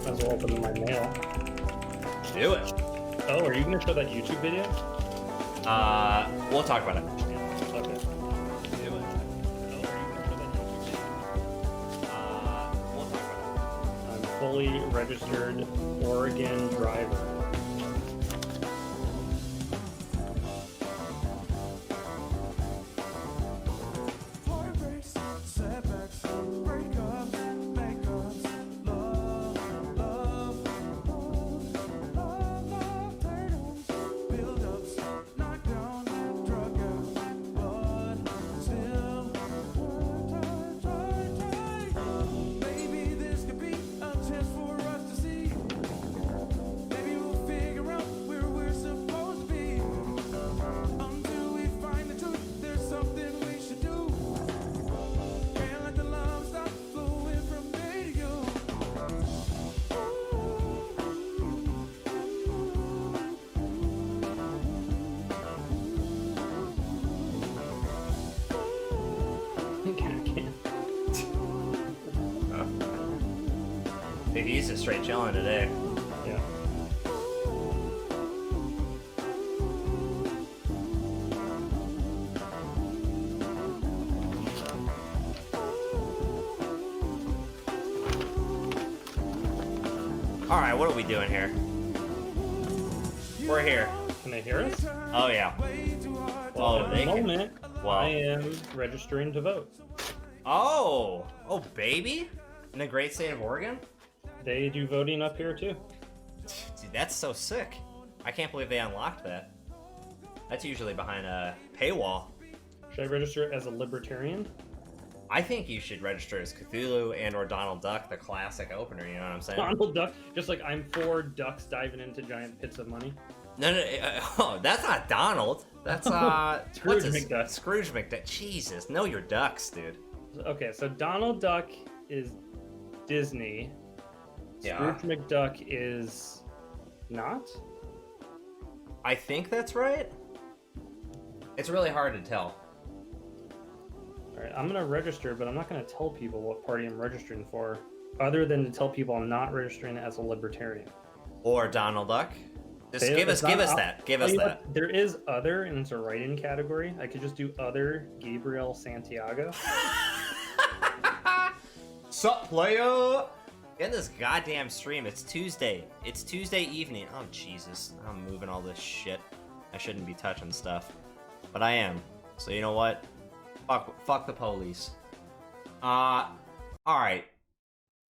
Might as well open my mail. Do it. Oh, are you going to show that YouTube video? We'll talk about it. Okay. Do it. We'll talk about I'm fully registered Oregon driver. He's just straight chilling today. Yeah. All right, what are we doing here? We're here. Can they hear us? Oh yeah. Well, Oh, at they the can. moment, Wow. I am registering to vote. Oh, baby, in the great state of Oregon. They do voting up here too. Dude, that's so sick. I can't believe they unlocked that. That's usually behind a paywall. Should I register as a libertarian? I think you should register as Cthulhu and or Donald Duck, the classic opener, you know what I'm saying? Donald Duck, just like I'm for ducks diving into giant pits of money. No, oh, that's not Donald. That's, Scrooge what's his- McDuck. Scrooge McDuck. Jesus, know your ducks, dude. Okay, so Donald Duck is Disney. Yeah. Scrooge McDuck is not? I think that's right. It's really hard to tell. Alright, I'm gonna register, but I'm not gonna tell people what party I'm registering for, other than to tell people I'm not registering as a libertarian. Or Donald Duck. Just They- give us it's not- that. Give I'll us tell you that. what, there is other, and it's a write-in category. I could just do other Gabriel Santiago. Sup, player? In this goddamn stream, it's Tuesday. It's Tuesday evening. Oh, Jesus. I'm moving all this shit. I shouldn't be touching stuff. But I am. So you know what? Fuck the police. Alright.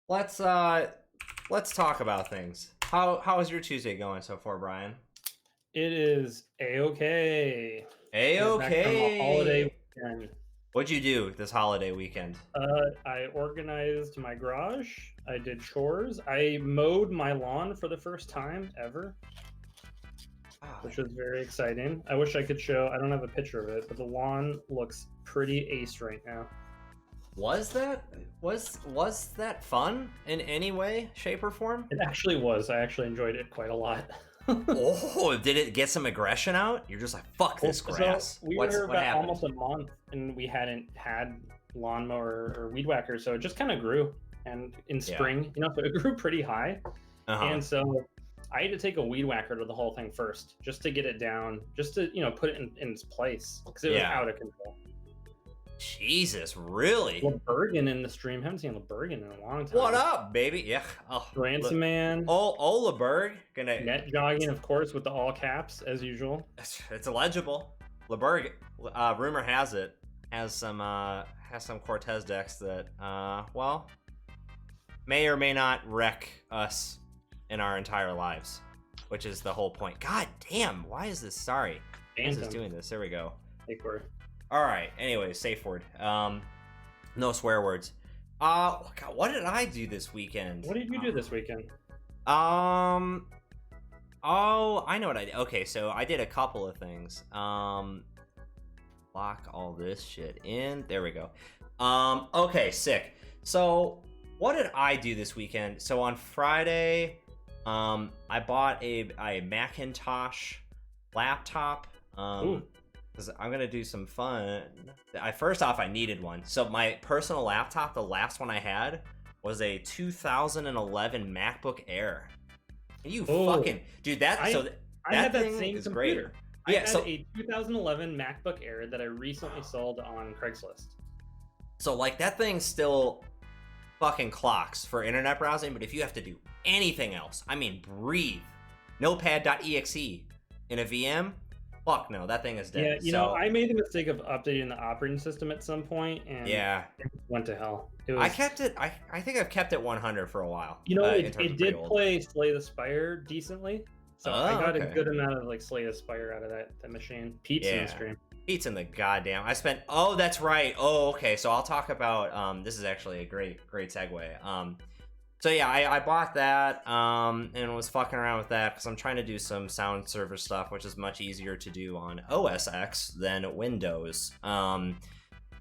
Let's talk about things. How is your Tuesday going so far, Brian? It is A-okay. A-okay. Back from a holiday weekend. What'd you do this holiday weekend? I organized my garage. I did chores. I mowed my lawn for the first time ever, which was very exciting. I wish I could show. I don't have a picture of it, but the lawn looks pretty ace right now. Was that fun in any way, shape, or form? It actually was. I actually enjoyed it quite a lot. Oh, did it get some aggression out? You're just like, fuck this grass. So we what were about happened? almost a month, and we hadn't had lawnmower or weed whacker, so it just kind of grew. And in spring, so it grew pretty high. And so I had to take a weed whacker to the whole thing first, just to get it down, just to put it in its place, because it was out of control. Jesus, really? LeBergen in the stream. Haven't seen LeBergen in a long time. What up, baby? Yeah. Oh, Ransom Man. Oh, LeBerg. Net jogging, of course, with the all caps as usual. It's illegible. LeBerg. Rumor has it has some Cortez decks that well may or may not wreck us in our entire lives, which is the whole point. God damn! Why is this? Sorry. Why is this doing this? There we go. Take word. All right. Anyways, safe word. No swear words. God, what did I do this weekend? What did you do this weekend? Oh, I know what I did. Okay, so I did a couple of things. Lock all this shit in. There we go. Okay, sick. So, what did I do this weekend? So on Friday, I bought a Macintosh laptop. Because I'm gonna do some fun. First off, I needed one. So my personal laptop, the last one I had, was a 2011 MacBook Air. You Oh, fucking dude, that I had that thing same is computer. great. I had a 2011 MacBook Air that I recently sold on Craigslist. So like that thing still fucking clocks for internet browsing, but if you have to do anything else, I mean breathe, notepad.exe in a VM, fuck no, that thing is dead. Yeah, you know, I made the mistake of updating the operating system at some point, and yeah, it went to hell. I kept it. I think I've kept it 100 for a while. You know, it did play Slay the Spire decently, so I got a good amount of like Slay the Spire out of that machine. Pete's in the stream. Pete's in the goddamn. I spent. Oh, that's right. Oh, okay. So I'll talk about. This is actually a great segue. So yeah, I bought that and was fucking around with that because I'm trying to do some sound server stuff, which is much easier to do on OS X than Windows.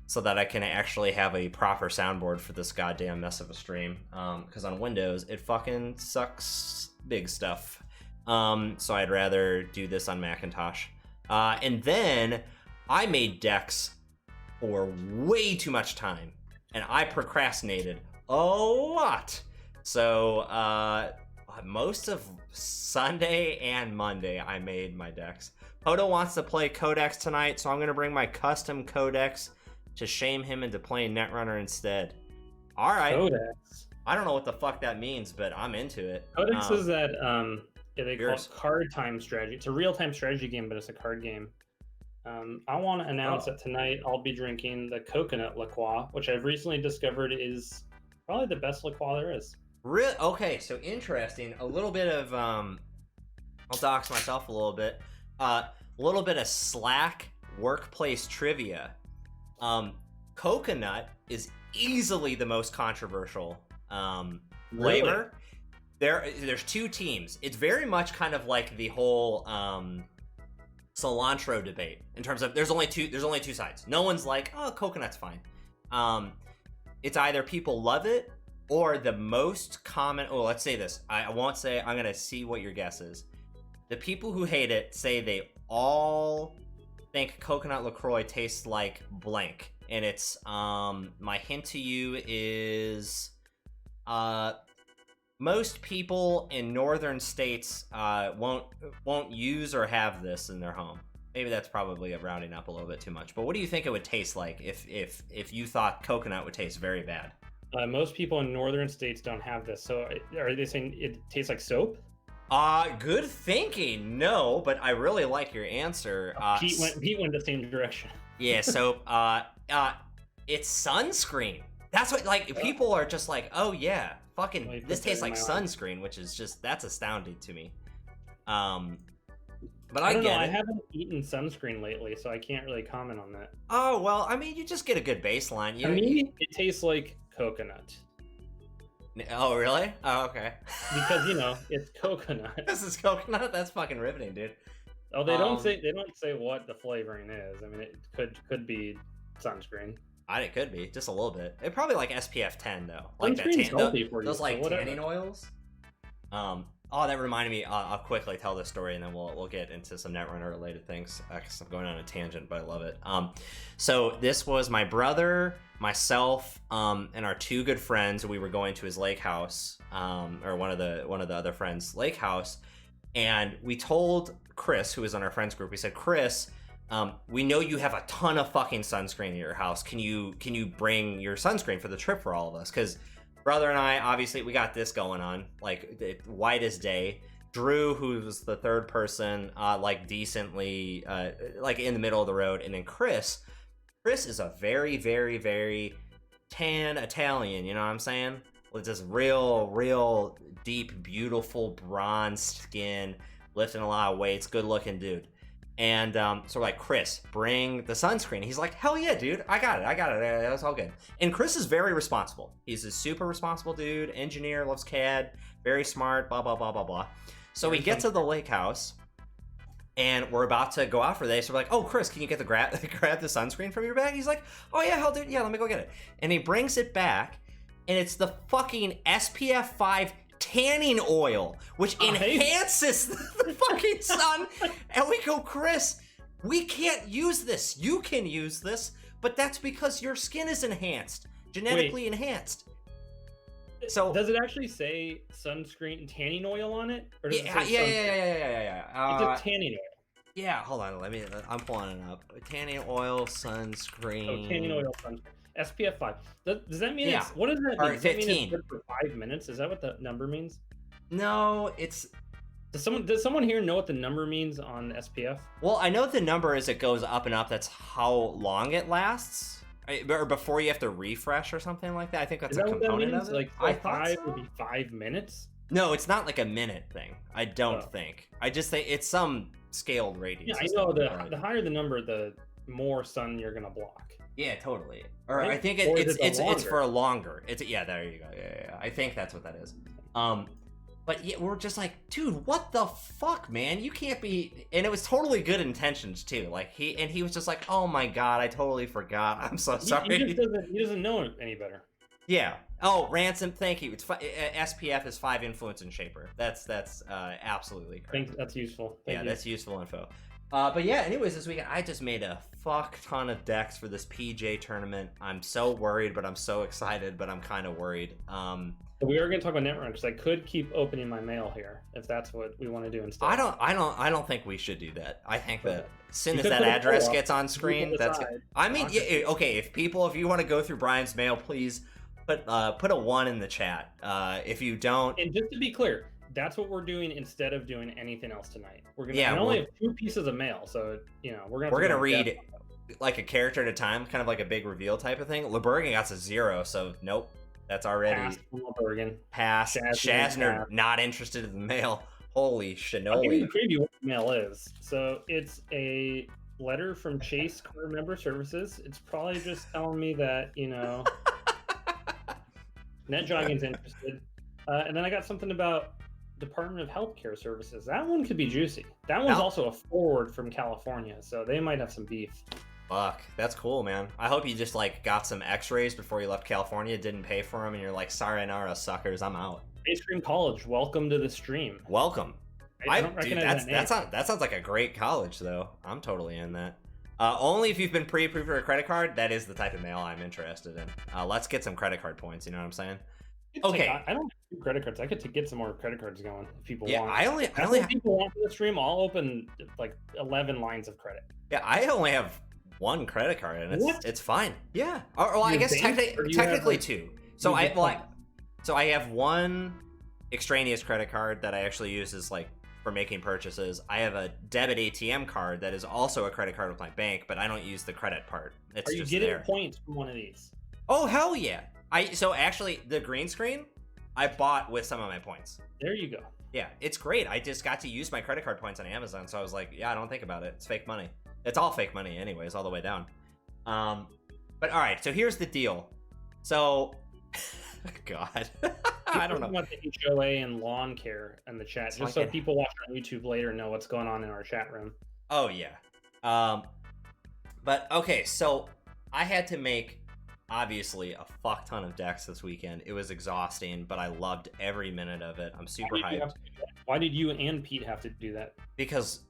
So that I can actually have a proper soundboard for this goddamn mess of a stream. Because on Windows, it fucking sucks big stuff. So I'd rather do this on Macintosh. And then I made decks for way too much time. And I procrastinated a lot. So most of Sunday and Monday, I made my decks. Hodo wants to play Codex tonight, so I'm going to bring my custom Codex to shame him into playing Netrunner instead. All right. Codex. I don't know what the fuck that means, but I'm into it. Codex is that they call it card time strategy. It's a real-time strategy game, but it's a card game. I want to announce that tonight I'll be drinking the coconut liqueur, which I've recently discovered is probably the best liqueur there is. Really? Okay, so interesting. A little bit of I'll dox myself a little bit. A little bit of Slack workplace trivia. Coconut is easily the most controversial flavor. There's two teams. It's very much kind of like the whole cilantro debate in terms of there's only two sides. No one's like, oh, coconut's fine. It's either people love it or the most common. Oh, let's say this. I won't say. I'm gonna see what your guess is. The people who hate it say they all think coconut LaCroix tastes like blank, and it's my hint to you is most people in northern states won't use or have this in their home. Maybe that's probably rounding up a little bit too much, but what do you think it would taste like if you thought coconut would taste very bad? Most people in northern states don't have this, so are they saying it tastes like soap? Good thinking. No, but I really like your answer. Pete went the same direction. Yeah, so it's sunscreen. That's what, like, people are just like, oh yeah, fucking this tastes like sunscreen, which is just, that's astounding to me. But I don't know, I haven't eaten sunscreen lately, so I can't really comment on that. Oh, well, I mean, you just get a good baseline. It tastes like coconut. Oh, really? Oh, okay. Because, you know, it's coconut. This is coconut? That's fucking riveting, dude. Oh, they don't say what the flavoring is. I mean, it could be sunscreen. It could be just a little bit. It probably like SPF 10 though. Like those like tanning oils. Oh, that reminded me. I'll quickly tell this story and then we'll get into some Netrunner related things because I'm going on a tangent, but I love it. So this was my brother, myself, and our two good friends. We were going to his lake house, or one of the other friends' lake house, and we told Chris, who was on our friends group, we said, Chris, we know you have a ton of fucking sunscreen in your house. Can you bring your sunscreen for the trip for all of us? Because brother and I, obviously, we got this going on, like white as day. Drew, who was the third person, like decently, like in the middle of the road, and then Chris is a very, very, very tan Italian. You know what I'm saying? With this real deep, beautiful bronze skin, lifting a lot of weights, good looking dude. And so we're like, Chris, bring the sunscreen. He's like, hell yeah, dude. I got it. That's all good. And Chris is very responsible. He's a super responsible dude, engineer, loves CAD, very smart, blah, blah, blah, blah, blah. So we get to the lake house, and we're about to go out for the day. So we're like, oh, Chris, can you grab the sunscreen from your bag? He's like, oh, yeah, hell, dude. Yeah, let me go get it. And he brings it back, and it's the fucking SPF 5 tanning oil, which enhances the fucking sun. And we go, Chris, we can't use this. You can use this, but that's because your skin is enhanced, genetically enhanced. So does it actually say sunscreen tanning oil on it, or does it say yeah. It's a tanning oil. Yeah, hold on. I'm pulling it up. Tanning oil, sunscreen. Oh, tanning oil, sunscreen. SPF 5. Does that mean Yeah. it's, what does that mean? Does 15. that mean it's good for 5 minutes? Is that what the number means? No, it's... Does someone here know what the number means on SPF? Well, I know the number is it goes up and up. That's how long it lasts. Or before you have to refresh or something like that. I think that's a component of it. Like, I thought 5 so? would be 5 minutes? No, it's not like a minute thing. I don't think. I just think it's some scaled rating. Yeah, I know the higher the number, the more sun you're gonna block. Yeah, totally. Or right? I think or it's for longer. Yeah, there you go. Yeah. I think that's what that is. But yeah, we're just like, dude, what the fuck, man? You can't be. And it was totally good intentions too. Like he was just like, oh my god, I totally forgot. I'm so sorry. He doesn't know any better. Yeah. Oh, Ransom, thank you. It's SPF is 5 influence and shaper. That's absolutely correct. That's useful. Thank you. That's useful info. But yeah, anyways, this weekend I just made a fuck ton of decks for this PJ tournament. I'm so worried, but I'm so excited, but I'm kind of worried. We are going to talk about Netrunner because I could keep opening my mail here if that's what we want to do instead. I don't think we should do that. I think that as soon as that address gets on screen, that's. I mean, yeah, okay. If you want to go through Brian's mail, please put a 1 in the chat. If you don't, and just to be clear, that's what we're doing instead of doing anything else tonight. We're gonna. Yeah, we only have 2 pieces of mail, so we're gonna read like a character at a time, kind of like a big reveal type of thing. LeBergen got a 0, so nope. That's already passed. Shazner not interested in the mail. Holy shinoly. I'll give you a preview what the mail is. So it's a letter from Chase Career Member Services. It's probably just telling me that, NetJogging's interested. And then I got something about Department of Healthcare Services. That one could be juicy. That one's also a forward from California, so they might have some beef. Fuck, that's cool, man. I hope you just got some x-rays before you left California, didn't pay for them, and you're like, sayonara, suckers, I'm out. Ice Cream College, welcome to the stream. Welcome. That sounds like a great college, though. I'm totally in that. Only if you've been pre-approved for a credit card, that is the type of mail I'm interested in. Let's get some credit card points, you know what I'm saying? Okay. I don't have 2 credit cards. I could get some more credit cards going if people want. I only have people want for the stream. I'll open 11 lines of credit. Yeah, I only have 1 credit card, and it's fine. Yeah. Or I guess technically 2. So I have 1 extraneous credit card that I actually use as for making purchases. I have a debit ATM card that is also a credit card with my bank, but I don't use the credit part. It's just there. Are you getting points from one of these? Oh hell yeah! So actually the green screen I bought with some of my points. There you go. Yeah, it's great. I just got to use my credit card points on Amazon, so I was like, yeah, I don't think about it. It's fake money. It's all fake money anyways, all the way down. But all right, so here's the deal. So, God, I don't know. About the HOA and lawn care in the chat, just so people watching on YouTube later know what's going on in our chat room. Oh yeah. But okay, so I had to make obviously a fuck ton of decks this weekend. It was exhausting, but I loved every minute of it. I'm super hyped. Why did you and Pete have to do that? Because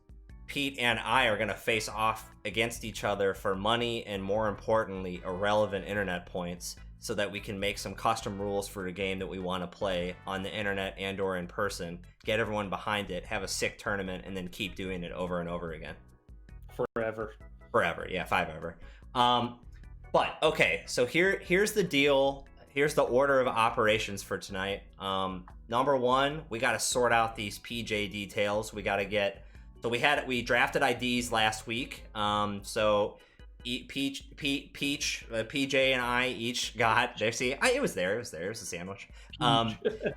Pete and I are going to face off against each other for money and, more importantly, irrelevant internet points so that we can make some custom rules for a game that we want to play on the internet and or in person, get everyone behind it, have a sick tournament, and then keep doing it over and over again. Forever, yeah, 5 ever. But, okay, so here's the deal. Here's the order of operations for tonight. Number 1, we got to sort out these PJ details. We got to get... So we drafted IDs last week. So Peach, PJ, and I each got there. See, it was there. It was a sandwich.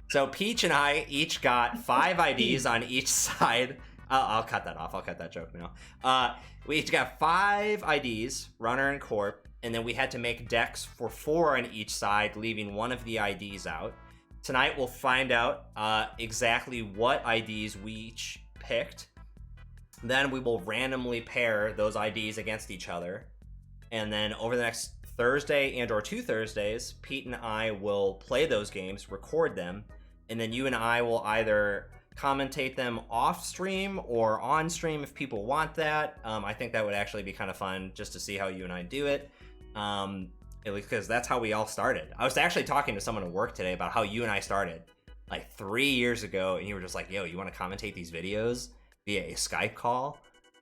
So Peach and I each got 5 IDs on each side. I'll cut that off. I'll cut that joke now. We each got 5 IDs, runner and corp, and then we had to make decks for 4 on each side, leaving one of the IDs out. Tonight we'll find out exactly what IDs we each picked. Then we will randomly pair those IDs against each other. And then over the next Thursday and or 2 Thursdays, Pete and I will play those games, record them, and then you and I will either commentate them off stream or on stream if people want that. I think that would actually be kind of fun just to see how you and I do it. at least because that's how we all started. I was actually talking to someone at work today about how you and I started like 3 years ago, and you were just like, yo, you want to commentate these videos via a Skype call?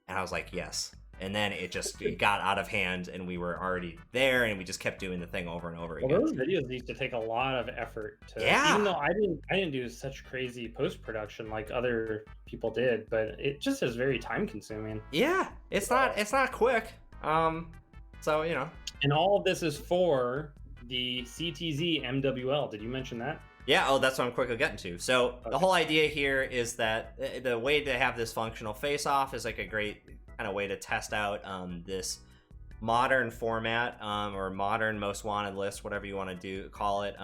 And I was like, yes. And then it got out of hand, and we were already there, and we just kept doing the thing over and over again. Well, those videos used to take a lot of effort to, even though I didn't do such crazy post-production like other people did, but it just is very time consuming. Yeah, it's not quick. So, you know. And all of this is for the CTZ MWL. Did you mention that? Yeah, oh, that's what I'm quickly getting to. So the whole idea here is that the way to have this functional face-off is like a great kind of way to test out this modern format or modern most wanted list, whatever you want to call it.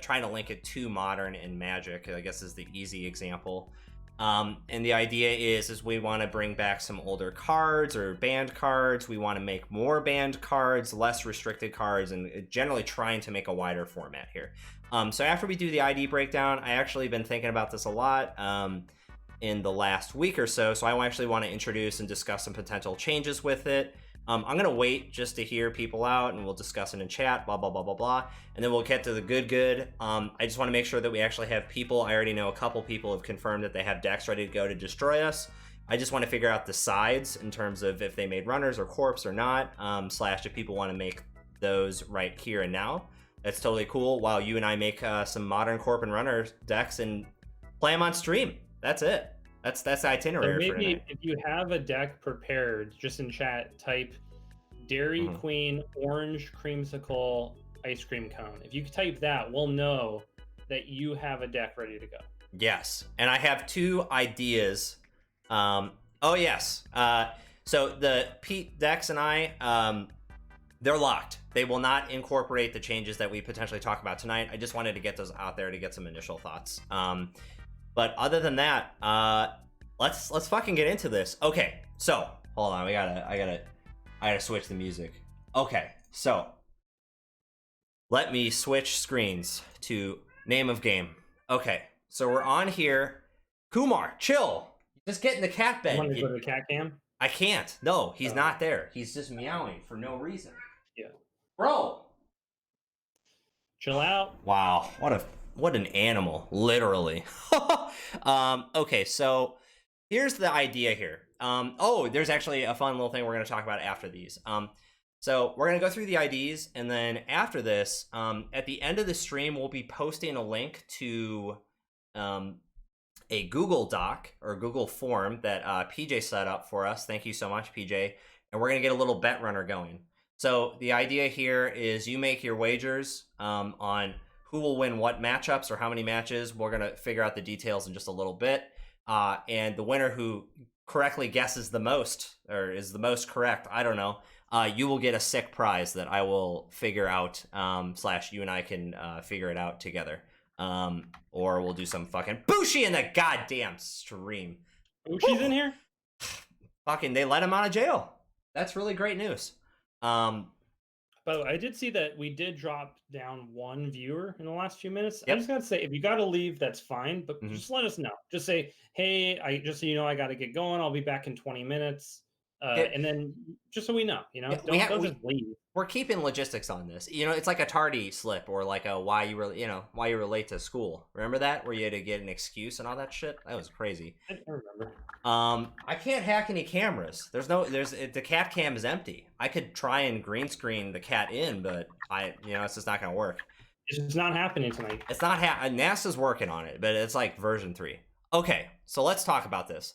Trying to link it to modern and Magic, I guess, is the easy example. And the idea is we want to bring back some older cards or banned cards. We want to make more banned cards, less restricted cards, and generally trying to make a wider format here. So after we do the ID breakdown, I actually been thinking about this a lot in the last week or so. So I actually want to introduce and discuss some potential changes with it. I'm going to wait just to hear people out, and we'll discuss it in chat, blah, blah, blah, blah, blah. And then we'll get to the good. I just want to make sure that we actually have people. I already know a couple people have confirmed that they have decks ready to go to destroy us. I just want to figure out the sides in terms of if they made runners or corpse or not, / if people want to make those right here and now. That's totally cool. While you and I make some modern corp and runner decks and play them on stream. That's it. That's the itinerary. So maybe if you have a deck prepared, just in chat, type Dairy Queen Orange Creamsicle Ice Cream Cone. If you type that, we'll know that you have a deck ready to go. Yes, and I have 2 ideas. Oh yes. So the Pete Dex and I, they're locked. They will not incorporate the changes that we potentially talk about tonight. I just wanted to get those out there to get some initial thoughts. But other than that, let's fucking get into this. Okay, so hold on, I gotta switch the music. Okay, so let me switch screens to name of game. Okay, so we're on here. Kumar, chill. Just get in the cat bed. You want to go to the cat cam? I can't. No, he's not there. He's just meowing for no reason. Yeah. Bro. Chill out. Wow, what an animal, literally. Okay, so here's the idea here. There's actually a fun little thing we're going to talk about after these. So we're going to go through the IDs, and then after this, at the end of the stream, we'll be posting a link to a Google Doc or Google form that PJ set up for us. Thank you so much, PJ. And we're going to get a little bet runner going. So the idea here is you make your wagers on who will win what matchups or how many matches. We're going to figure out the details in just a little bit. And the winner who correctly guesses the most, or is the most correct, I don't know, you will get a sick prize that I will figure out, / you and I can figure it out together. Or we'll do some fucking Bushi in the goddamn stream. Bushi's in here? Fucking, they let him out of jail. That's really great news. By the way, I did see that we did drop down 1 viewer in the last few minutes. Yep. I just gotta say, if you gotta leave, that's fine, but just let us know. Just say, hey, just so you know, I gotta get going. I'll be back in 20 minutes. And then just so we know, don't just leave. We're keeping logistics on this. It's like a tardy slip or like a why you were late to school. Remember that, where you had to get an excuse and all that shit? That was crazy. I remember. I can't hack any cameras. The cat cam is empty. I could try and green screen the cat in, but it's just not gonna work. It's just not happening tonight. It's not NASA's working on it, but it's like version 3. Okay, so let's talk about this.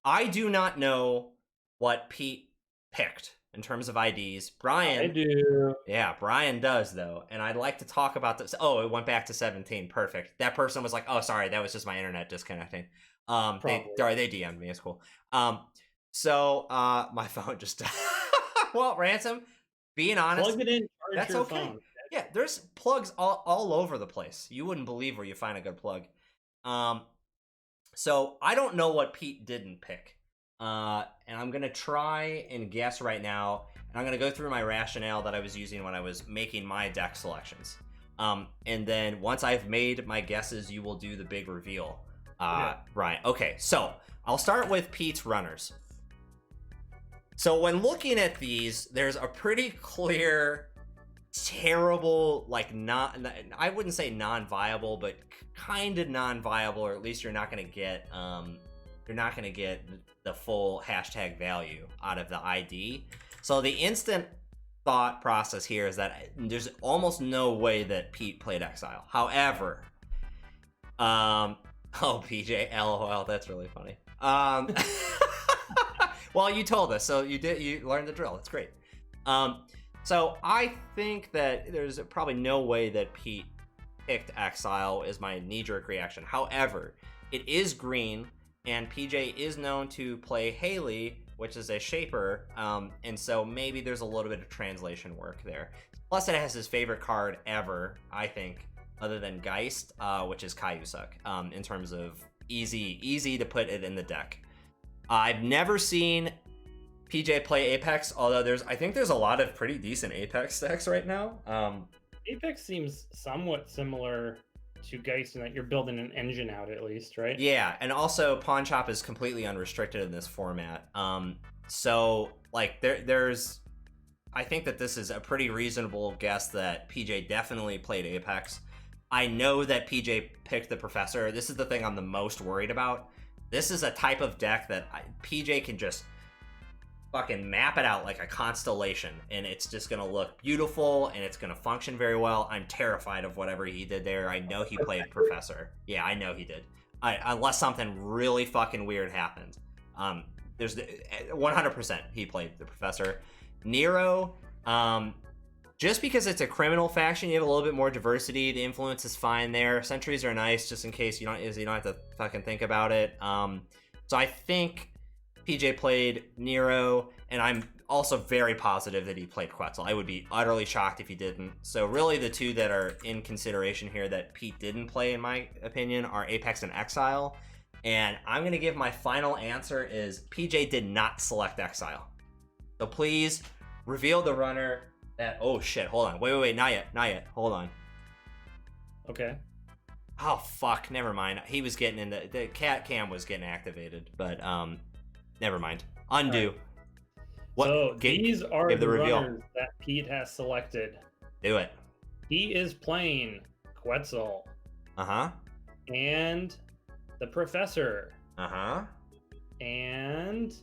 I do not know what Pete picked in terms of IDs. Brian, I do. Yeah, Brian does though, and I'd like to talk about this. Oh, it went back to 17. Perfect. That person was like, "Oh, sorry, that was just my internet disconnecting." They DM'd me. It's cool. So my phone just well, Ransom. Being honest, plug it in. That's okay. Phone. Yeah, there's plugs all over the place. You wouldn't believe where you find a good plug. So I don't know what Pete didn't pick. And I'm going to try and guess right now, and I'm going to go through my rationale that I was using when I was making my deck selections. And then once I've made my guesses, you will do the big reveal. Right. Okay, so I'll start with Pete's runners. So when looking at these, there's a pretty clear terrible, like I wouldn't say non-viable, but kind of non-viable, or at least you're not gonna get the full hashtag value out of the ID. So the instant thought process here is that there's almost no way that Pete played Exile. However, oh PJ, LOL, that's really funny. Well, you told us, so you learned the drill. It's great. So I think that there's probably no way that Pete picked Exile, is my knee-jerk reaction. However, it is green, and PJ is known to play Haley, which is a shaper, and so maybe there's a little bit of translation work there. Plus, it has his favorite card ever, I think, other than Geist, which is Kaiusuk, in terms of easy to put it in the deck. I've never seen PJ play Apex, although I think there's a lot of pretty decent Apex decks right now. Apex seems somewhat similar to Geist in that you're building an engine out, at least, right? Yeah, and also Pawn Shop is completely unrestricted in this format. So like there's I think that this is a pretty reasonable guess that PJ definitely played Apex. I know that PJ picked the Professor. This is the thing I'm the most worried about. This is a type of deck that PJ can just fucking map it out like a constellation, and it's just gonna look beautiful, and it's gonna function very well. I'm terrified of whatever he did there. I know he played Professor. Yeah, I know he did. Unless something really fucking weird happened. There's 100% he played the Professor. Nero, just because it's a criminal faction, you have a little bit more diversity. The influence is fine there. Sentries are nice, just in case you don't have to fucking think about it. So I think PJ played Nero, and I'm also very positive that he played Quetzal. I would be utterly shocked if he didn't. So really the two that are in consideration here that Pete didn't play, in my opinion, are Apex and Exile. And I'm going to give my final answer is PJ did not select Exile. So please reveal the runner that... Oh shit, hold on. Wait, not yet. Hold on. Okay. Oh fuck, never mind. He was getting in the cat cam was getting activated, but never mind. Undo. Right. So these are the reveal. runners that Pete has selected. Do it. He is playing Quetzal. Uh-huh. And the Professor. Uh-huh. And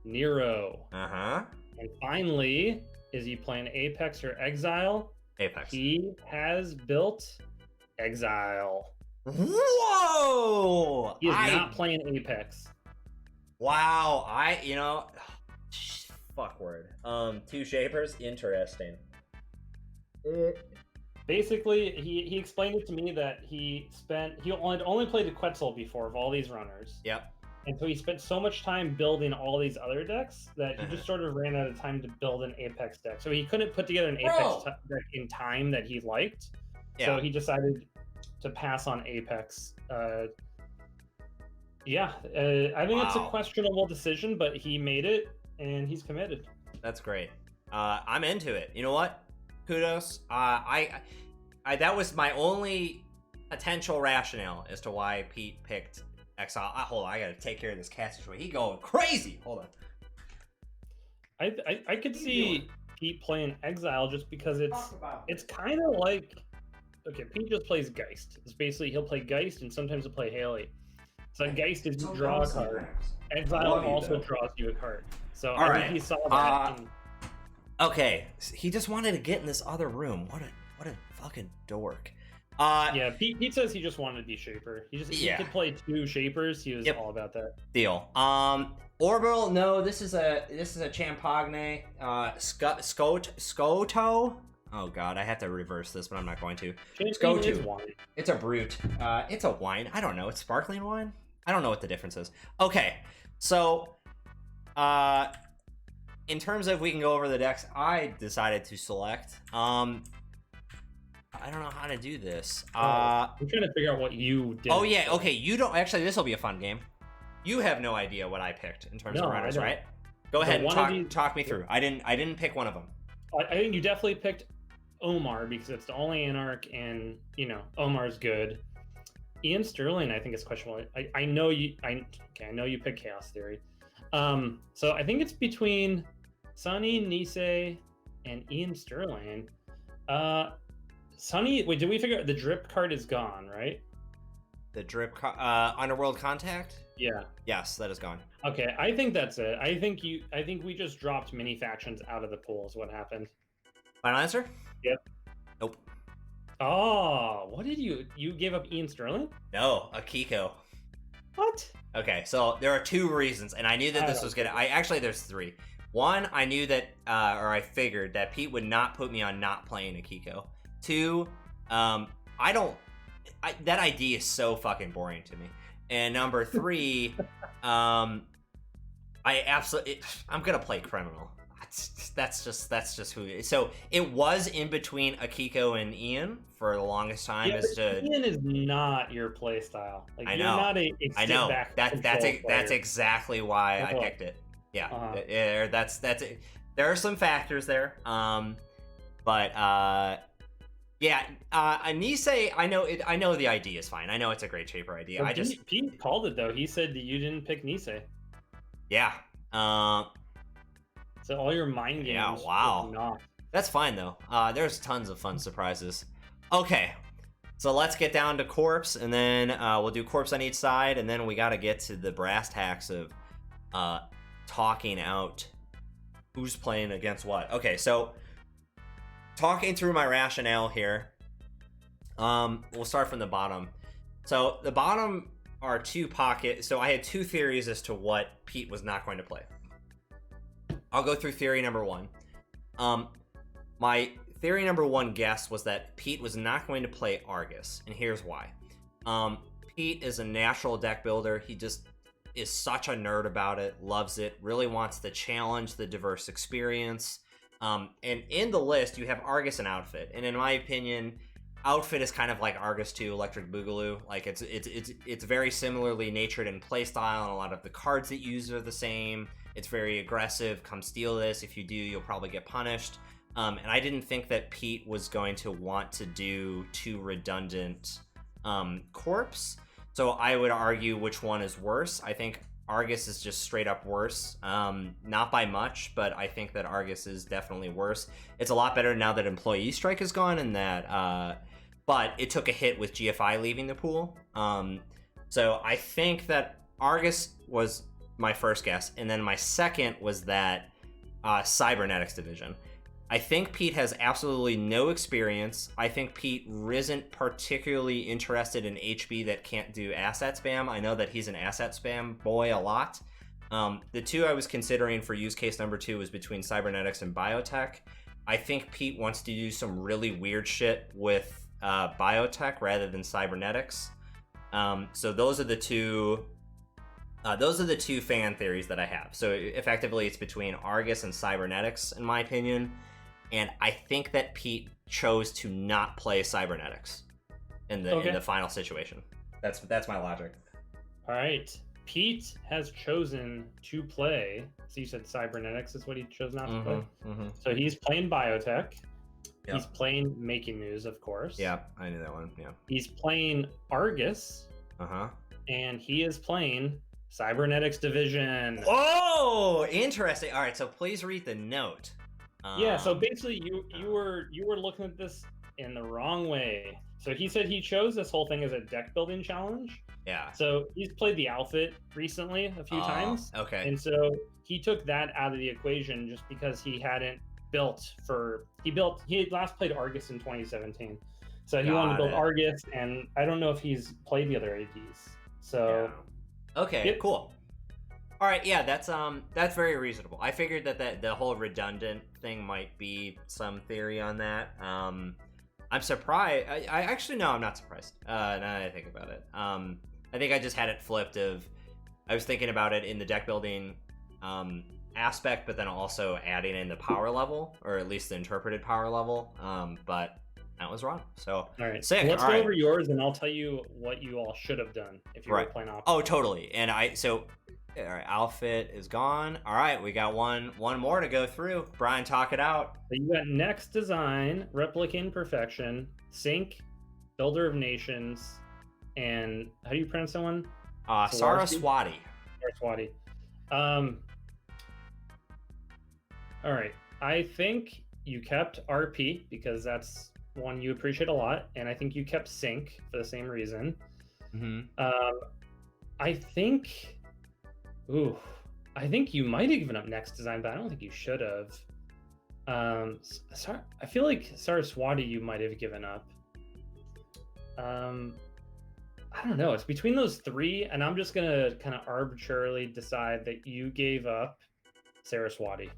Nero. Uh-huh. And finally, is he playing Apex or Exile? Apex. He has built Exile. Whoa! He is not playing Apex. Wow, fuck word. Two shapers, interesting. Basically, he explained it to me that he only played the Quetzal before of all these runners. Yep. And so he spent so much time building all these other decks that he just sort of ran out of time to build an Apex deck. So he couldn't put together an Apex deck in time that he liked. Yeah. So he decided to pass on Apex. I think it's a questionable decision, but he made it and he's committed. That's great. I'm into it. You know what? Kudos. That was my only potential rationale as to why Pete picked Exile. Hold on, I gotta take care of this cat situation. He going crazy. Hold on. I could see Pete playing Exile just because it's kind of like, okay, Pete just plays Geist. It's basically he'll play Geist and sometimes he'll play Haley. So Geist is you draw a card. Exile also draws you a card. So I think he saw that. Okay, he just wanted to get in this other room. What a fucking dork. Yeah, Pete says he just wanted to be Shaper. He could play two Shapers. He was all about that. Deal. Orbital. No, this is a Champagne. Scoto. Oh god, I have to reverse this, but I'm not going to. Scoto. It's a brute. It's a wine. I don't know. It's sparkling wine. I don't know what the difference is. Okay, so in terms of we can go over the decks, I decided to select. I don't know how to do this. I'm trying to figure out what you did. Oh yeah, okay. You don't actually. This will be a fun game. You have no idea what I picked in terms of runners, right? Go ahead and talk me through. I didn't pick one of them. I think you definitely picked Omar because it's the only Anarch, and Omar's good. Ian Sterling, I think, is questionable. I know you picked Chaos Theory. So I think it's between Sonny, Nisei, and Ian Sterling. Sunny, wait, did we figure out the drip card is gone, right? The drip Underworld Contact? Yeah. Yes, that is gone. Okay, I think that's it. I think we just dropped mini factions out of the pool is what happened. Final answer? Yep. Nope. Oh, what did you gave up Ian Sterling? No, Akiko. What? Okay, so there are two reasons, and I knew that this was gonna. Actually, there's three. One, I knew that, or I figured that Pete would not put me on not playing Akiko. Two, that idea is so fucking boring to me. And number three, I'm gonna play Criminal. That's just who it is. So it was in between Akiko and Ian for the longest time. Yeah, Ian is not your play style. Like, I know. You're not I know. That's exactly why I picked it. Yeah. That's it. There are some factors there. But Nisei, I know the idea is fine. I know it's a great shaper idea. Well, Pete called it though. He said that you didn't pick Nisei. Yeah. So all your mind games. Yeah, wow. That's fine though. There's tons of fun surprises. Okay, so let's get down to Corpse, and then we'll do Corpse on each side, and then we got to get to the brass tacks of talking out who's playing against what. Okay, so talking through my rationale here, we'll start from the bottom. So the bottom are two pockets. So I had two theories as to what Pete was not going to play. I'll go through theory number one. My theory number one guess was that Pete was not going to play Argus, and here's why. Pete is a natural deck builder. He just is such a nerd about it, loves it, really wants to challenge the diverse experience. And in the list, you have Argus and Outfit, and in my opinion, Outfit is kind of like Argus 2 Electric Boogaloo. Like it's very similarly natured in playstyle, and a lot of the cards that you use are the same. It's very aggressive. Come steal this. If you do, you'll probably get punished. And I didn't think that Pete was going to want to do two redundant Corpse. So I would argue which one is worse. I think Argus is just straight up worse. Not by much, but I think that Argus is definitely worse. It's a lot better now that Employee Strike is gone, and that, but it took a hit with GFI leaving the pool. So I think that Argus was my first guess, and then my second was that Cybernetics division. I think Pete has absolutely no experience. I think Pete isn't particularly interested in HB that can't do asset spam. I know that he's an asset spam boy a lot. The two I was considering for use case number two was between Cybernetics and Biotech. I think Pete wants to do some really weird shit with Biotech rather than Cybernetics. So those are the two fan theories that I have. So effectively it's between Argus and Cybernetics in my opinion. And I think that Pete chose to not play Cybernetics in the final situation. That's my logic. All right. Pete has chosen to play. So you said Cybernetics is what he chose not to play. Mm-hmm. So he's playing Biotech. Yep. He's playing Making News, of course. Yeah, I knew that one. Yeah. He's playing Argus. And he is playing Cybernetics division. Oh, interesting. All right, so please read the note. Yeah, so basically you were looking at this in the wrong way. So he said he chose this whole thing as a deck building challenge. Yeah. So he's played the Outfit recently a few times. Okay. And so he took that out of the equation just because he hadn't he had last played Argus in 2017. So he wanted to build Argus, and I don't know if he's played the other ADs. So okay, cool. All right, yeah, that's very reasonable. I figured that the whole redundant thing might be some theory on that. I'm surprised. I actually no, I'm not surprised. Now that I think about it, I think I just had it flipped. I was thinking about it in the deck building aspect, but then also adding in the power level, or at least the interpreted power level. But that was wrong. So all right, sick. Let's go over yours, and I'll tell you what you all should have done if you were playing off. Oh, totally. And all right, Outfit is gone. All right, we got one more to go through. Brian, talk it out. So you got Next Design, Replicating Perfection, Sync, Builder of Nations, and how do you pronounce that one? Saraswati. Saraswati. All right. I think you kept RP because that's one you appreciate a lot, and I think you kept Sync for the same reason. I think, I think you might have given up Next Design, but I don't think you should have. I feel like Saraswati you might have given up. I don't know. It's between those three, and I'm just gonna kind of arbitrarily decide that you gave up Saraswati.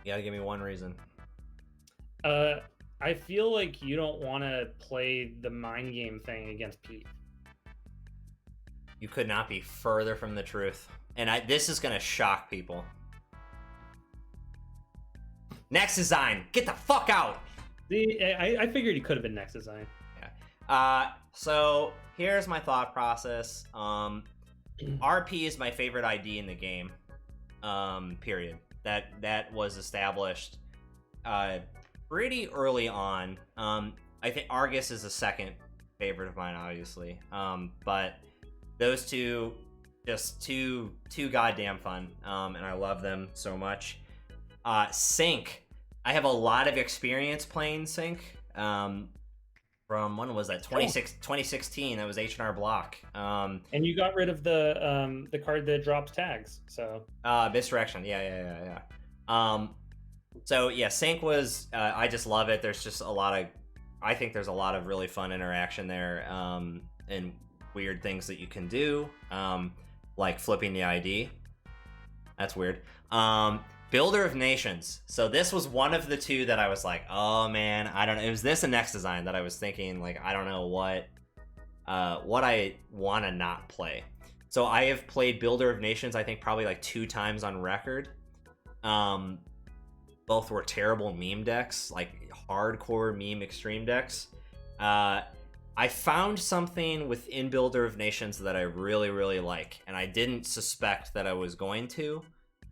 You gotta give me one reason. I feel like you don't want to play the mind game thing against Pete. You could not be further from the truth. And this is gonna shock people. Next Design, get the fuck out! See, I figured you could have been Next Design. Yeah. So here's my thought process. RP is my favorite ID in the game. Period. That was established pretty early on. I think Argus is the second favorite of mine, obviously. But those two, just too goddamn fun. And I love them so much. Sync. I have a lot of experience playing Sync. From when was that? 2016. That was H&R Block. And you got rid of the card that drops tags. So Misdirection. Yeah. So yeah, Sync was. I just love it. There's just a lot of. I think there's a lot of really fun interaction there, and weird things that you can do, like flipping the ID. That's weird. Builder of Nations. So this was one of the two that I was like, oh man, I don't know. It was this and Next Design that I was thinking, like, I don't know what I want to not play. So I have played Builder of Nations, I think probably like 2 times on record. Both were terrible meme decks, like hardcore meme extreme decks. I found something within Builder of Nations that I really, really like, and I didn't suspect that I was going to.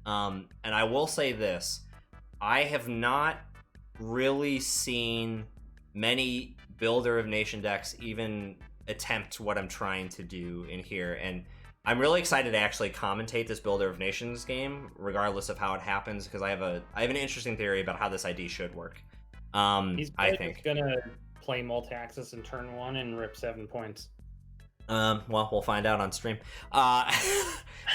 And I will say this, I have not really seen many Builder of Nation decks even attempt what I'm trying to do in here, and I'm really excited to actually commentate this Builder of Nations game, regardless of how it happens, because I have an interesting theory about how this ID should work. He's gonna play multi-axis in turn 1 and rip 7 points. Well, we'll find out on stream.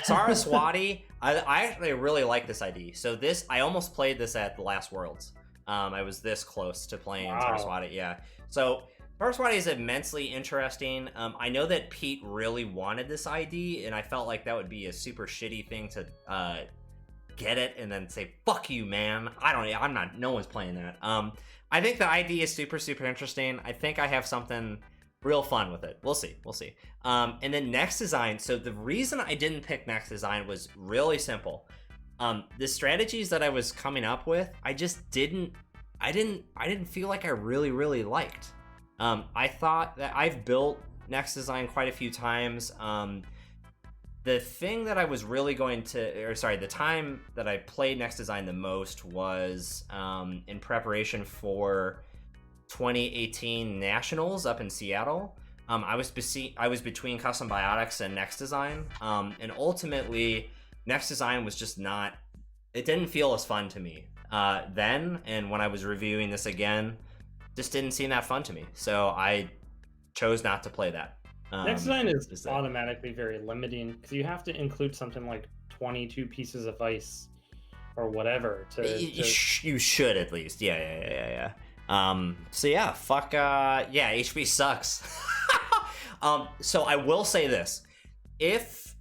Saraswati, I actually really like this ID. So this, I almost played this at the last Worlds. I was this close to playing Saraswati, yeah. So Saraswati is immensely interesting. I know that Pete really wanted this ID, and I felt like that would be a super shitty thing to get it and then say, fuck you, man. No one's playing that. I think the ID is super, super interesting. I think I have something real fun with it. We'll see. And then Next Design. So the reason I didn't pick Next Design was really simple. The strategies that I was coming up with, I didn't feel like I really, really liked. I thought that I've built Next Design quite a few times. The thing that I was really the time that I played Next Design the most was in preparation for 2018 Nationals up in Seattle. I was between Custom Biotics and Next Design, and ultimately Next Design was just not. It didn't feel as fun to me then, and when I was reviewing this again, just didn't seem that fun to me. So I chose not to play that. Next Design is automatically very limiting because you have to include something like 22 pieces of ice or whatever you should at least. Yeah. So yeah, fuck, yeah, HB sucks. So I will say this. If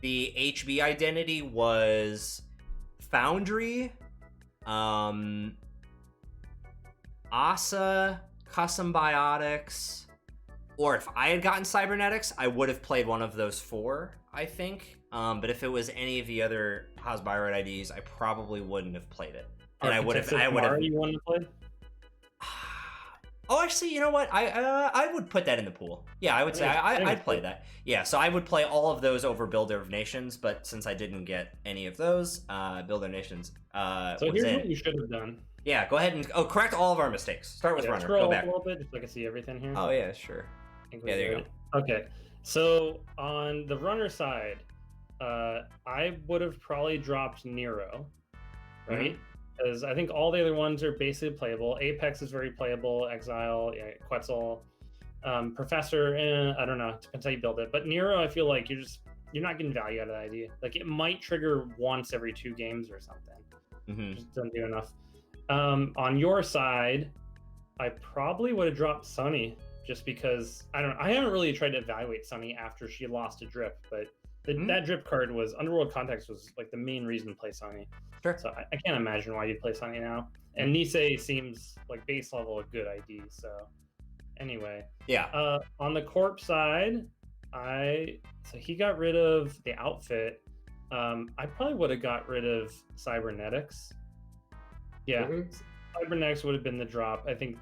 the HB identity was Foundry, Asa, Custom Biotics, or if I had gotten Cybernetics, I would have played one of those 4, I think. But if it was any of the other Hasbird IDs, I probably wouldn't have played it. And I would have. You want to play? Oh, actually, you know what? I would put that in the pool. Yeah, I would say I'd play that. Yeah, so I would play all of those over Builder of Nations, but since I didn't get any of those, Builder of Nations so here's what you should have done. Yeah, go ahead and correct all of our mistakes. Start with Runner. Scroll go back a little bit just so I can see everything here. Oh yeah, sure. Yeah, there you go. Okay, so on the Runner side, I would have probably dropped Nero, right? because I think all the other ones are basically playable. Apex is very playable. Exile, yeah, Quetzal, Professor. I don't know. Depends how you build it. But Nero, I feel like you're not getting value out of the ID. Like it might trigger once every 2 games or something. Just doesn't do enough. On your side, I probably would have dropped Sunny just because I haven't really tried to evaluate Sunny after she lost a drip, but that drip card was Underworld Context was like the main reason to play Sunny. Sure. So I can't imagine why you'd play Sunny now. And Nisei seems like base level a good ID. So anyway, yeah. On the Corp side, so he got rid of the outfit. I probably would have got rid of Cybernetics. Yeah. Cybernetics would have been the drop. I think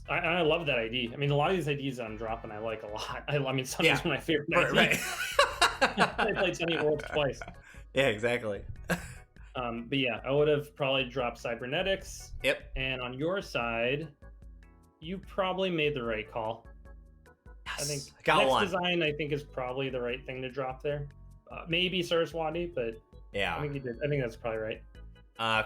I love that ID. I mean, a lot of these IDs I'm dropping I like a lot. I mean, Sunny's one of my favorite IDs. Right. I played Sunny Worlds twice. Yeah, exactly. But yeah, I would have probably dropped Cybernetics. Yep. And on your side, you probably made the right call. Yes. I think got next one. design I think is probably the right thing to drop there. Maybe Saraswati, but yeah, I think you did. I think that's probably right.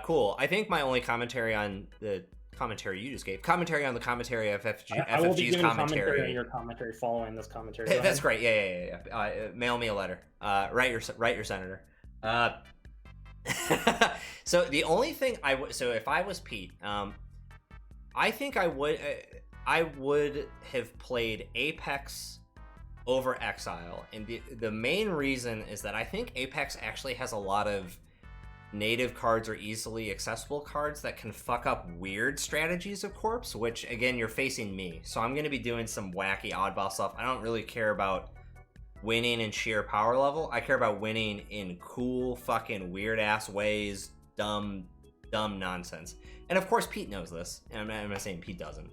Cool. I think my only commentary on the commentary you just gave, commentary on the commentary of FFG's I will be giving commentary on your commentary following this commentary. Hey, that's great. Yeah. Mail me a letter. Write your senator. So the only thing so if I was Pete, I think I would have played Apex over Exile, and the main reason is that I think Apex actually has a lot of native cards or easily accessible cards that can fuck up weird strategies of Corpse, which again, you're facing me, so I'm going to be doing some wacky oddball stuff. I don't really care about winning in sheer power level. I care about winning in cool fucking weird ass ways, dumb nonsense. And of course Pete knows this, and I'm not saying Pete doesn't,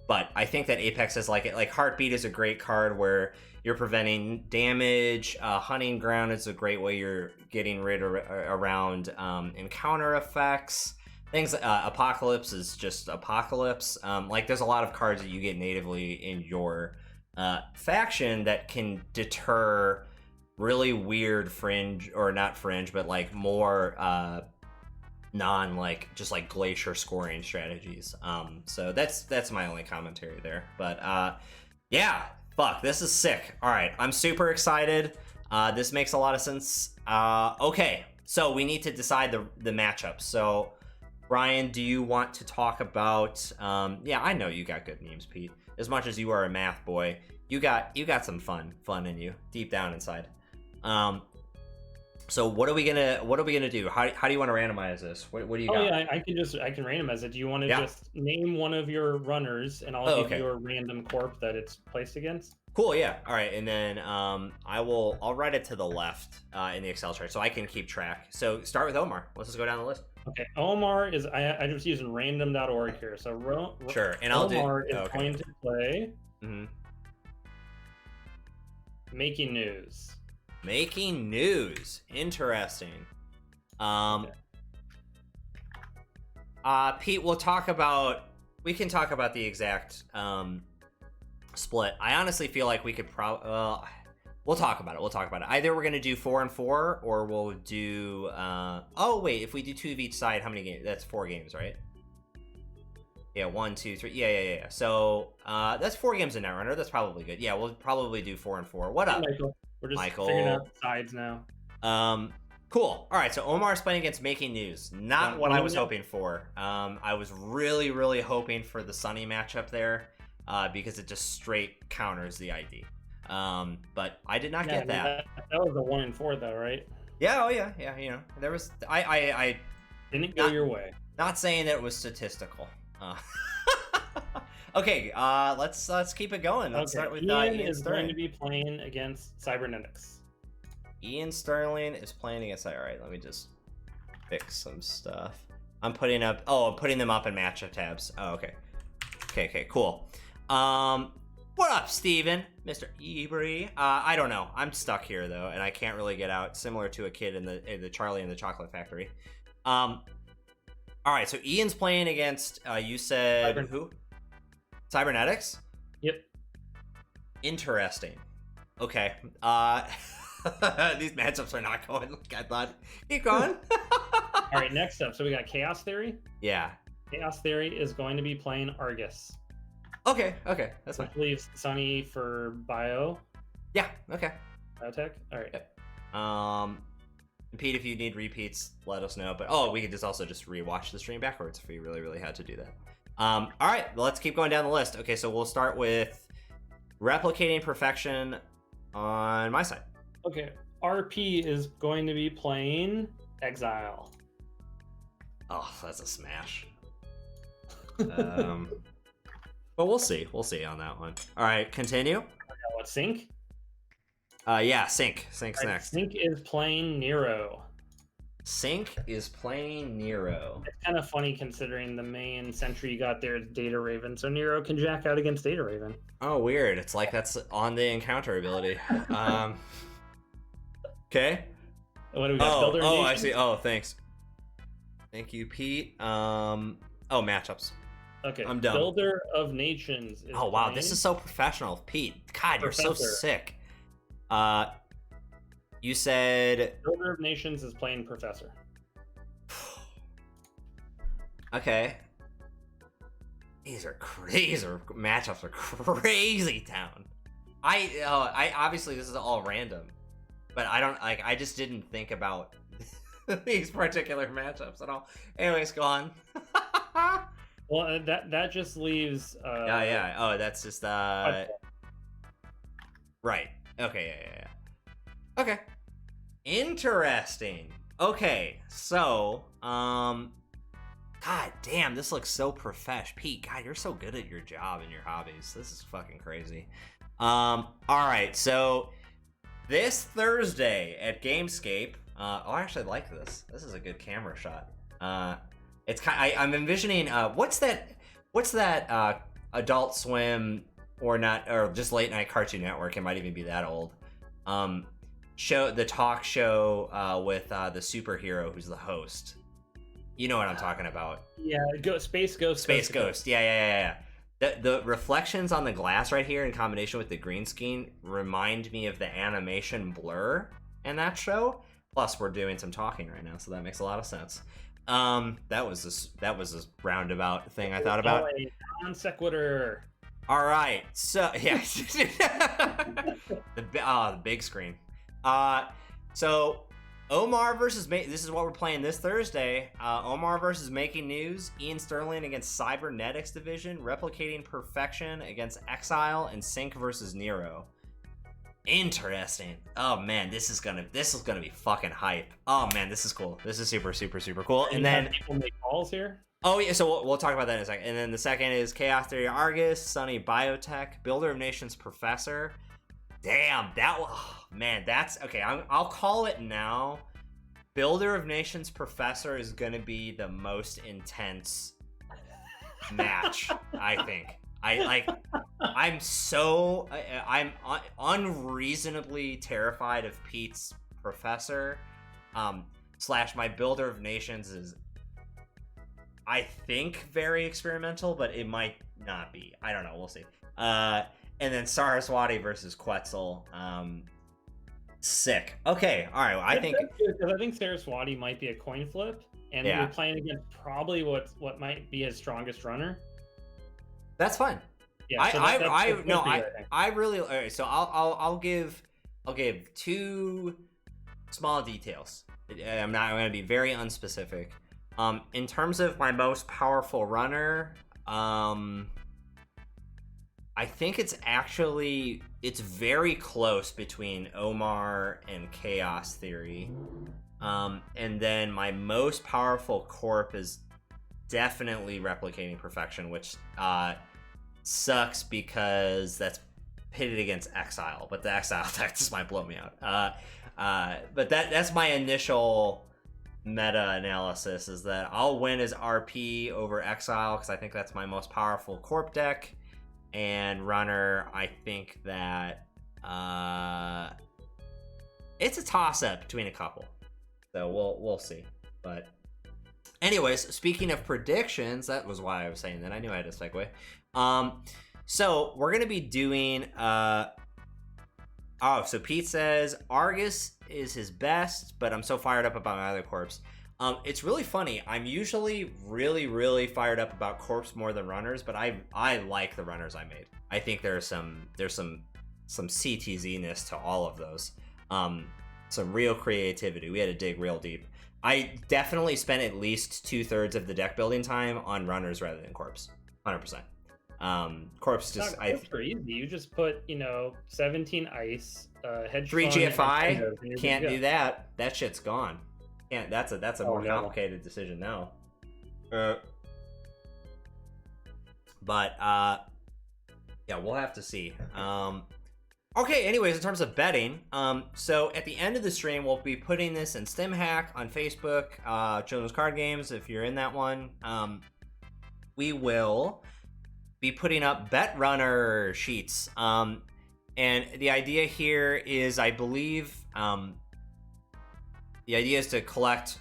but I think that Apex is like Heartbeat is a great card where you're preventing damage. Hunting Ground is a great way you're getting rid of around encounter effects. Things Apocalypse is just Apocalypse. Like there's a lot of cards that you get natively in your faction that can deter really weird fringe, or not fringe, but like more non like just like glacier scoring strategies. So that's my only commentary there. But yeah, fuck, this is sick. All right, I'm super excited. This makes a lot of sense. Okay, so we need to decide the matchup. So Brian, do you want to talk about yeah, I know you got good memes, Pete. As much as you are a math boy, you got some fun in you deep down inside. So what are we gonna do? How do you want to randomize this? What do you got? Yeah, I can randomize it. Do you want to just name one of your runners, and I'll give you a random corp that it's placed against? Cool, yeah. All right, and then I'll write it to the left in the Excel chart so I can keep track. So start with Omar. Let's just go down the list. Okay, Omar is I'm just using random.org here. So sure, and Omar is going to play Making News. Making News. Interesting. Pete, we can talk about the exact split. I honestly feel like we could we'll talk about it. Either we're going to do 4 and 4, or we'll do oh wait, if we do 2 of each side, how many games? That's 4 games, right? Yeah, 1, 2, 3. Yeah. So that's 4 games in Netrunner. That's probably good. Yeah, we'll probably do 4 and 4. What up, Michael? We're just figuring out sides now. Cool. All right, so Omar's playing against Making News. Not what I was hoping for. I was really, really hoping for the Sunny matchup there, because it just straight counters the ID. But I did not get that. That was a 1 and 4 though, right? Yeah. Oh yeah. You know, there was. I didn't go your way. Not saying that it was statistical. Okay, let's keep it going. Let's start with Ian is going to be playing against Cybernetics. Ian Sterling is playing against. All right, let me just fix some stuff. I'm putting them up in matchup tabs. Oh, okay. Okay, cool. What up, Steven? Mr. Ebri? I don't know. I'm stuck here though, and I can't really get out. Similar to a kid in the Charlie and the Chocolate Factory. All right, so Ian's playing against. You said who? Cybernetics? Yep. Interesting. Okay. These matchups are not going like I thought. Keep going. All right, next up. So we got Chaos Theory. Yeah. Chaos Theory is going to be playing Argus. Okay, that's fine. Which leaves Sunny for Bio. Yeah, okay. Biotech. All right. Okay. Pete, if you need repeats, let us know. But we could just also just rewatch the stream backwards if we really had to do that. All right, let's keep going down the list. Okay, so we'll start with Replicating Perfection on my side. Okay, RP is going to be playing Exile. Oh, that's a smash. But we'll see on that one. All right, continue. What, Sync? Yeah, Sync's next. Sync is playing Nero. Sync is playing Nero. It's kind of funny considering the main sentry you got there is Data Raven, so Nero can jack out against Data Raven. Oh, weird. It's like that's on the encounter ability. Okay. What do we got? Builder Nation? I see. Oh, thanks. Thank you, Pete. Matchups. Okay. I'm done. Builder of Nations. Oh wow, this is so professional, Pete. God, Professor. You're so sick. You said Builder of Nations is playing Professor. Okay. These matchups are crazy town. I obviously this is all random, but I just didn't think about these particular matchups at all. Anyways, go on. Well, that just leaves. Yeah. Oh, that's just right. Okay. Yeah. Okay. Interesting. Okay, so God damn, this looks so profesh. Pete, God, you're so good at your job and your hobbies. This is fucking crazy. All right, so this Thursday at Gamescape. I actually like this. This is a good camera shot. It's I'm envisioning what's that Adult Swim or just late night Cartoon Network, it might even be that old, the talk show with the superhero who's the host. You know what I'm talking about. Yeah, Space Ghost. Yeah. The reflections on the glass right here in combination with the green screen remind me of the animation Blur in that show. Plus we're doing some talking right now, so that makes a lot of sense. That was this roundabout thing I thought about. Non sequitur. All right, so yeah, the big screen. So Omar versus this is what we're playing this Thursday. Omar versus Making News. Ian Sterling against Cybernetics Division. Replicating Perfection against Exile, and Sync versus Nero. Interesting. Oh man, this is gonna be fucking hype. Oh man, this is cool. This is super cool. And then people make calls here. Oh yeah, so we'll talk about that in a second. And then the second is Chaos Theory Argus, Sunny Biotech, Builder of Nations Professor. Damn, that's okay. I'll call it now. Builder of Nations Professor is gonna be the most intense match, I think. I'm unreasonably terrified of Pete's Professor. / my Builder of Nations is, I think, very experimental, but it might not be. I don't know. We'll see. And then Saraswati versus Quetzal. Sick. Okay. All right. I think Saraswati might be a coin flip, and you're playing against probably what might be his strongest runner. That's fine. Yeah. I really. All right. So I'll give two small details. I'm going to be very unspecific. In terms of my most powerful runner, I think it's very close between Omar and Chaos Theory. And then my most powerful corp is definitely Replicating Perfection, which sucks because that's pitted against Exile, but the Exile deck just might blow me out. But that's my initial meta-analysis, is that I'll win as RP over Exile because I think that's my most powerful corp deck. And runner, I think that it's a toss-up between a couple, so we'll see. But anyways, speaking of predictions, that was why I was saying that. I knew I had a segue. So we're gonna be doing Oh, so Pete says Argus is his best, but I'm so fired up about my other corpse. It's really funny. I'm usually really, really fired up about corpse more than runners, but I like the runners I made. I think there's some CTZ-ness to all of those. Some real creativity. We had to dig real deep. I definitely spent at least 2/3 of the deck building time on runners rather than corpse. 100%. Corpse just Corpse are easy. You just put 17 ice, hedge 3 fund, GFI. Can't do that. That shit's gone. Can't. That's a more complicated decision now. But yeah, we'll have to see. Okay, anyways, in terms of betting, so at the end of the stream, we'll be putting this in StimHack on Facebook, Children's Card Games, if you're in that one. We will be putting up bet runner sheets. And the idea here is, I believe, the idea is to collect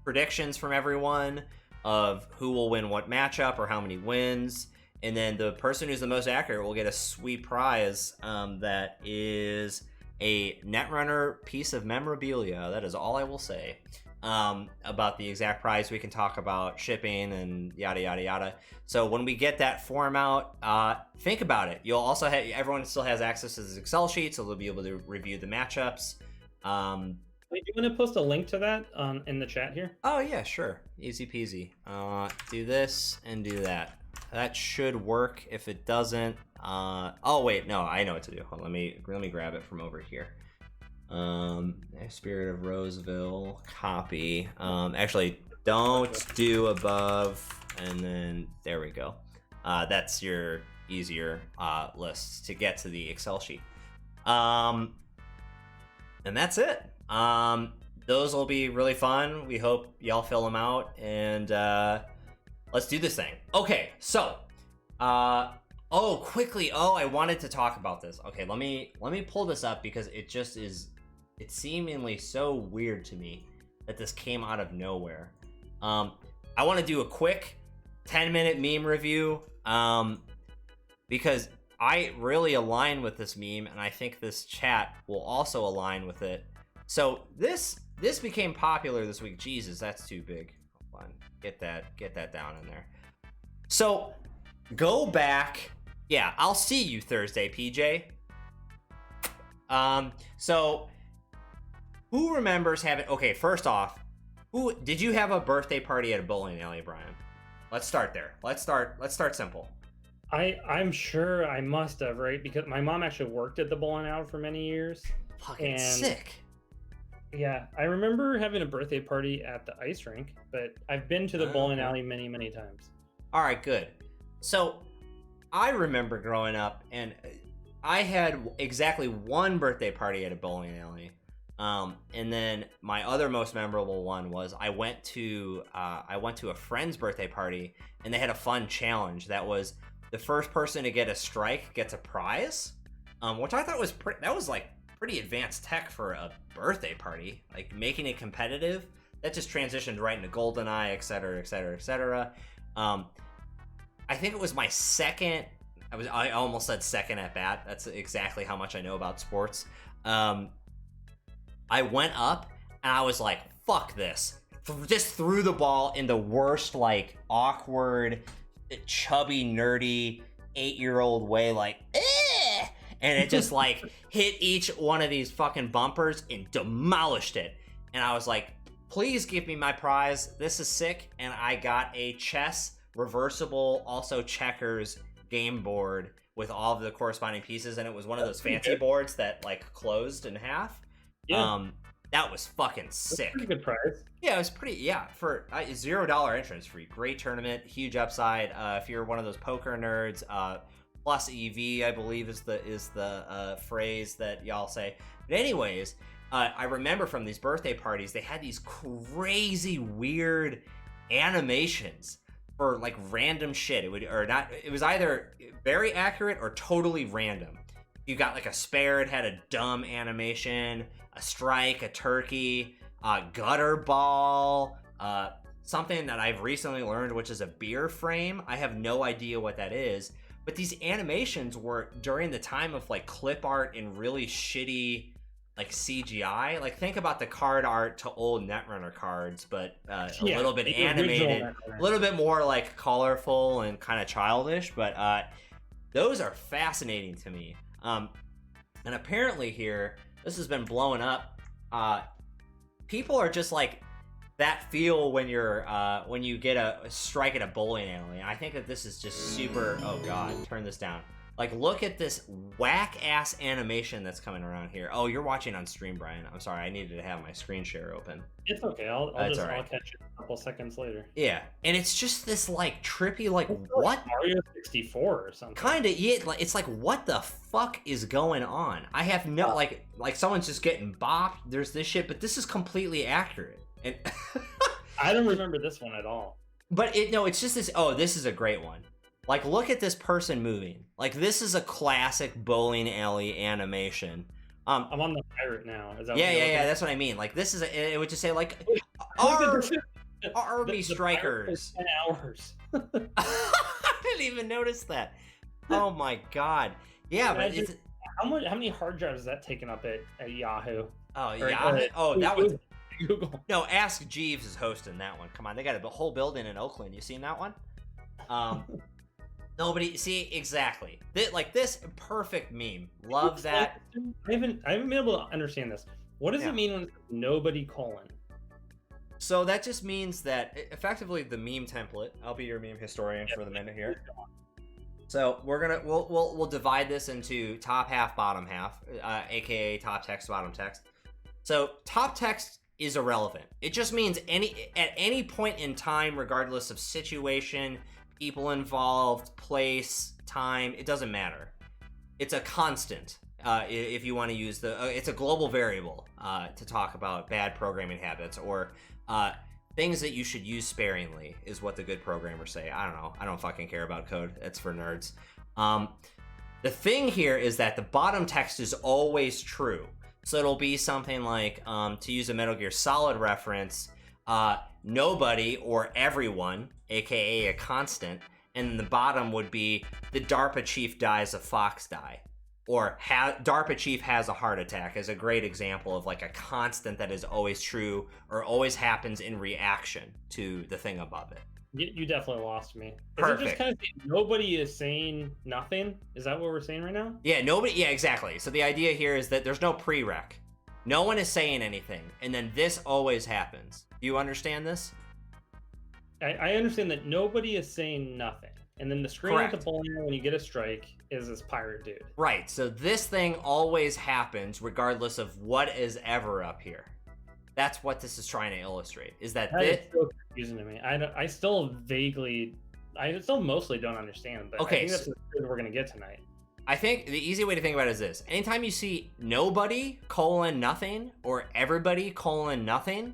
predictions from everyone of who will win what matchup or how many wins. And then the person who's the most accurate will get a sweet prize that is a Netrunner piece of memorabilia. That is all I will say about the exact prize. We can talk about shipping and yada, yada, yada. So when we get that form out, think about it. You'll also have, everyone still has access to this Excel sheet, so they'll be able to review the matchups. Do you want to post a link to that in the chat here? Oh, yeah, sure. Easy peasy. Do this and do that. That should work. If it doesn't, oh wait, no, I know what to do. Hold on, let me grab it from over here. Spirit of Roseville, copy. Actually, don't do above, and then there we go. That's your easier list to get to the Excel sheet. And that's it. Those will be really fun. We hope y'all fill them out, and let's do this thing. Okay, so, quickly. I wanted to talk about this. Okay, let me pull this up because it just is, it's seemingly so weird to me that this came out of nowhere. I want to do a quick 10-minute meme review, because I really align with this meme, and I think this chat will also align with it. So this became popular this week. Jesus, that's too big. Hold on. Get that down in there. So go back. Yeah, I'll see you Thursday, PJ. So who remembers having, okay, first off, who did you have a birthday party at a bowling alley, Brian? Let's start there. Let's start simple. I'm sure I must have, right? Because my mom actually worked at the bowling alley for many years. Fucking sick. Yeah, I remember having a birthday party at the ice rink, but I've been to the bowling alley many, many times. All right, good. So I remember growing up, and I had exactly one birthday party at a bowling alley. And then my other most memorable one was I went to a friend's birthday party, and they had a fun challenge that was the first person to get a strike gets a prize, which I thought was pretty advanced tech for a birthday party, like making it competitive. That just transitioned right into GoldenEye, et cetera, et cetera, et cetera. I think it was my second. I almost said second at bat. That's exactly how much I know about sports. I went up and I was like, "Fuck this!" Just threw the ball in the worst, like awkward, chubby, nerdy 8-year-old way, like, eh! And it just like hit each one of these fucking bumpers and demolished it. And I was like, please give me my prize. This is sick. And I got a chess reversible, also checkers game board with all of the corresponding pieces. And it was one of those fancy boards that like closed in half. Yeah. That was fucking sick. Pretty good prize. Yeah, it was pretty. Yeah, for $0 entrance fee, great tournament, huge upside. If you're one of those poker nerds, plus EV, I believe is the phrase that y'all say. But anyways, I remember from these birthday parties, they had these crazy weird animations for like random shit. It was either very accurate or totally random. You got like a spare, it had a dumb animation, a strike, a turkey, a gutter ball, something that I've recently learned, which is a beer frame. I have no idea what that is, But these animations were during the time of like clip art and really shitty like CGI. Like think about the card art to old Netrunner cards, but a little bit animated, a little bit more like colorful and kind of childish. But those are fascinating to me. And apparently here, this has been blowing up. People are just like that feel when you get a strike at a bowling alley. And I think that this is just super. Oh God, turn this down. Like, look at this whack-ass animation that's coming around here. Oh, you're watching on stream, Brian. I'm sorry. I needed to have my screen share open. It's okay. I'll catch it a couple seconds later. Yeah. And it's just this, like, trippy, like, what? Mario 64 or something. Kind of, yeah. It's like, what the fuck is going on? I have no, like someone's just getting bopped. There's this shit, but this is completely accurate. And I don't remember this one at all. But, it's just this, this is a great one. Like, look at this person moving. Like, this is a classic bowling alley animation. I'm on the pirate now. Is that yeah. That's what I mean. Like, this is it would just say like, Army Strikers. 10 hours. I didn't even notice that. Oh my God. Yeah, but it's how many hard drives is that taking up at Yahoo? Oh, Yahoo. That was Google. No, Ask Jeeves is hosting that one. Come on, they got a whole building in Oakland. You seen that one? Nobody see exactly this perfect meme. Love that. I haven't been able to understand this. What does it mean when it's nobody colon? So that just means that effectively the meme template. I'll be your meme historian for the minute here. So we'll divide this into top half, bottom half, aka top text, bottom text. So top text is irrelevant. It just means at any point in time, regardless of situation, people involved, place, time, it doesn't matter. It's a constant, if you want to use it's a global variable to talk about bad programming habits or things that you should use sparingly is what the good programmers say. I don't know. I don't fucking care about code. It's for nerds. The thing here is that the bottom text is always true. So it'll be something like, to use a Metal Gear Solid reference, nobody or everyone, aka a constant, and the bottom would be the DARPA chief dies a fox die, or DARPA chief has a heart attack is a great example of like a constant that is always true or always happens in reaction to the thing above it. You definitely lost me. Perfect. Is it just kind of nobody is saying nothing? Is that what we're saying right now? Yeah, nobody. Yeah, exactly. So the idea here is that there's no prereq. No one is saying anything, and then this always happens. Do you understand this? I understand that nobody is saying nothing. And then the screen at the bowling when you get a strike is this pirate dude. Right. So this thing always happens regardless of what is ever up here. That's what this is trying to illustrate. Is that is so confusing to me. I still mostly don't understand. But okay, I think that's what we're gonna get tonight. I think the easy way to think about it is this: anytime you see nobody nothing or everybody nothing,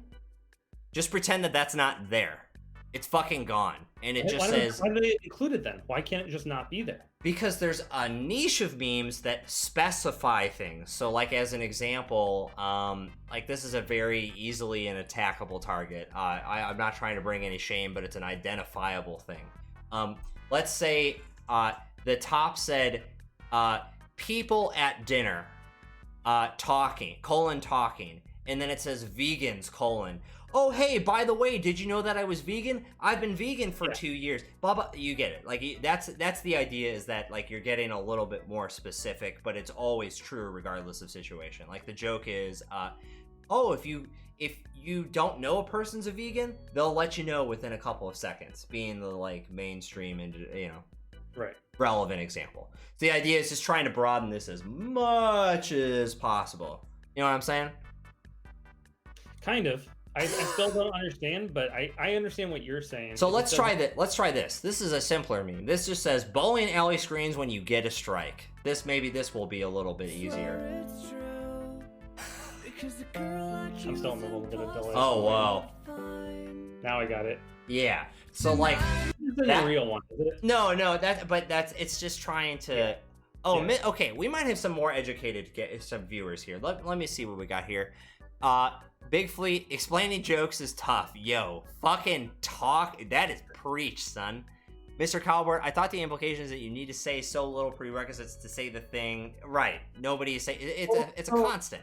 just pretend that that's not there. It's fucking gone, and it just says. Why do they include it then? Why can't it just not be there? Because there's a niche of memes that specify things. So, like as an example, like this is a very easily an attackable target. I'm not trying to bring any shame, but it's an identifiable thing. Let's say the top said, "People at dinner, talking," and then it says vegans, oh, hey, by the way, did you know that I was vegan? I've been vegan for 2 years. Blah, blah. You get it. Like, that's the idea, is that, like, you're getting a little bit more specific, but it's always true regardless of situation. Like, the joke is, if you don't know a person's a vegan, they'll let you know within a couple of seconds, being the, like, mainstream and, right, relevant example. So the idea is just trying to broaden this as much as possible. You know what I'm saying? Kind of. I still don't understand, but I understand what you're saying. So let's try this. This is a simpler meme. This just says bowling alley screens when you get a strike. This will be a little bit easier. I'm still in a little bit of delay. Oh wow. Now I got it. Yeah. So like this isn't a real one, is it? No, it's just trying to. Yeah. Oh, yeah. Okay. We might have some more educated some viewers here. Let me see what we got here. Big Fleet, explaining jokes is tough. Yo, fucking talk. That is preach, son. Mr. Calvert, I thought the implication is that you need to say so little prerequisites to say the thing. Right. Nobody is saying it's a constant.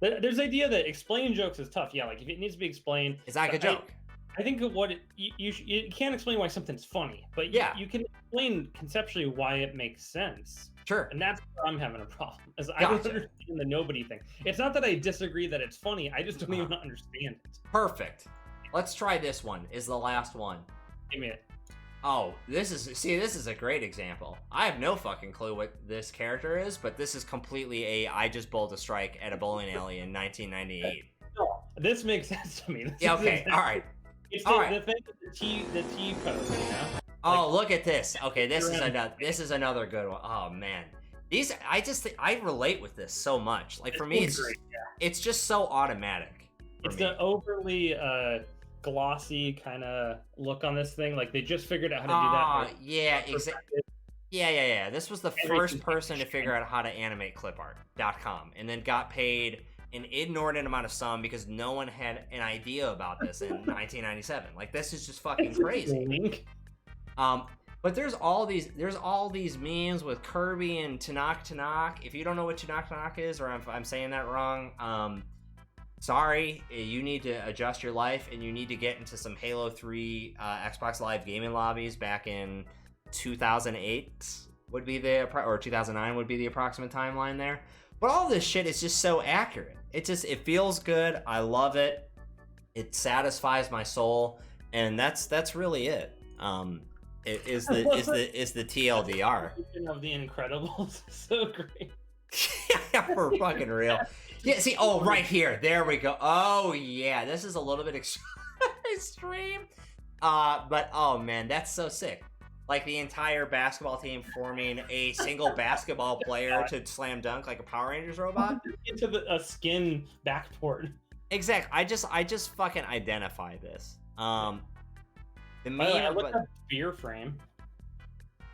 There's the idea that explaining jokes is tough. Yeah, like if it needs to be explained, it's not a joke. I think you can't explain why something's funny, but you can explain conceptually why it makes sense. Sure. And that's where I'm having a problem. I don't understand the nobody thing. It's not that I disagree that it's funny. I just don't even understand it. Perfect. Let's try this one. Is the last one. Give me it. Oh, this is a great example. I have no fucking clue what this character is, but this is completely I just bowled a strike at a bowling alley in 1998. No, this makes sense to me. Yeah, okay, all right. It's the thing, the T pose, you know? Oh, look at this. Okay, this is another good one. Oh man, these I relate with this so much. Like for me, it's just so automatic. It's the overly glossy kind of look on this thing. Like they just figured out how to do that. Yeah, exactly. Yeah. This was the first person to figure out how to animate clipart.com, and then got paid an inordinate amount of sum because no one had an idea about this in 1997. Like this is just fucking crazy. But there's all these memes with Kirby and Tanak. If you don't know what Tanak is, or I'm saying that wrong, sorry, you need to adjust your life and you need to get into some Halo 3 Xbox Live gaming lobbies back in 2008 would be or 2009 would be the approximate timeline there. But all this shit is just so accurate. It feels good. I love it. It satisfies my soul, and that's really it. It is the TLDR of the Incredibles. So great. Yeah, for fucking real. Yeah, see, right here. There we go. Oh, yeah. This is a little bit extreme. But, oh, man, that's so sick. Like, the entire basketball team forming a single basketball player to slam dunk like a Power Rangers robot. Into a skin backboard. Exactly. I just fucking identify this. The meme, I looked up beer frame.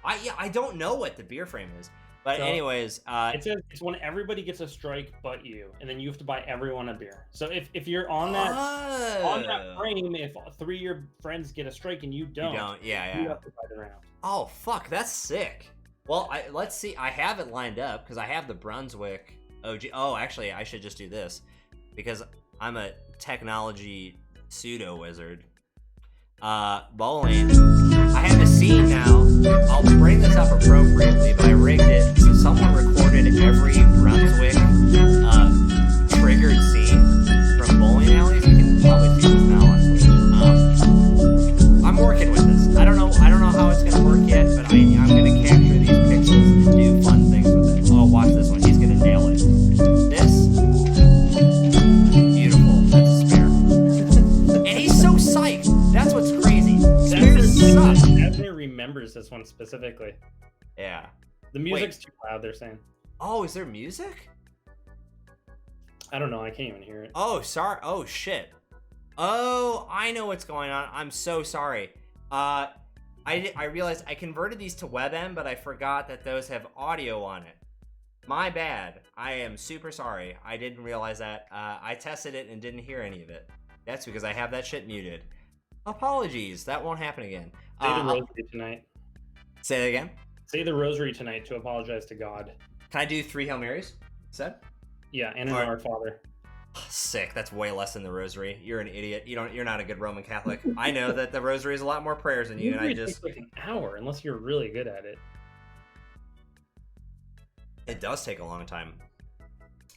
I don't know what the beer frame is. But anyways, it's when everybody gets a strike but you, and then you have to buy everyone a beer. So if you're on that frame, if 3 of your friends get a strike and you don't, you have to buy the round. Oh fuck, that's sick. Well, let's see. I have it lined up because I have the Brunswick OG. Oh, actually, I should just do this because I'm a technology pseudo wizard. Bowling. I have a scene now. I'll bring this up appropriately, but I rigged it so someone recorded every Brunswick triggered scene from bowling alleys. You can probably see this now on Twitch. I'm working with this. I don't know how it's gonna work yet, but I'm gonna capture these pixels and do fun things with it. Oh, watch this one. He's gonna nail it. This beautiful. That's a spare. And he's so psyched. That's what's crazy. Asner remembers this one specifically. Yeah. The music's too loud, they're saying. Oh, is there music? I don't know. I can't even hear it. Oh, sorry. Oh, shit. Oh, I know what's going on. I'm so sorry. I realized I converted these to WebM, but I forgot that those have audio on it. My bad. I am super sorry. I didn't realize that. I tested it and didn't hear any of it. That's because I have that shit muted. Apologies. That won't happen again. Say the rosary tonight. Say that again? Say the rosary tonight to apologize to God. Can I do 3 Hail Marys? Said? Yeah, and an Our Father. Sick. That's way less than the rosary. You're an idiot. You're not a good Roman Catholic. I know that the rosary is a lot more prayers than you, and I just... It takes like an hour, unless you're really good at it. It does take a long time.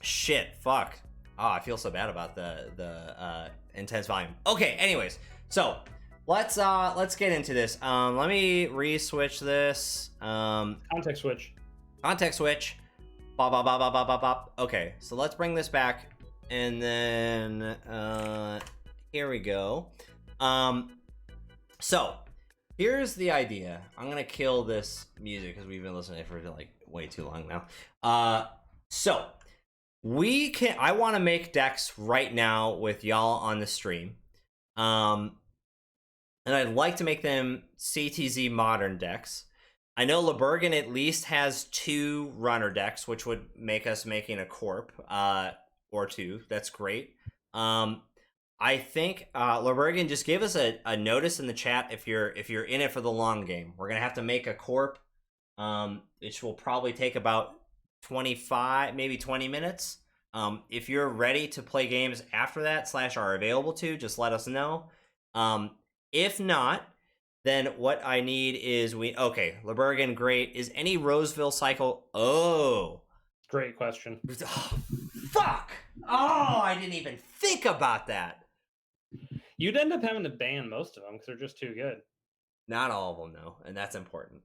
Shit. Fuck. Oh, I feel so bad about the intense volume. Okay, anyways. So, let's get into this. Let me re-switch this. Context switch. Context switch. Bop, bop, bop, bop, bop, bop, bop. Okay, so let's bring this back. And then, here we go. So, here's the idea. I'm going to kill this music because we've been listening for like way too long now. So, I want to make decks right now with y'all on the stream. And I'd like to make them CTZ modern decks. I know LeBergen at least has 2 runner decks, which would make us making a corp, or 2. That's great. I think Labergen just gave us a notice in the chat if you're in it for the long game. We're gonna have to make a corp, which will probably take about 25, maybe 20 minutes. If you're ready to play games after that / are available to, just let us know. If not, then what I need is okay, Labergen, great. Is any Roseville cycle? Oh, great question. Oh, fuck! Oh, I didn't even think about that. You'd end up having to ban most of them because they're just too good. Not all of them, though, and that's important.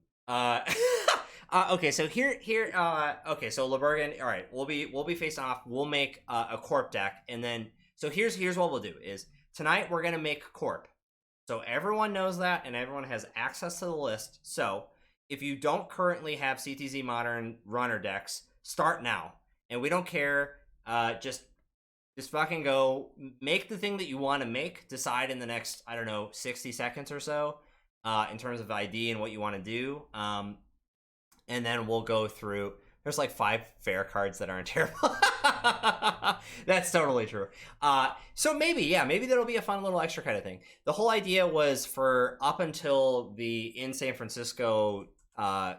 Okay, so okay, so Labergen, all right, we'll be facing off. We'll make a corp deck, and then so here's what we'll do is tonight we're gonna make corp, so everyone knows that and everyone has access to the list. So if you don't currently have CTZ Modern runner decks, start now, and we don't care. Just fucking go make the thing that you want to make. Decide in the next 60 seconds or so, in terms of ID and what you want to do. And then we'll go through. There's like 5 fair cards that aren't terrible. That's totally true. So maybe that'll be a fun little extra kind of thing. The whole idea was for up until the in San Francisco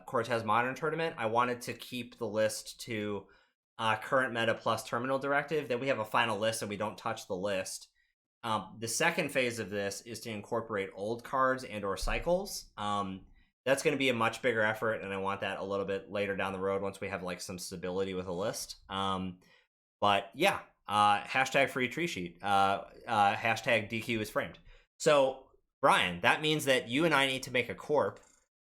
Cortez Modern tournament, I wanted to keep the list to current meta plus terminal directive. Then we have a final list and we don't touch the list. The second phase of this is to incorporate old cards and or cycles. That's going to be a much bigger effort, and I want that a little bit later down the road once we have like some stability with a list. But yeah, hashtag free tree sheet, hashtag DQ is framed. So Brian, that means that you and I need to make a corp,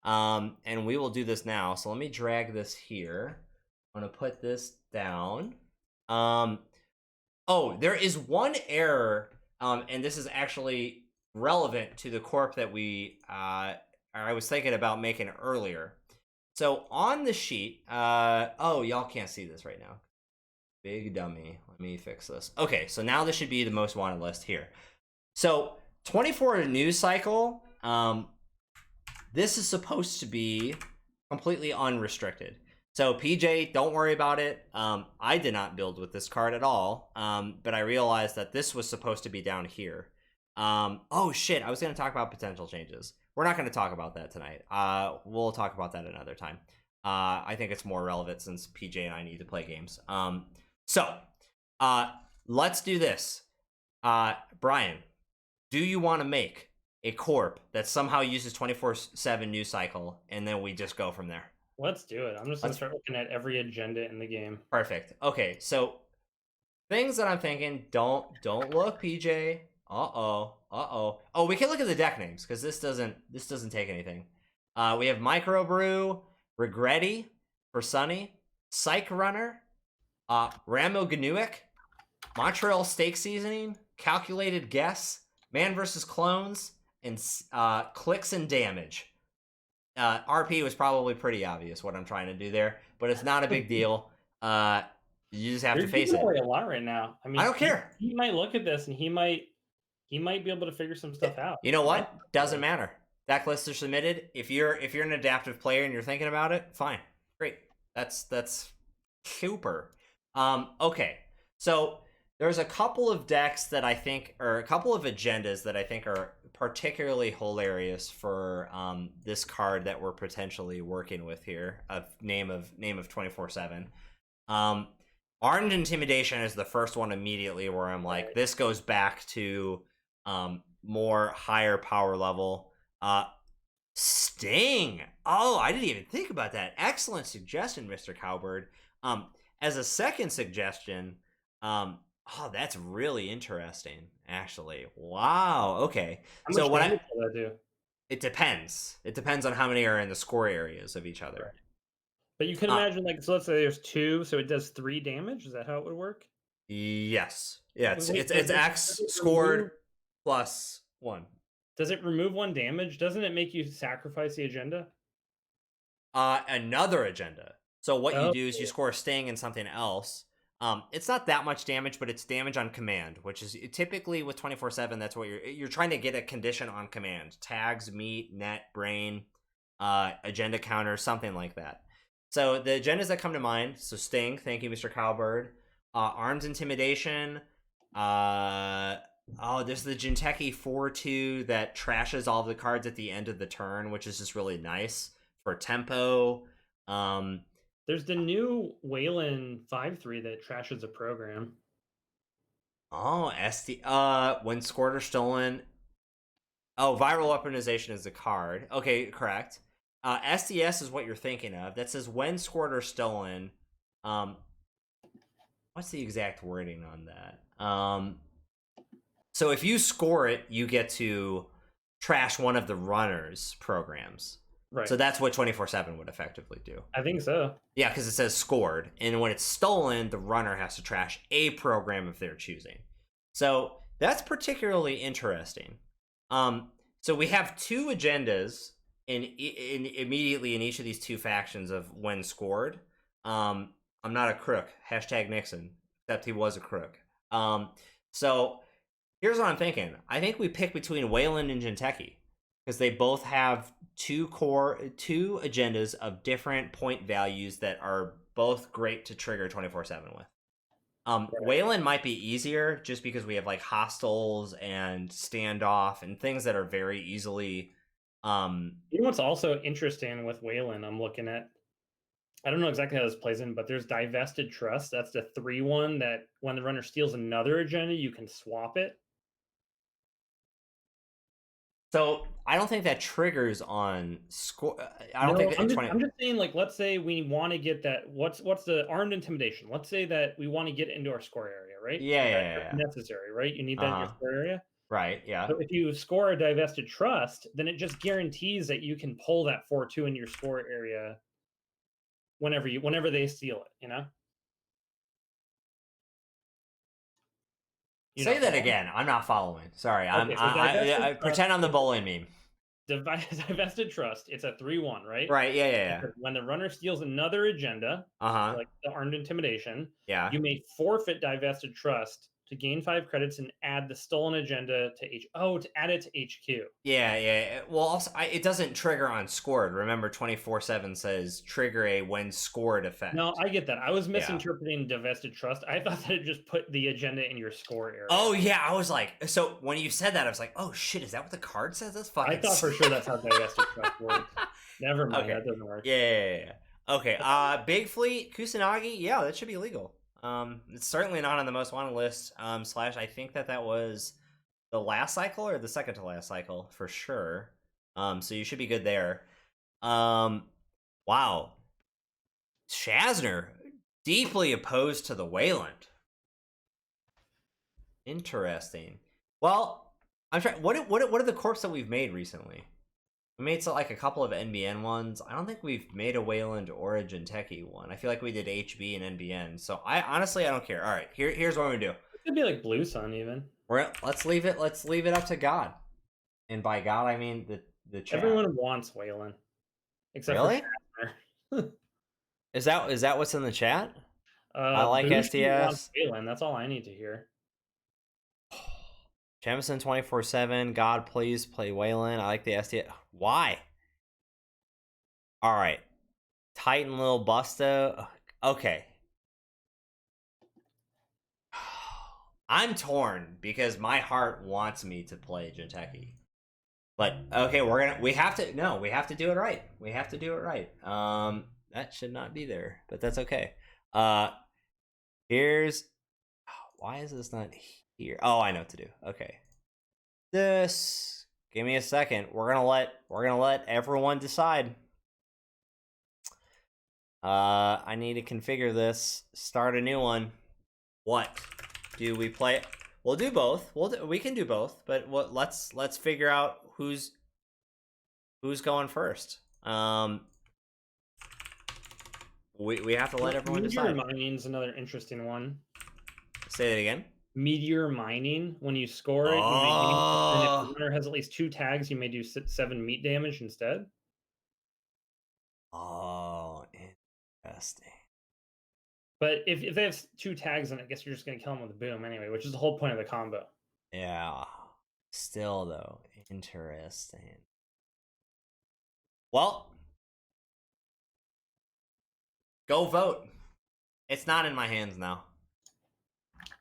and we will do this now. So let me drag this here. I'm going to put this down. Oh, there is one error, and this is actually relevant to the corp that I was thinking about making earlier. So on the sheet, oh, y'all can't see this right now. Big dummy. Let me fix this. Okay, so now this should be the most wanted list here. So 24 news cycle, this is supposed to be completely unrestricted. So PJ, don't worry about it. I did not build with this card at all, but I realized that this was supposed to be down here. Oh shit, I was going to talk about potential changes. We're not going to talk about that tonight. We'll talk about that another time. I think it's more relevant since PJ and I need to play games. So let's do this. Brian, do you want to make a corp that somehow uses 24/7 news cycle, and then we just go from there? Let's do it. I'm just going to start looking at every agenda in the game. Perfect. Okay, so things that I'm thinking, don't look, PJ. Oh, we can look at the deck names because this doesn't take anything. We have Microbrew, Regretti for Sunny, Psych Runner, Ramo Ganuic, Montreal Steak Seasoning, Calculated Guess, Man vs. Clones, and Clicks and Damage. RP was probably pretty obvious what I'm trying to do there, but it's not a big deal. You just have to face it. A lot right now. I mean, I don't care. He might look at this and he might be able to figure some stuff out. You know what? Doesn't matter. Deck lists are submitted. If you're an adaptive player and you're thinking about it, fine, great. That's super. Okay, so there's a couple of decks that I think, or a couple of agendas that I think are particularly hilarious for this card that we're potentially working with here. Of name of 24/7. Armed Intimidation is the first one immediately where I'm like, this goes back to more higher power level. Sting. Oh, I didn't even think about that. Excellent suggestion, Mr. Cowbird. As a second suggestion, oh, that's really interesting, actually. Wow. Okay. So what I do? It depends. It depends on how many are in the score areas of each other. But you can imagine, like, so let's say there's 2, so it does 3 damage. Is that how it would work? Yes. Yeah. It's X scored plus 1. Does it remove 1 damage? Doesn't it make you sacrifice the agenda? Another agenda. So what you do is you score Sting and something else. It's not that much damage, but it's damage on command, which is typically with 24/7. That's what you're trying to get a condition on command. Tags, meat, net, brain, agenda counter, something like that. So the agendas that come to mind. So Sting, thank you, Mr. Cowbird. Arms Intimidation. Oh, there's the Jinteki 4-2 that trashes all of the cards at the end of the turn, which is just really nice for tempo. There's the new Wayland 5-3 that trashes a program. Oh, when scored or stolen. Oh, viral weaponization is a card. Okay, correct. SDS is what you're thinking of. That says when scored or stolen. What's the exact wording on that? So if you score it, you get to trash one of the runner's programs. Right. So that's what 24/7 would effectively do. I think so. Yeah, because it says scored, and when it's stolen, the runner has to trash a program of their choosing. So that's particularly interesting. So we have two agendas in immediately in each of these two factions of when scored. I'm not a crook. # Nixon, except he was a crook. So here's what I'm thinking. I think we pick between Wayland and Jinteki because they both have two agendas of different point values that are both great to trigger 24/7 with. Right. Wayland might be easier just because we have like hostiles and standoff and things that are very easily. You know what's also interesting with Wayland? I'm looking at. I don't know exactly how this plays in, but there's divested trust. That's the 3-1 that when the runner steals another agenda, you can swap it. So I don't think that triggers on score. I don't think I'm just saying, like, let's say we want to get that. What's the armed intimidation? Let's say that we want to get into our score area, right? Yeah. Necessary, right? You need that in your score area. Right. Yeah. So if you score a divested trust, then it just guarantees that you can pull that 4-2 in your score area whenever they steal it. Say that again. I'm not following. Sorry. I pretend I'm the bowling meme. Divested trust. It's a 3-1, right? Right. Yeah. When the runner steals another agenda, like the armed intimidation, you may forfeit divested trust to gain 5 credits and add the stolen agenda to add it to HQ. Yeah. Well, also, it doesn't trigger on scored. Remember, 24/7 says trigger a when scored effect. No, I get that. I was misinterpreting divested trust. I thought that it just put the agenda in your score area. Oh yeah, I was like, so when you said that, I was like, oh shit, is that what the card says? That's fucking. I thought for sure that's how divested trust works. Never mind, that doesn't work. Yeah. Okay. Big Fleet Kusanagi. Yeah, that should be legal. It's certainly not on the most wanted list. / I think that was the last cycle or the second to last cycle for sure. So you should be good there. Wow. Shazner, deeply opposed to the Wayland. Interesting. Well, I'm trying. What are the corps that we've made recently? We made like a couple of NBN ones. I don't think we've made a Wayland or a Jinteki one. I feel like we did HB and NBN. So I don't care. All right, here's what we do. It could be like Blue Sun even. Let's leave it up to God, and by God I mean the chat. Everyone wants Wayland, except really? for Shazner. Is that what's in the chat? I like SDS. Wayland. That's all I need to hear. Jamison 24/7. God, please play Wayland. I like the SDS. Why? All right. Titan Lil Busto. Okay. I'm torn because my heart wants me to play Jinteki. But okay, we have to do it right. We have to do it right. That should not be there, but that's okay. Here's why is this not here? Oh, I know what to do. Okay. Give me a second. We're gonna let everyone decide. I need to configure this. Start a new one. What do we play? We'll do both. We can do both, but let's figure out who's going first. We have to let everyone decide. Meteor mining's another interesting one. Say that again. Meteor mining. When you score it, and if the runner has at least 2 tags, you may do 7 meat damage instead. Oh, interesting. But if they have 2 tags, then I guess you're just gonna kill them with a boom anyway, which is the whole point of the combo. Yeah. Still though, interesting. Well, go vote. It's not in my hands now.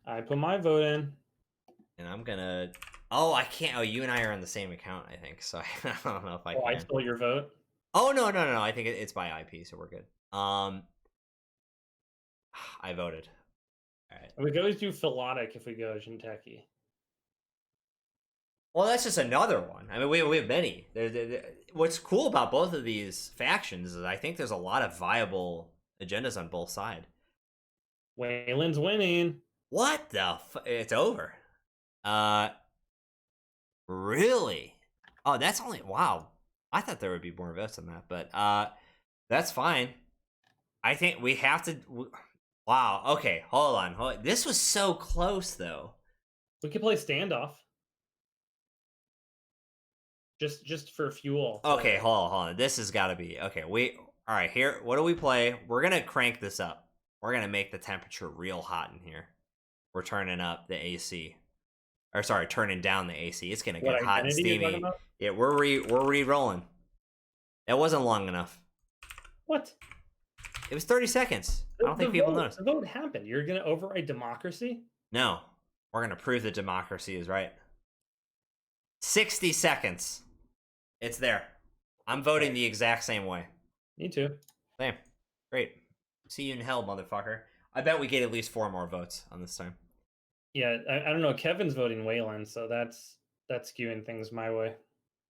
I put my vote in. And I'm gonna. Oh, I can't. Oh, you and I are on the same account, I think. So I don't know if I can. I stole your vote. Oh no. I think it's by IP, so we're good. I voted. All right. We could always do Philotic if we go Jinteki. Well, that's just another one. I mean, we have many. What's cool about both of these factions is I think there's a lot of viable agendas on both sides. Wayland's winning. What the? It's over. Really? Oh, that's only wow. I thought there would be more votes than that, but that's fine. I think we have to. Wow. Okay, hold on. This was so close, though. We could play standoff. Just for fuel. Okay, hold on. This has got to be okay. All right. Here, what do we play? We're gonna crank this up. We're gonna make the temperature real hot in here. We're turning up the AC, or sorry, turning down the AC. It's gonna get hot and steamy. Yeah, we're re-rolling. That wasn't long enough. What? It was 30 seconds. I don't think people noticed. The vote happened. You're gonna override democracy? No, we're gonna prove that democracy is right. 60 seconds. It's there. I'm voting the exact same way. Me too. Same. Great. See you in hell, motherfucker. I bet we get at least 4 more votes on this time. Yeah, I don't know. Kevin's voting Wayland, so that's skewing things my way.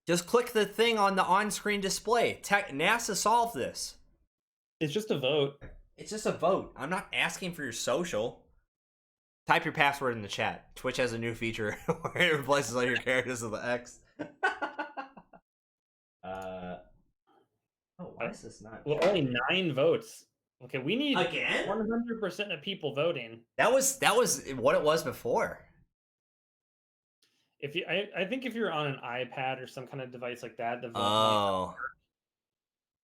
Just click the thing on the on-screen display. NASA solved this. It's just a vote. It's just a vote. I'm not asking for your social. Type your password in the chat. Twitch has a new feature where it replaces all your characters with the X. Oh, why is this not? Well, only 9 votes. Okay, we need again 100% of people voting. That was what it was before. If you, I think if you're on an iPad or some kind of device like that, the vote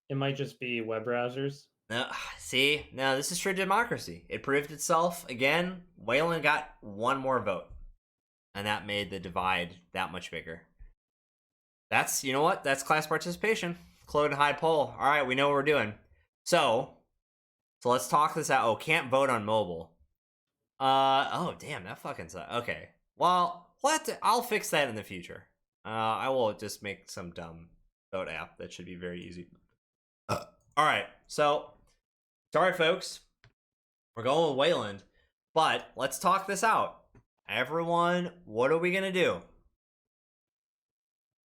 it might just be web browsers. No, see, no, this is true democracy. It proved itself again. Wayland got 1 more vote, and that made the divide that much bigger. That's, you know what? That's class participation. Clone high poll. All right, we know what we're doing. So let's talk this out. Oh, can't vote on mobile. Oh, damn, that fucking sucks. Okay, well, I'll fix that in the future. I will just make some dumb vote app that should be very easy. All right, so sorry, folks. We're going with Wayland, but let's talk this out. Everyone, what are we gonna do?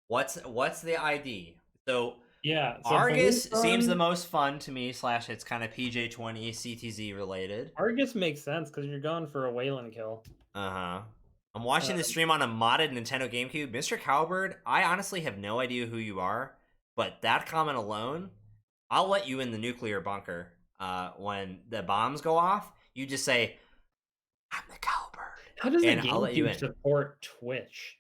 What's the ID? So yeah, Argus seems the most fun to me. / it's kind of PJ20 CTZ related. Argus makes sense because you're going for a Wayland kill. I'm watching the stream on a modded Nintendo GameCube. Mr. Cowbird, I honestly have no idea who you are, but that comment alone, I'll let you in the nuclear bunker. When the bombs go off, you just say, "I'm the Cowbird." How does the GameCube support Twitch?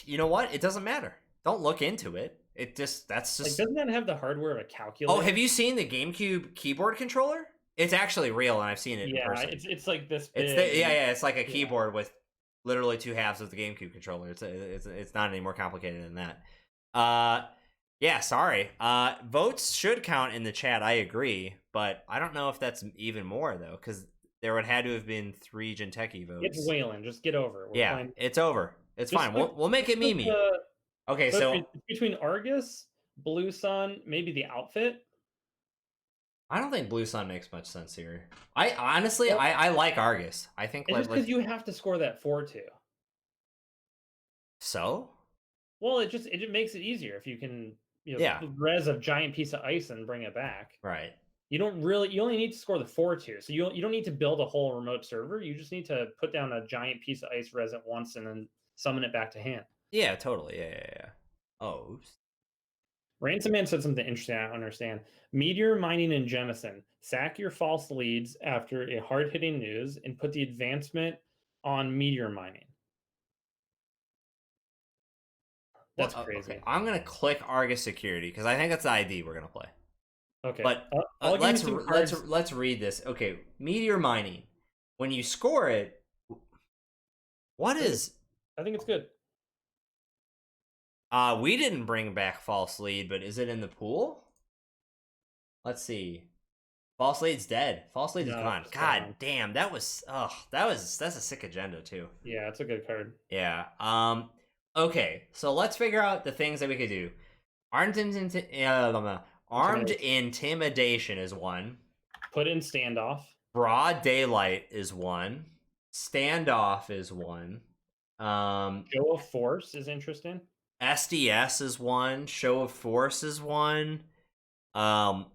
You know what? It doesn't matter. Don't look into it. That's just like, doesn't that have the hardware of a calculator? Oh, have you seen the GameCube keyboard controller? It's actually real, and I've seen it in person. It's like this big. It's like a keyboard with literally 2 halves of the GameCube controller. It's not any more complicated than that. Yeah, sorry. Votes should count in the chat. I agree, but I don't know if that's even more though, because there would had to have been 3 Jinteki votes. It's Wayland. Just get over it. It's over. It's fine. We'll make it Mimi. Okay, so between Argus, Blue Sun, maybe the outfit. I don't think Blue Sun makes much sense here. I honestly, I like Argus. I think it's just because you have to score that 4-2. So? Well, it makes it easier if you can, res a giant piece of ice and bring it back. Right. You only need to score the 4-2. So you don't need to build a whole remote server. You just need to put down a giant piece of ice, res it once, and then summon it back to hand. Yeah, totally. Yeah. Oh, oops. Ransom Man said something interesting I don't understand. Meteor mining in Jemison. Sack your false leads after a hard-hitting news and put the advancement on meteor mining. That's crazy. Okay. I'm going to click Argus Security because I think that's the ID we're going to play. Okay. But let's read this. Okay, meteor mining. When you score it, what is... I think it's good. We didn't bring back false lead, but is it in the pool? Let's see. False Lead's dead. False Lead is No, gone. it's God gone. damn, that's a sick agenda too. Yeah, it's a good card. Yeah. Okay, so let's figure out the things that we could do. Armed intimidation is one. Put in standoff. Broad daylight is one. Standoff is one. Show of force is interesting. SDS is one. Show of force is one. So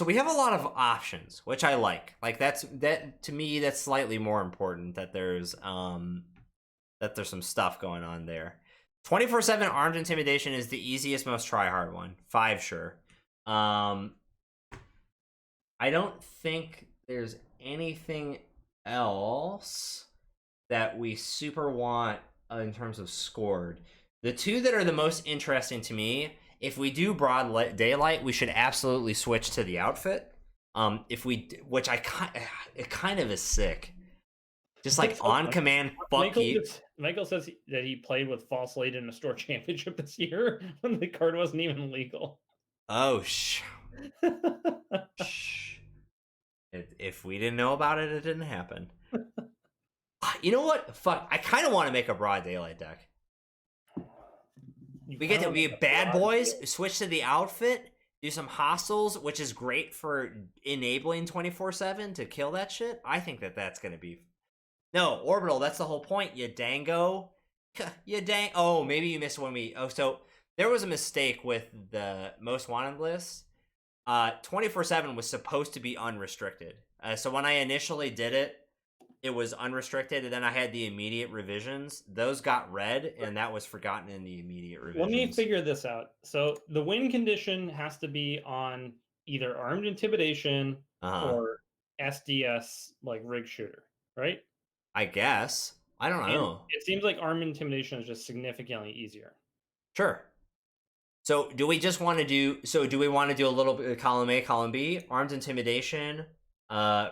we have a lot of options, which I like. Like that to me, that's slightly more important that there's some stuff going on there. 24/7 armed intimidation is the easiest, most try hard one. 5 sure. I don't think there's anything else that we super want in terms of scored. The two that are the most interesting to me, if we do broad daylight, we should absolutely switch to the outfit. Which it kind of is sick. Just like on command, fuck you. Michael says that he played with False Lead in a store championship this year when the card wasn't even legal. Oh, If we didn't know about it, it didn't happen. You know what? Fuck. I kind of want to make a broad daylight deck. We get to be bad boys, switch to the outfit, do some hostiles, which is great for enabling 24/7 to kill that shit. I think that's going to be... No, Orbital, that's the whole point, you dango. Oh, maybe you missed when we... Oh, so there was a mistake with the Most Wanted list. 24/7 was supposed to be unrestricted. So when I initially did it, it was unrestricted, and then I had the immediate revisions. Those got read, and that was forgotten in the immediate revisions. Let me figure this out. So the win condition has to be on either armed intimidation or SDS, like rig shooter, right? I guess. I don't know. And it seems like armed intimidation is just significantly easier. Sure. So do we just want to do... So do we want to do a little bit of column A, column B? Armed intimidation...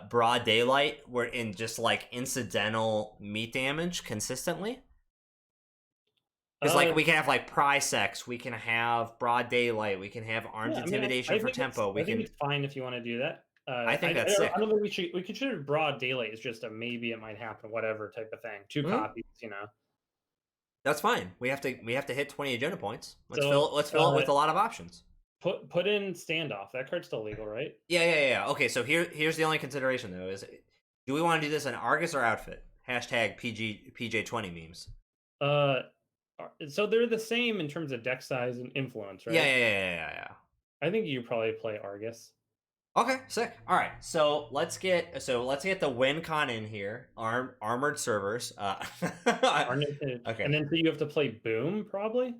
broad daylight, we're in just like incidental meat damage consistently, because like we can have like Prysex, we can have broad daylight, we can have armed intimidation for tempo. I think it's fine if you want to do that. I think that's sick. I don't think we should consider broad daylight as just a maybe it might happen, whatever type of thing. 2 copies, you know. That's fine. We have to hit 20 agenda points. Let's fill it with a lot of options. Put in standoff. That card's still legal, right? Yeah. Okay, so here's the only consideration though: is do we want to do this in Argus or outfit? Hashtag PJ20 memes. So they're the same in terms of deck size and influence, right? Yeah. I think you probably play Argus. Okay, sick. All right, so let's get the win con in here. Armored servers. Okay, and then so you have to play Boom probably.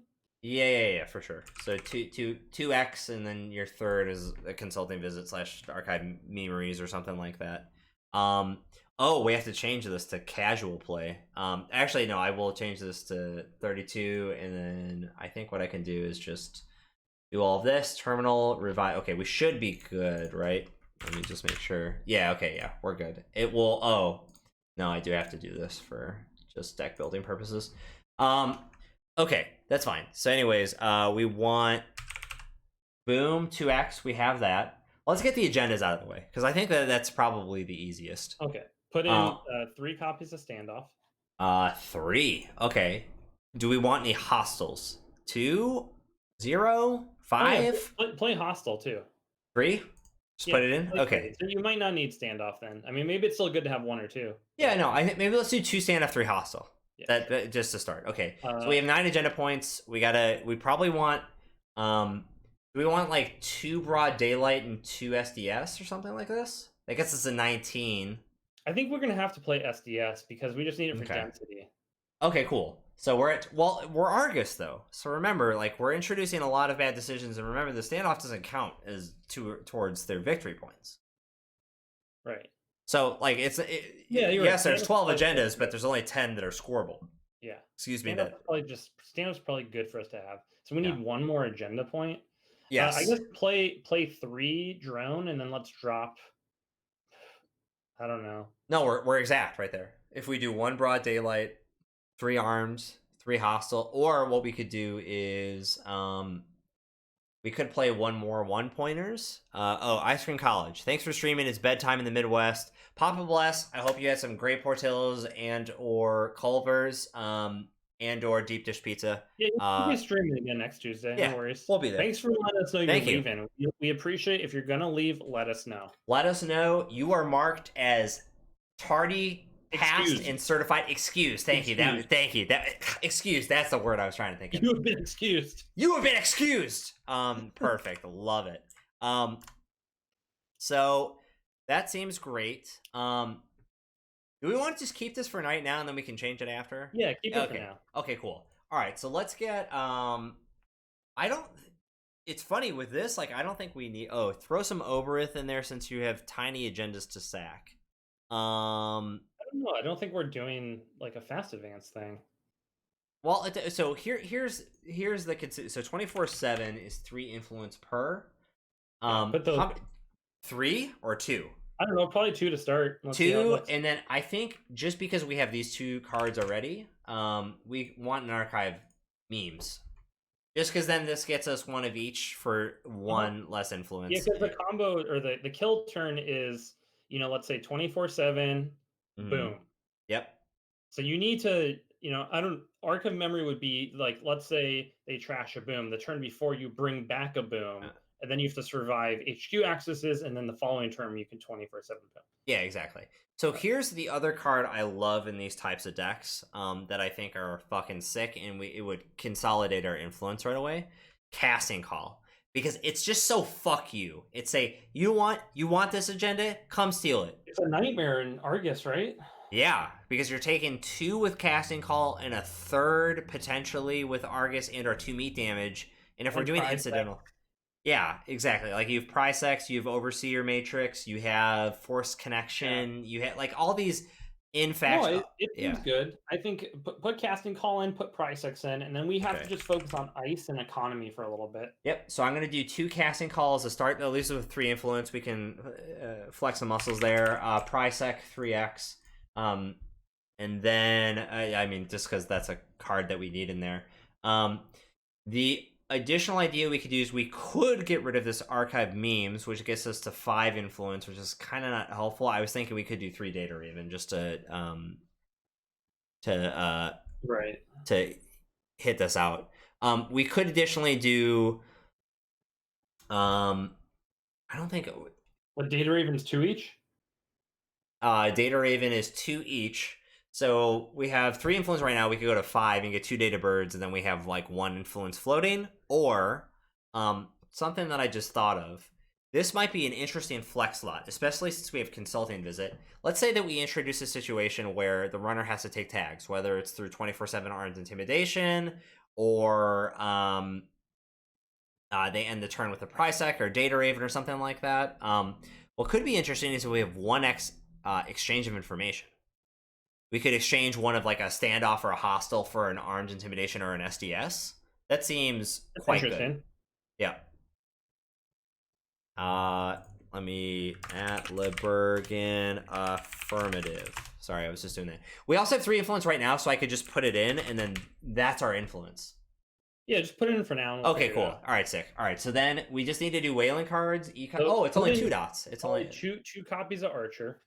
Yeah, for sure. So 2x, and then your third is a consulting visit / archive memories or something like that. Oh, we have to change this to casual play. Actually, no, I will change this to 32, and then I think what I can do is just do all of this. Terminal, revive. Okay, we should be good, right? Let me just make sure. Yeah, okay, yeah, we're good. It will... Oh, no, I do have to do this for just deck building purposes. Okay, that's fine. So anyways, we want Boom 2x. We have that. Let's get the agendas out of the way, because I think that's probably the easiest. Okay. Put in 3 copies of standoff. 3. Okay. Do we want any hostiles? 2, 0, 5? Oh, yeah. Play hostile too. 3? Just put it in? Okay. So you might not need standoff then. I mean, maybe it's still good to have 1 or 2. Yeah, no, I think maybe let's do 2 standoff, 3 hostile. Yeah. That just to start. Okay. So we have 9 agenda points. We probably want do we want like 2 broad daylight and 2 SDS or something like this? I guess it's a 19. I think we're gonna have to play SDS because we just need it for density. Okay, cool. So we're Argus though. So remember, like, we're introducing a lot of bad decisions, and remember the standoff doesn't count as towards their victory points. Right. So like yes, there's 12 agendas, but there's only 10 that are scoreable. Yeah. Excuse me. Standoff's probably good for us to have. So we need 1 more agenda point. Yes. I guess play 3 drone, and then let's drop. I don't know. No, we're exact right there. If we do 1 broad daylight, 3 arms, 3 hostile, or what we could do is We could play one more 1-pointers. Ice Cream College. Thanks for streaming. It's bedtime in the Midwest. Papa bless. I hope you had some great Portillo's and or Culver's, and or deep dish pizza. Yeah, we'll be streaming again next Tuesday. Yeah, no worries. we'll be there. Thanks for letting us know you're leaving. We appreciate if you're gonna leave, let us know. Let us know. You are marked as tardy, past, and certified. Excused. Thank you. Thank you. Excused. That's the word I was trying to think of. You have been excused. You have been excused. Perfect. Love it. So that seems great. Do we want to just keep this for night now and then we can change it after? Yeah, keep it for now. Okay, cool. All right, so let's get it's funny with this, like I don't think we need throw some Oberith in there since you have tiny agendas to sack. I don't know. I don't think we're doing like a fast advance thing. Well, so here's the 24/7 is 3 influence per. But those 3 or 2? I don't know, probably 2 to start. Let's 2, and then I think just because we have these 2 cards already, we want an archive memes. Just because then this gets us one of each for 1 less influence. Yeah, because the combo or the kill turn is, let's say 24/7, boom. Yep. So you need to, archive memory would be like, let's say they trash a boom. The turn before you bring back a boom. And then you have to survive HQ accesses, and then the following turn you can 24/7 boom. Yeah, exactly. So here's the other card I love in these types of decks that I think are fucking sick, and it would consolidate our influence right away. Casting Call, because it's just so fuck you. It's you want this agenda, come steal it. It's a nightmare in Argus, right? Yeah, because you're taking 2 with Casting Call and a 3rd potentially with Argus and or 2 meat damage, and if we're doing incidental. Yeah, exactly. Like you have Pricex, you have Overseer Matrix, you have Force Connection, you have like all these in-faction. No, it seems good. I think put Casting Call in, put Pricex in, and then we have to just focus on ice and economy for a little bit. Yep. So I'm going to do 2 Casting Calls to start, at least with 3 influence. We can flex some muscles there. Pricex 3x. And then, I mean, just because that's a card that we need in there. The additional idea we could use, we could get rid of this archive memes, which gets us to 5 influence, which is kind of not helpful. I was thinking we could do 3 data even just to hit this out. We could additionally do I don't think what Data Raven's 2 each? Data Raven is 2 each. So we have 3 influence right now. We could go to 5 and get 2 data birds, and then we have like 1 influence floating. Or something that I just thought of. This might be an interesting flex slot, especially since we have consulting visit. Let's say that we introduce a situation where the runner has to take tags, whether it's through 24/7 armed intimidation or they end the turn with a Pricex or Data Raven or something like that. What could be interesting is if we have 1x exchange of information. We could exchange one of like a standoff or a hostile for an armed intimidation or an SDS. That seems quite good. Yeah. Let me at Lebergen affirmative. Sorry, I was just doing that. We also have 3 influence right now, so I could just put it in, and then that's our influence. Yeah, just put it in for now. Okay, cool. All right, sick. All right, so then we just need to do whaling cards. So it's only 2 dots. It's only two copies of Archer.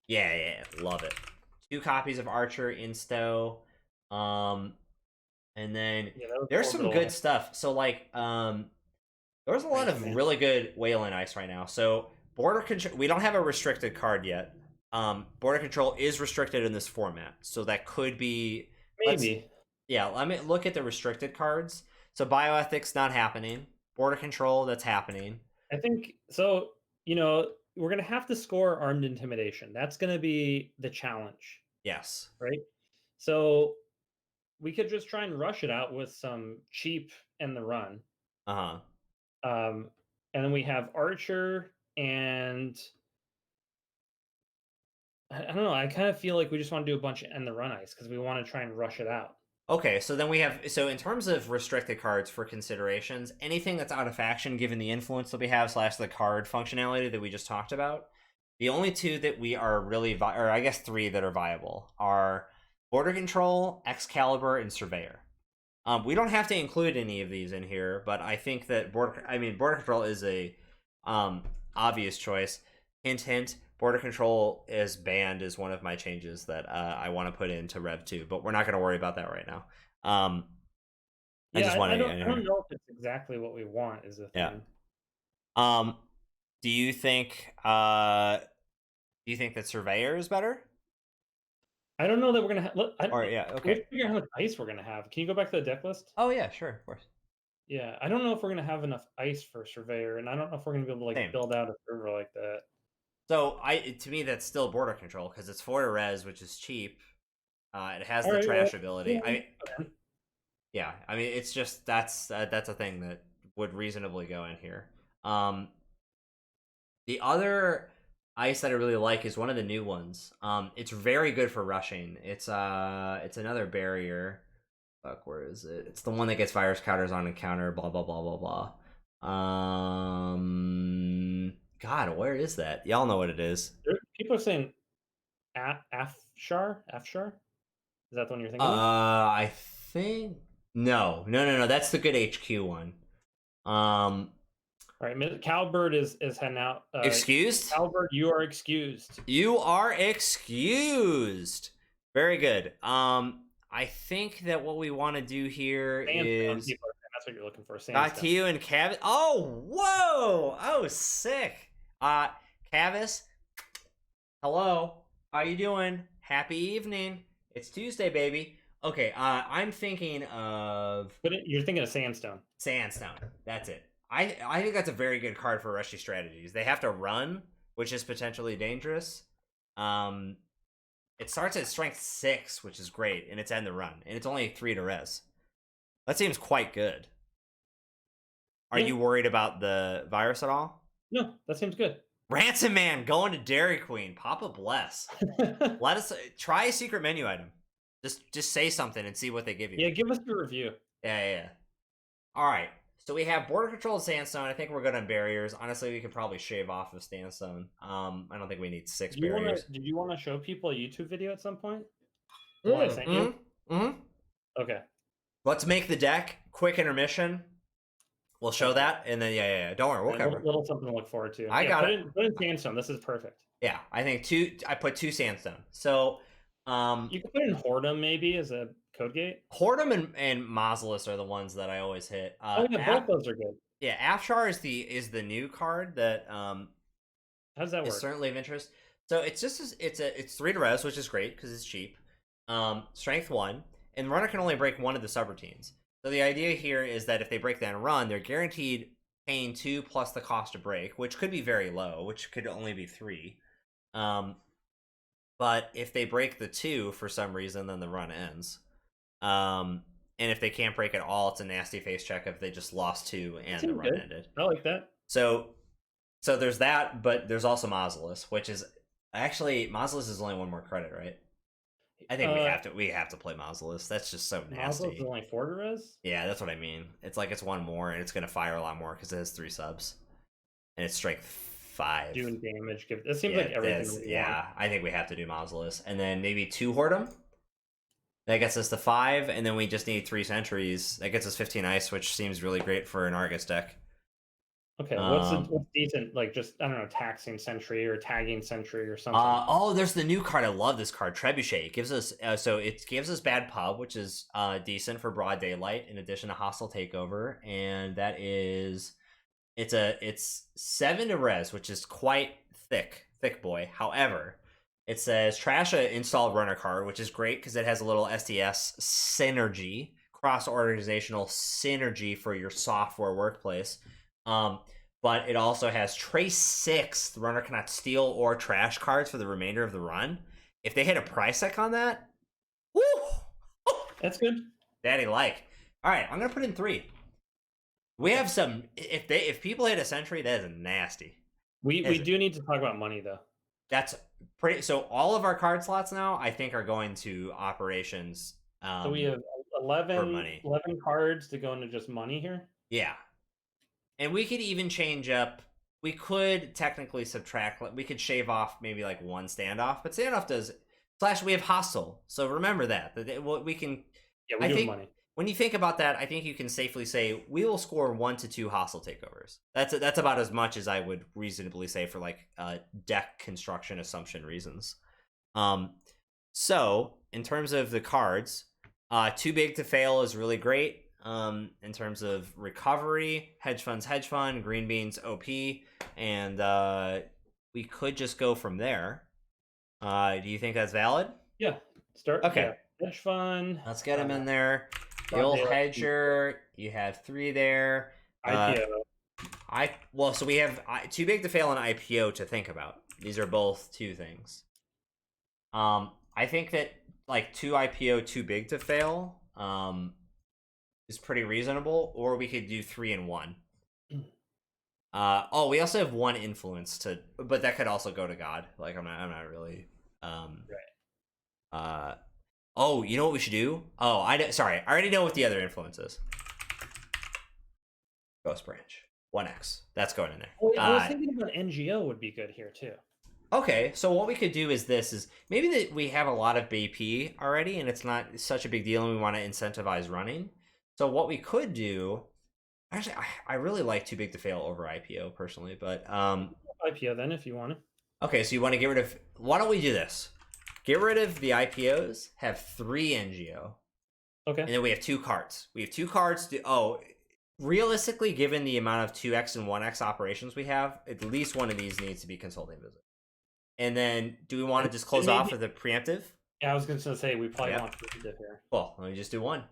Yeah, love it. 2 copies of Archer Insto, and then there's some good stuff. So like, there's a lot of really good Whalen Ice right now. So border control, we don't have a restricted card yet. Border control is restricted in this format, so that could be maybe. Let me look at the restricted cards. So bioethics not happening. Border control, that's happening. I think so. We're gonna have to score armed intimidation. That's gonna be the challenge. Yes. Right. So we could just try and rush it out with some cheap and the run. And then we have Archer, and I don't know. I kind of feel like we just want to do a bunch of end the run ice because we want to try and rush it out. Okay, so then we have, so in terms of restricted cards for considerations, anything that's out of faction, given the influence that we have / the card functionality that we just talked about, the only 2 that we are really, or I guess 3 that are viable are Border Control, Excalibur, and Surveyor. We don't have to include any of these in here, but I think that border control is a obvious choice. Hint, hint. Border control is banned is one of my changes that I want to put into Rev 2, but we're not going to worry about that right now. I don't know if it's exactly what we want is the thing. Do you think that Surveyor is better? I don't know that we're gonna have. Okay. Let's figure out how much ice we're gonna have. Can you go back to the deck list? Oh yeah, sure, of course. Yeah, I don't know if we're gonna have enough ice for Surveyor, and I don't know if we're gonna be able to build out a server like that. So to me that's still border control because it's 4 to res, which is cheap. It has the trash ability. Yeah, I mean it's just that's a thing that would reasonably go in here. The other ice that I really like is one of the new ones. It's very good for rushing. It's another barrier. Fuck, where is it? It's the one that gets virus counters on encounter. Blah blah blah blah blah. God, where is that? Y'all know what it is. People are saying Afshar. Is that the one you're thinking of? I think no. That's the good HQ one. All right, Cowbird is heading out. Excused? Cowbird, you are excused. You are excused. Very good. I think that what we want to do here is that's what you're looking for. Got to you and Cavis. Oh, whoa! Oh, sick. Cavis, hello. How you doing? Happy evening. It's Tuesday, baby. Okay, I'm thinking of. But you're thinking of Sandstone. Sandstone. That's it. I think that's a very good card for rushy strategies. They have to run, which is potentially dangerous. It starts at strength 6, which is great, and it's end the run, and it's only 3 to res. That seems quite good. Are you worried about the virus at all? No, that seems good. Ransom Man going to Dairy Queen. Papa bless. Let us try a secret menu item. Just say something and see what they give you. Yeah, give us the review. Yeah. All right. So we have border control and sandstone. I think we're good on barriers. Honestly, we could probably shave off of sandstone. I don't think we need 6 barriers. Did you want to show people a YouTube video at some point? I sent you? Okay. Let's make the deck. Quick intermission. We'll show that, and then yeah. Don't worry, we'll cover. A little something to look forward to. I got it. Put in sandstone. This is perfect. Yeah, I think 2. I put 2 sandstone. So you can put in Whoredom maybe as a code gate. Whoredom and Mausolus are the ones that I always hit. Both those are good. Yeah, Afshar is the new card that how does that work? Is certainly of interest. So it's 3 to res, which is great because it's cheap. Strength 1, and the runner can only break 1 of the subroutines. So the idea here is that if they break that and run, they're guaranteed paying 2 plus the cost to break, which could be very low, which could only be 3. But if they break the 2 for some reason, then the run ends. And if they can't break at all, it's a nasty face check if they just lost 2 and the run ended. I like that. So there's that, but there's also Mausolus, which is actually Mausolus is only 1 more credit, right? I think we have to play Mausolus. That's just so nasty. Mausolus is only 4 to res? Yeah, that's what I mean. It's like it's 1 more, and it's gonna fire a lot more because it has 3 subs, and it's strength 5. Doing damage. It seems like everything. Yeah, I think we have to do Mausolus, and then maybe 2 Whoredom. That gets us to 5, and then we just need 3 sentries. That gets us 15 ice, which seems really great for an Argus deck. Okay, what's decent, like just, I don't know, taxing sentry or tagging sentry or something? There's the new card. I love this card, Trebuchet. It gives us it gives us bad pub, which is decent for broad daylight in addition to hostile takeover, and that is it's 7 to res, which is quite thick boy. However, it says trash a installed runner card, which is great because it has a little SDS synergy, cross organizational synergy for your software workplace. But it also has Trace 6. The runner cannot steal or trash cards for the remainder of the run. If they hit a price check on that, woo! That's good. Daddy like. All right, I'm gonna put in 3. We have some. If people hit a sentry, that is nasty. We do need to talk about money though. That's pretty. So all of our card slots now, I think, are going to operations. So we have 11 cards to go into just money here. Yeah. And we could even change up. We could technically subtract. We could shave off maybe like 1 standoff, but standoff does. / we have hostile. So remember that we can. Yeah, we do money. when you think about that, I think you can safely say we will score 1 to 2 hostile takeovers. That's about as much as I would reasonably say for like deck construction assumption reasons. So in terms of the cards, too big to fail is really great. In terms of recovery, hedge fund, green beans OP, and we could just go from there. Do you think that's valid? Yeah. Start. Okay. Yeah. Hedge fund. Let's get him in there. Bill Hedger, you have 3 there. IPO. So we have too big to fail and IPO to think about. These are both 2 things. I think that like 2 IPO too big to fail is pretty reasonable, or we could do 3 and 1. We also have 1 influence but that could also go to God. Like I'm not really right. You know what we should do? I already know what the other influence is. Ghost Branch 1x. That's going in there. I was thinking about NGO would be good here too. Okay, so what we could do is maybe that we have a lot of BP already, and it's not such a big deal, and we want to incentivize running. So what we could do, actually, I really like too big to fail over IPO personally, but IPO then if you want to. Okay, so you want to get rid of. Why don't we do this? Get rid of the IPOs. Have 3 NGO. Okay. And then we have 2 cards. We have 2 cards. Realistically, given the amount of 2x and 1x operations we have, at least one of these needs to be consulting visit. And then, do we want to just close off with a preemptive? Yeah, I was going to say we probably want preemptive here. Well, let me just do 1.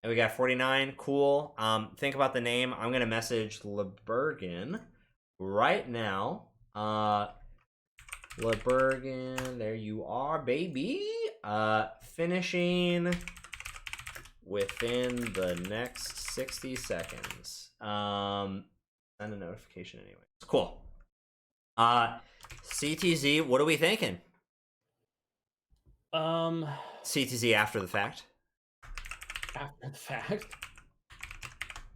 And we got 49. Cool. Think about the name. I'm going to message LeBergen right now. LeBergen, there you are, baby. Finishing within the next 60 seconds. Send a notification anyway. Cool. CTZ, what are we thinking? CTZ after the fact. After the fact.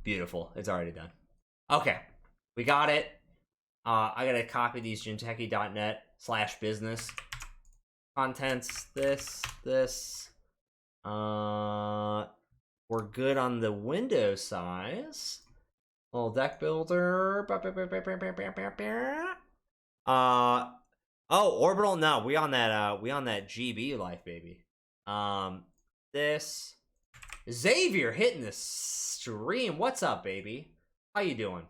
Beautiful. It's already done. Okay. We got it. I gotta copy these jinteki.net/business contents. This. We're good on the window size. Little deck builder. Orbital. No, we on that GB life, baby. This Xavier hitting the stream. What's up, baby? How you doing?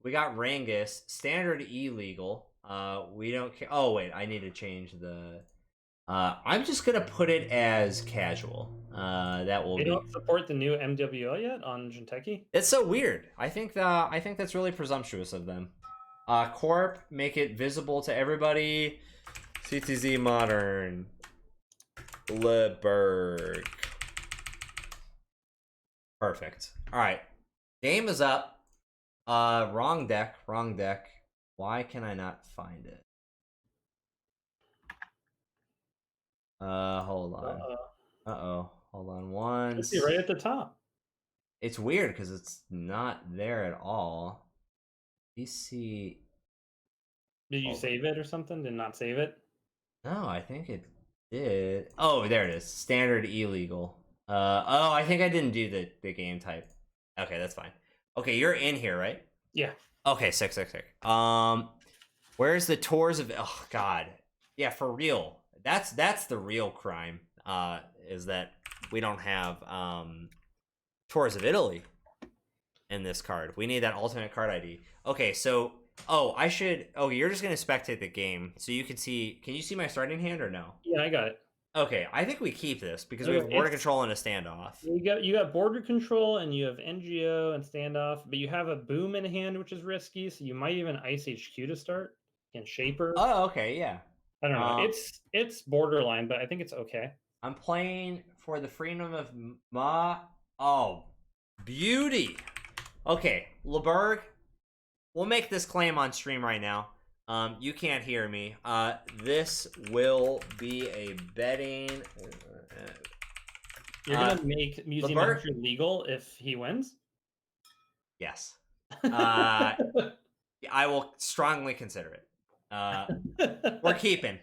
We got Rangus, standard illegal. We don't care. Oh wait, I need to change the. I'm just gonna put it as casual. That will. They don't support the new MWO yet on Jinteki. It's so weird. I think that's really presumptuous of them. Corp, make it visible to everybody. CTZ Modern. Leberg. Perfect. All right, game is up. Wrong deck. Why can I not find it? Hold on. Hold on one. It's right at the top. It's weird because it's not there at all. DC. Did you save it or something? Did not save it? No, I think it did. Oh, there it is. Standard illegal. I think I didn't do the game type. Okay, that's fine. Okay, you're in here, right? Yeah. Okay, sick. Where's the tours of? Oh God, yeah, for real. That's the real crime. Is that we don't have tours of Italy in this card. We need that alternate card ID. Okay, so I should. Oh, you're just gonna spectate the game, so you can see. Can you see my starting hand or no? Yeah, I got it. Okay, I think we keep this because we have border control and a standoff. You got border control and you have NGO and standoff, but you have a boom in hand, which is risky. So you might even ice HQ to start and Shaper. Oh, okay, yeah. I don't know. It's borderline, but I think it's okay. I'm playing for the freedom of Ma. Oh, beauty. Okay, LeBerg, we'll make this claim on stream right now. You can't hear me. This will be a betting. You're gonna make Museum of History legal if he wins? Yes. I will strongly consider it. We're keeping.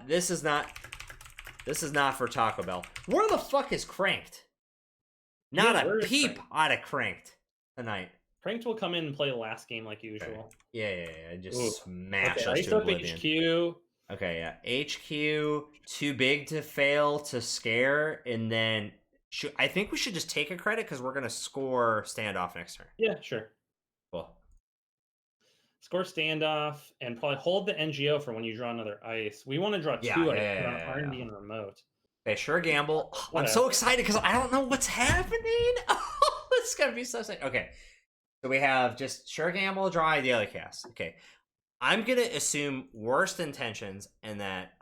This is not. This is not for Taco Bell. Where the fuck is Cranked? Not a peep out of Cranked tonight. Cranked will come in and play the last game like usual. Yeah. Just smash us Ice to up oblivion. HQ. Okay, yeah. HQ, too big to fail to scare, and then I think we should just take a credit because we're gonna score standoff next turn. Yeah, sure. Cool. Score standoff and probably hold the NGO for when you draw another ice. We want to draw two ice on R&D and remote. Okay, sure gamble. I'm so excited because I don't know what's happening. Oh, this is gonna be so exciting. Okay, so we have just sure gamble, draw ideally cast. Okay, I'm gonna assume worst intentions and that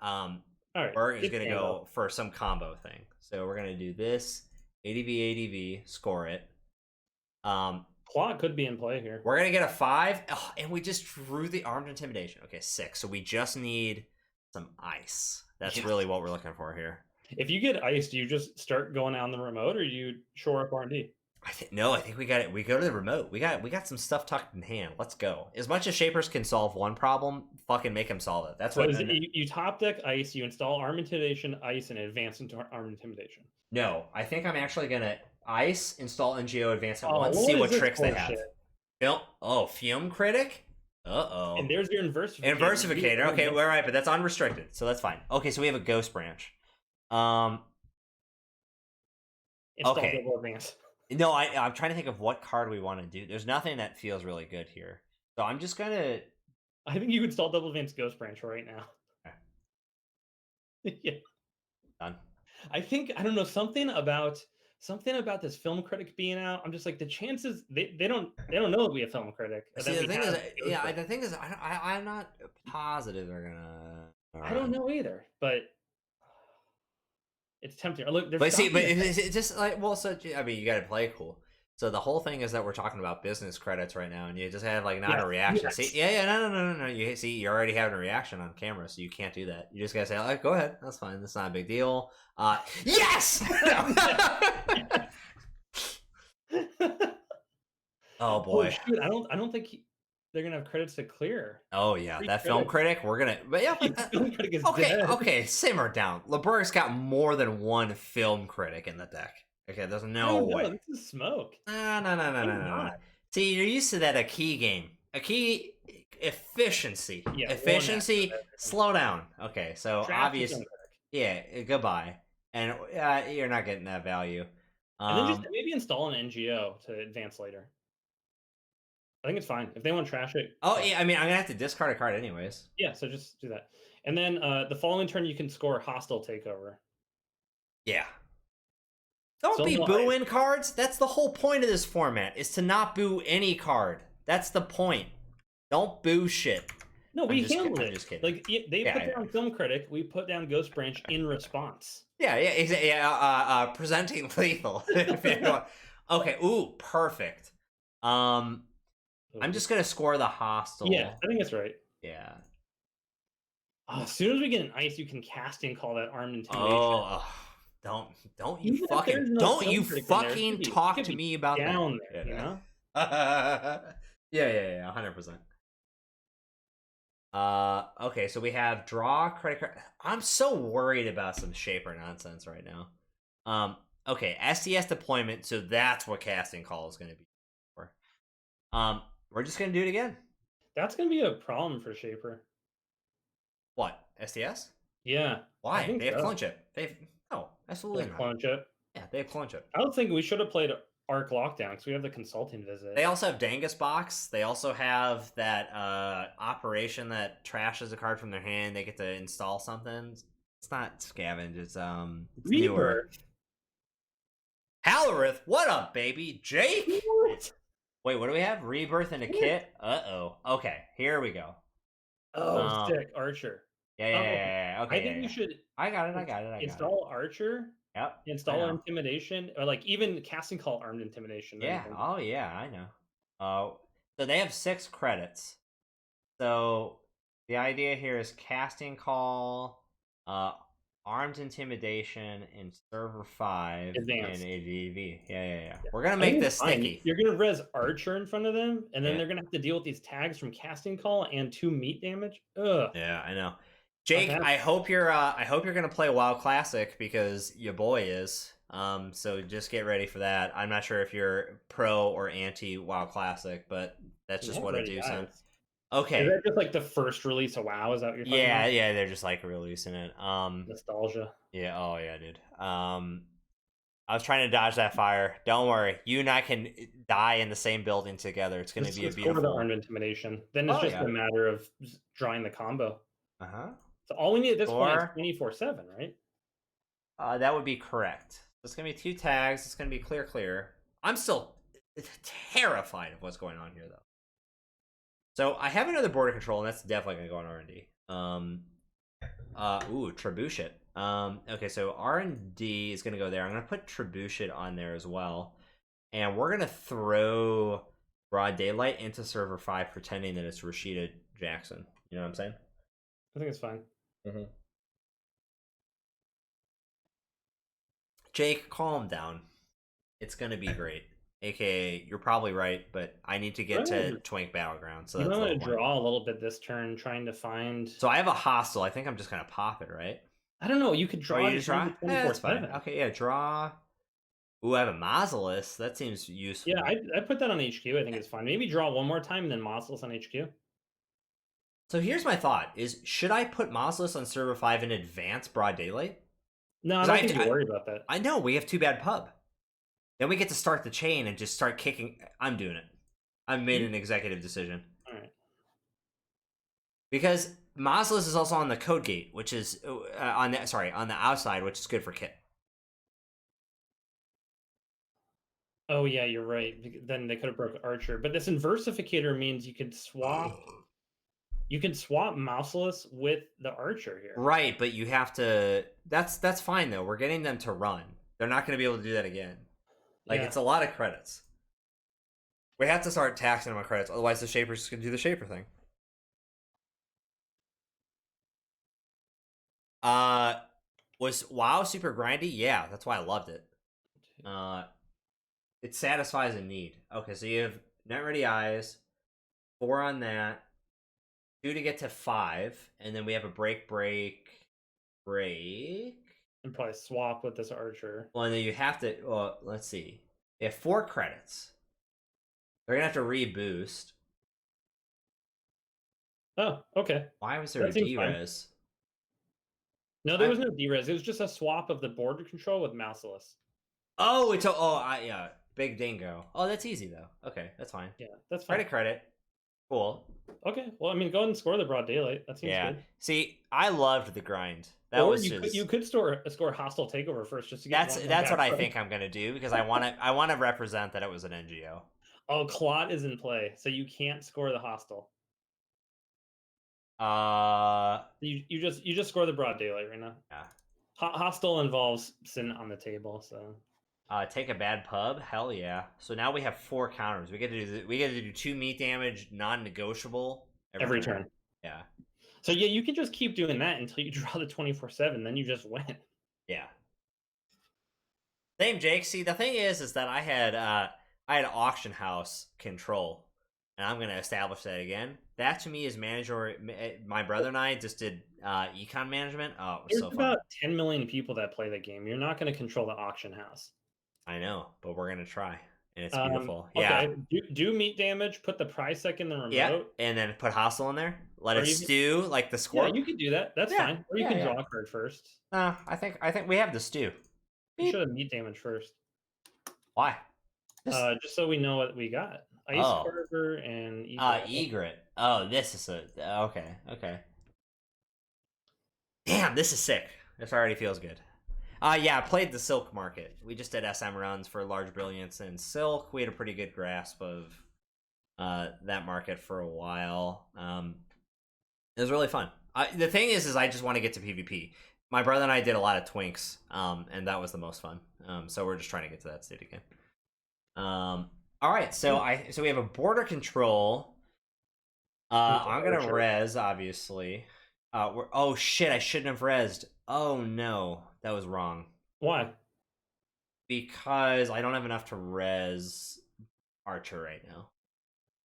Berg is gonna go for some combo thing. So we're gonna do this ADV, score it. Plot could be in play here. We're gonna get a 5, and we just drew the armed intimidation. Okay, 6. So we just need some ice. That's really what we're looking for here. If you get ice, do you just start going on the remote, or do you shore up R&D? I think we got it. We go to the remote. We got some stuff tucked in hand. Let's go. As much as Shapers can solve one problem, fucking make him solve it. That's what you top deck ice. You install armed intimidation, ice, and advance into armed intimidation. No, I think I'm actually gonna ice, install NGO, advance at once, see what tricks they have. Fume critic. And there's your inversificator. Inversificator. Okay, we're right, but that's unrestricted, so that's fine. Okay, so we have a ghost branch. Install double advance. No, I'm trying to think of what card we want to do. There's nothing that feels really good here, so I'm just gonna. I think you install double advance ghost branch right now. Okay. Yeah. Done. I don't know, something about this film critic being out. I'm just like, the chances they don't know that we have film critic. See, the thing is, I'm not positive they're gonna. I don't know either, but it's tempting. Look, it's just like, well, so I mean, you got to play it cool. So the whole thing is that we're talking about business credits right now, and you just have like not a reaction. Yes. See, no. You see, you're already having a reaction on camera, so you can't do that. You just gotta say, like, go ahead, that's fine. That's not a big deal. Yes. Oh boy. Oh, shoot. I don't think they're gonna have credits to clear. Oh yeah, that film critic. We're gonna. But yeah. Film critic is dead. Okay. Simmer down. LeBurg's got more than one film critic in the deck. Okay, there's no way. This is smoke. No. See, you're used to that a key game. A key efficiency. Yeah, efficiency. Slow down. Okay, so obviously, goodbye. And you're not getting that value. And then just maybe install an NGO to advance later. I think it's fine if they want to trash it. Oh yeah, I mean, I'm gonna have to discard a card anyways. Yeah, so just do that. And then the following turn, you can score hostile takeover. Yeah. Don't be booing cards. That's the whole point of this format, is to not boo any card. That's the point. Don't boo shit. No, we handled it. I'm just kidding. Like, they put down Film Critic, we put down Ghost Branch in response. Yeah, exactly. Yeah, presenting lethal. Okay, ooh, perfect. I'm just gonna score the hostile. Yeah, I think that's right. Yeah. As soon as we get an ice, you can casting call that armed intimidation. Don't you fucking talk to me about down that. There, you know? Yeah, 100%. Okay, so we have draw credit card. I'm so worried about some shaper nonsense right now. Okay, SDS deployment, so that's what casting call is going to be for. We're just going to do it again. That's going to be a problem for shaper. What, SDS? Yeah. Why? They have clinch it. No, absolutely not. Clinch it. Yeah, they have clinch it. I don't think we should have played Arc Lockdown because we have the consulting visit. They also have Dangus Box. They also have that operation that trashes a card from their hand. They get to install something. It's not scavenge. It's newer. Halorith, what up, baby? Jake? What? Wait, what do we have? Rebirth in a kit? Uh-oh. Okay, here we go. Oh, sick. Archer. Yeah. Okay. I think you should. I got it. Install Archer. Yep. Install Intimidation, or like even casting call armed intimidation. Yeah. Oh yeah, I know. So they have 6 credits. So the idea here is casting call, armed intimidation, and server 5 advance. And ADV. Yeah. We're gonna make this sticky. You're gonna res Archer in front of them, and then they're gonna have to deal with these tags from casting call and 2 meat damage. Ugh. Yeah, I know. Jake, I hope you're gonna play WoW Classic because your boy is. So just get ready for that. I'm not sure if you're pro or anti WoW Classic, but that's just what it do, son. Okay. Is that just like the first release of WoW? Is that what you're talking about? Yeah, they're just like releasing it. Nostalgia. Yeah, oh yeah, dude. I was trying to dodge that fire. Don't worry, you and I can die in the same building together. It's gonna be a beautiful. Go the armed intimidation. Then it's just a matter of drawing the combo. So all we need at this point is 24/7, right? That would be correct. It's gonna be 2 tags. It's gonna be clear. I'm still terrified of what's going on here, though. So I have another border control, and that's definitely gonna go on R&D. Trebuchet. Okay, so R&D is gonna go there. I'm gonna put Trebuchet on there as well, and we're gonna throw Broad Daylight into server 5, pretending that it's Rashida Jackson. You know what I'm saying? I think it's fine. Jake, calm down. It's gonna be great. AKA, you're probably right, but I need to get to Twink Battleground. So I'm gonna draw a little bit this turn, trying to find. So I have a hostile. I think I'm just gonna pop it, right? I don't know. You could draw. You draw? That's fine. Okay, yeah, draw. Ooh, I have a Mausolus. That seems useful. Yeah, I put that on HQ. I think it's fine. Maybe draw one more time and then Mausolus on HQ. So here's my thought: is should I put Mausolus on server 5 in advance Broad Daylight? No, I don't think you worry about that. I know we have 2 bad pub. Then we get to start the chain and just start kicking. I'm doing it. I've made an executive decision. All right. Because Mausolus is also on the code gate, which is on the outside, which is good for Kit. Oh yeah, you're right. Then they could have broke Archer, but this Inversificator means you could swap. You can swap Mausolus with the Archer here. Right, but you have to. That's fine though. We're getting them to run. They're not going to be able to do that again. Like it's a lot of credits. We have to start taxing them on credits, otherwise the Shaper's just going to do the Shaper thing. Was WoW super grindy? Yeah, that's why I loved it. It satisfies a need. Okay, so you have Net Ready Eyes, 4 on that, 2 to get to 5, and then we have a break. And probably swap with this Archer. Well, and then you have to. Well, let's see. They have 4 credits. They're gonna have to reboost. Oh, okay. Why was there a D-res? No, there was no D-res. It was just a swap of the border control with Mausolus. Oh, yeah, Big Dingo. Oh, that's easy though. Okay, that's fine. Yeah, that's fine. Credit. Cool. Okay, well, I mean, go ahead and score the Broad Daylight. That seems good. See, I loved the grind. That was you could score hostile takeover first, just to get. That's what I think I'm gonna do because I want to represent that it was an NGO. Oh, Clot is in play, so you can't score the hostile. You just score the Broad Daylight right now. Yeah. Hostile involves sin on the table, so. Take a bad pub. Hell yeah! So now we have 4 counters. We get to do 2 meat damage, non-negotiable every turn. Yeah. So yeah, you can just keep doing that until you draw the 24/7. Then you just win. Yeah. Same, Jake. See, the thing is that I had auction house control, and I'm gonna establish that again. That to me is manager. My brother and I just did econ management. Oh, it was so fun. There's about 10 million people that play the game. You're not gonna control the auction house. I know, but we're gonna try, and it's beautiful. Okay. Yeah. Do meat damage. Put the price sec in the remote. Yeah, and then put hostile in there. Let it stew like the score. Yeah, you can do that. That's fine. Or you can draw a card first. I think we have the stew. You should have meat damage first. Why? Just so we know what we got. Ice Carver and Egret. Oh, this is okay. Damn, this is sick. This already feels good. Yeah, I played the Silk market. We just did SM runs for Large Brilliance and Silk. We had a pretty good grasp of that market for a while. It was really fun. The thing is I just want to get to PvP. My brother and I did a lot of Twinks, and that was the most fun. So we're just trying to get to that state again. All right, so we have a border control. I'm gonna res, obviously. Oh shit! I shouldn't have resed. Oh no, that was wrong. Why? Because I don't have enough to res Archer right now.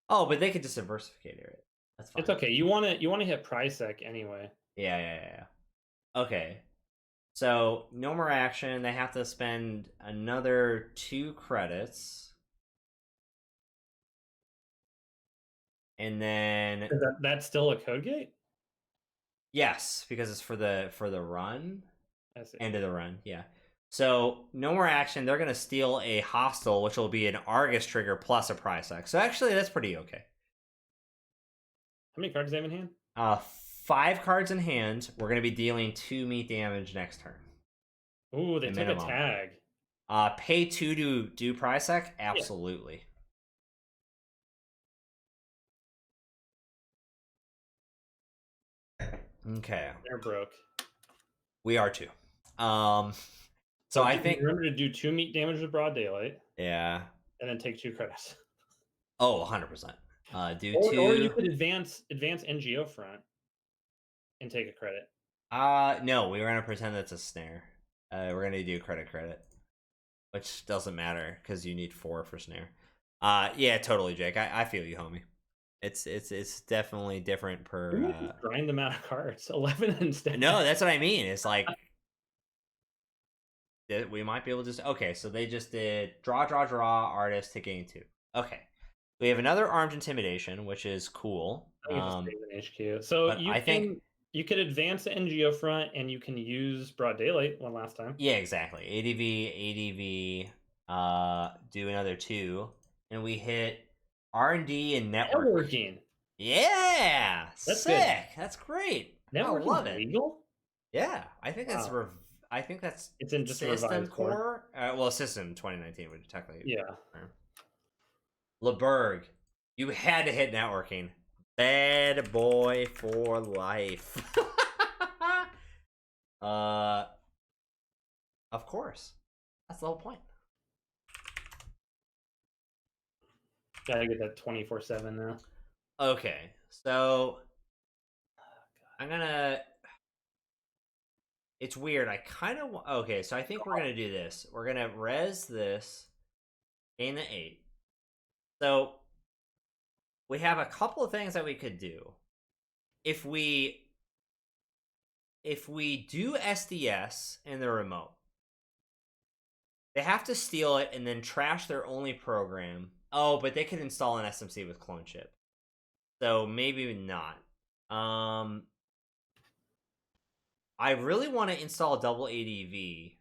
Oh, but they could just diversificate it. That's fine. It's okay. You want to hit price sec anyway. Yeah. Okay. So, no more action. They have to spend another 2 credits. And then... Is that's still a code gate? Yes, because it's for the run. I see. End of the run, yeah. So, no more action. They're going to steal a hostile, which will be an Argus trigger plus a prize X. So, actually, that's pretty okay. How many cards do they have in hand? 5 cards in hand. We're going to be dealing 2 meat damage next turn. Ooh, they took a tag. Pay 2 to do prize X? Absolutely. Yeah. Okay. They're broke. We are too. So I think remember to do 2 meat damage with broad daylight. Yeah. And then take 2 credits. Oh, 100%. Do or, 2. Or you could advance NGO front and take a credit. No, we were gonna pretend that's a snare. We're gonna do credit, which doesn't matter because you need 4 for snare. Yeah, totally, Jake. I feel you, homie. It's definitely different per. Grind them out of cards. 11 instead. No, that's what I mean. It's like we might be able to just... Okay, so they just did draw, artist to gain 2. Okay, we have another armed intimidation, which is cool. HQ. So you could advance the NGO front, and you can use broad daylight one last time. Yeah, exactly. ADV. Do another 2, and we hit R&D and networking. Yeah, that's sick. Good. That's great. Networking, I love it. Legal? Yeah, I think that's it's in just system core. Well, system 2019 would technically. Yeah. LeBerg, you had to hit networking. Bad boy for life. Of course. That's the whole point. Gotta get that 24/7 now. Okay, so I'm gonna... It's weird. I kind of... Okay, so I think we're gonna do this. We're gonna res this, gain the 8. So we have a couple of things that we could do. If we do SDS in the remote, they have to steal it and then trash their only program. Oh, but they can install an SMC with clone chip. So maybe not. I really want to install double ADV,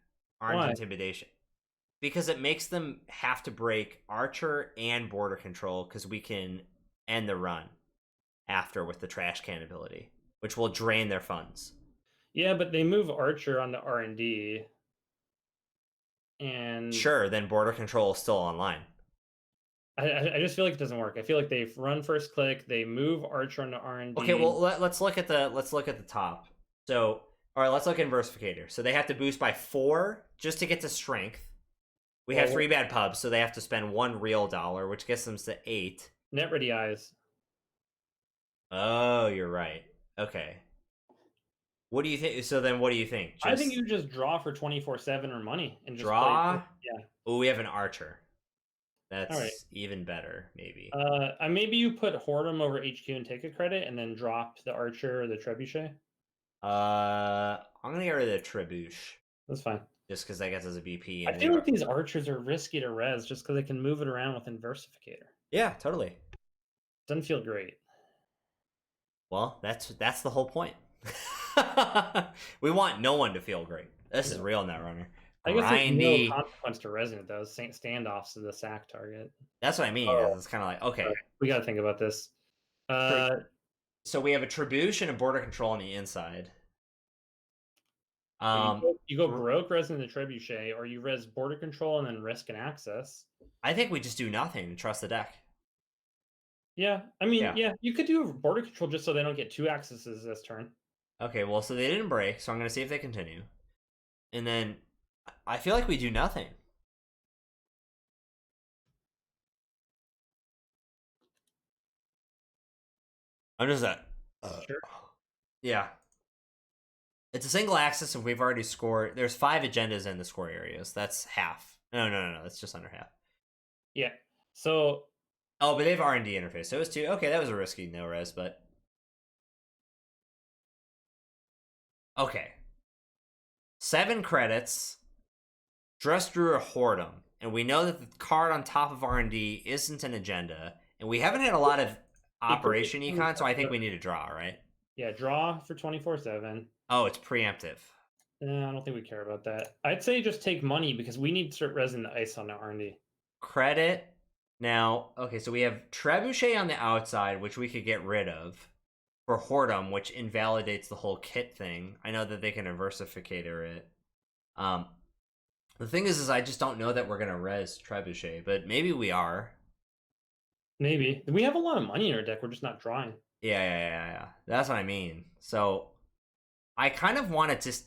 Armed Intimidation, because it makes them have to break Archer and Border Control, because we can end the run after with the trash can ability, which will drain their funds. Yeah, but they move Archer on the R&D. And sure, then Border Control is still online. I just feel like it doesn't work. I feel like they run first click, they move Archer on the R&D. Okay, well let's look at the top. So, all right, let's look at Versificator. So they have to boost by 4 just to get to strength. We have 3 bad pubs, so they have to spend 1 real dollar, which gets them to 8. Net ready eyes. Oh, you're right. Okay. What do you think? So then, what do you think? I think you just draw for 24/7 or money and just draw. Yeah. Oh, we have an Archer. That's even better, maybe. Maybe you put Hordem over HQ and take a credit, and then drop the Archer or the Trebuchet. I'm gonna get rid of the Trebuche. That's fine. Just because that gets us a BP. I feel like these Archers are risky to res just because they can move it around within Versificator. Yeah, totally. Doesn't feel great. Well, that's the whole point. We want no one to feel great. This is real Netrunner. I guess there's no consequence to resing it, though. Standoffs to the sack target. That's what I mean. It's kind of like, okay. Right. We got to think about this. So we have a Trebuche and a Border Control on the inside. You go broke resing the Trebuchet, or you res Border Control and then risk an access. I think we just do nothing and trust the deck. Yeah, I mean, yeah, you could do Border Control just so they don't get 2 accesses this turn. Okay, well, so they didn't break, so I'm going to see if they continue. And then I feel like we do nothing. I'm just that. Sure. Yeah. It's a single axis, and we've already scored. There's 5 agendas in the score areas. That's half. No. That's just under half. Yeah. So. Oh, but they have R&D interface. So it was 2. Okay, that was a risky no-res, but. Okay. 7 credits. Just drew a Whoredom. And we know that the card on top of R&D isn't an agenda. And we haven't had a lot of Operation Econ, so I think we need to draw, right? Yeah, draw for 24/7. Oh, it's preemptive. I don't think we care about that. I'd say just take money because we need to start resin the ice on the R&D. Credit. Now, okay, so we have Trebuchet on the outside, which we could get rid of for Whoredom, which invalidates the whole kit thing. I know that they can Aversificator it. The thing is I just don't know that we're gonna res Trebuchet, but maybe we are. Maybe. We have a lot of money in our deck, we're just not drawing. Yeah. That's what I mean. So I kind of want to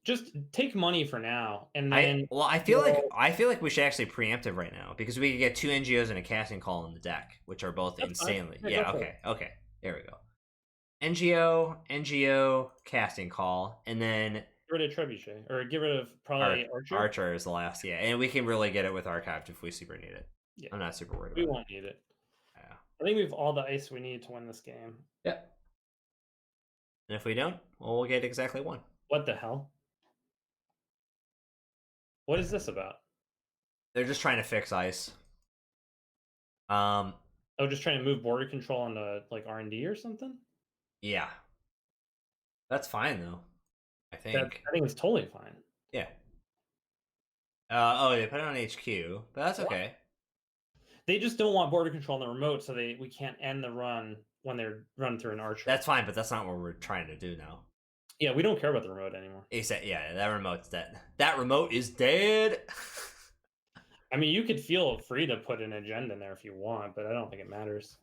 just take money for now, and then I feel like we should actually preemptive right now because we could get 2 NGOs and a casting call in the deck, which are both insanely. Yeah, okay. There we go. NGO, casting call, and then get rid of Trebuchet, or get rid of probably Archer. Archer is the last, yeah, and we can really get it with Archived if we super need it. Yeah. I'm not super worried about it. We won't need it. Yeah. I think we have all the ice we need to win this game. Yep. And if we don't, well, we'll get exactly 1. What the hell? What is this about? They're just trying to fix ice. Oh, just trying to move border control onto like R&D or something? Yeah. That's fine though. I think it's totally fine. Yeah. Oh, they put it on HQ, but that's okay. They just don't want border control on the remote, so we can't end the run when they're run through an Archer. That's fine, but that's not what we're trying to do now. Yeah, we don't care about the remote anymore. Yeah, that remote's dead. That remote is dead. I mean, you could feel free to put an agenda in there if you want, but I don't think it matters.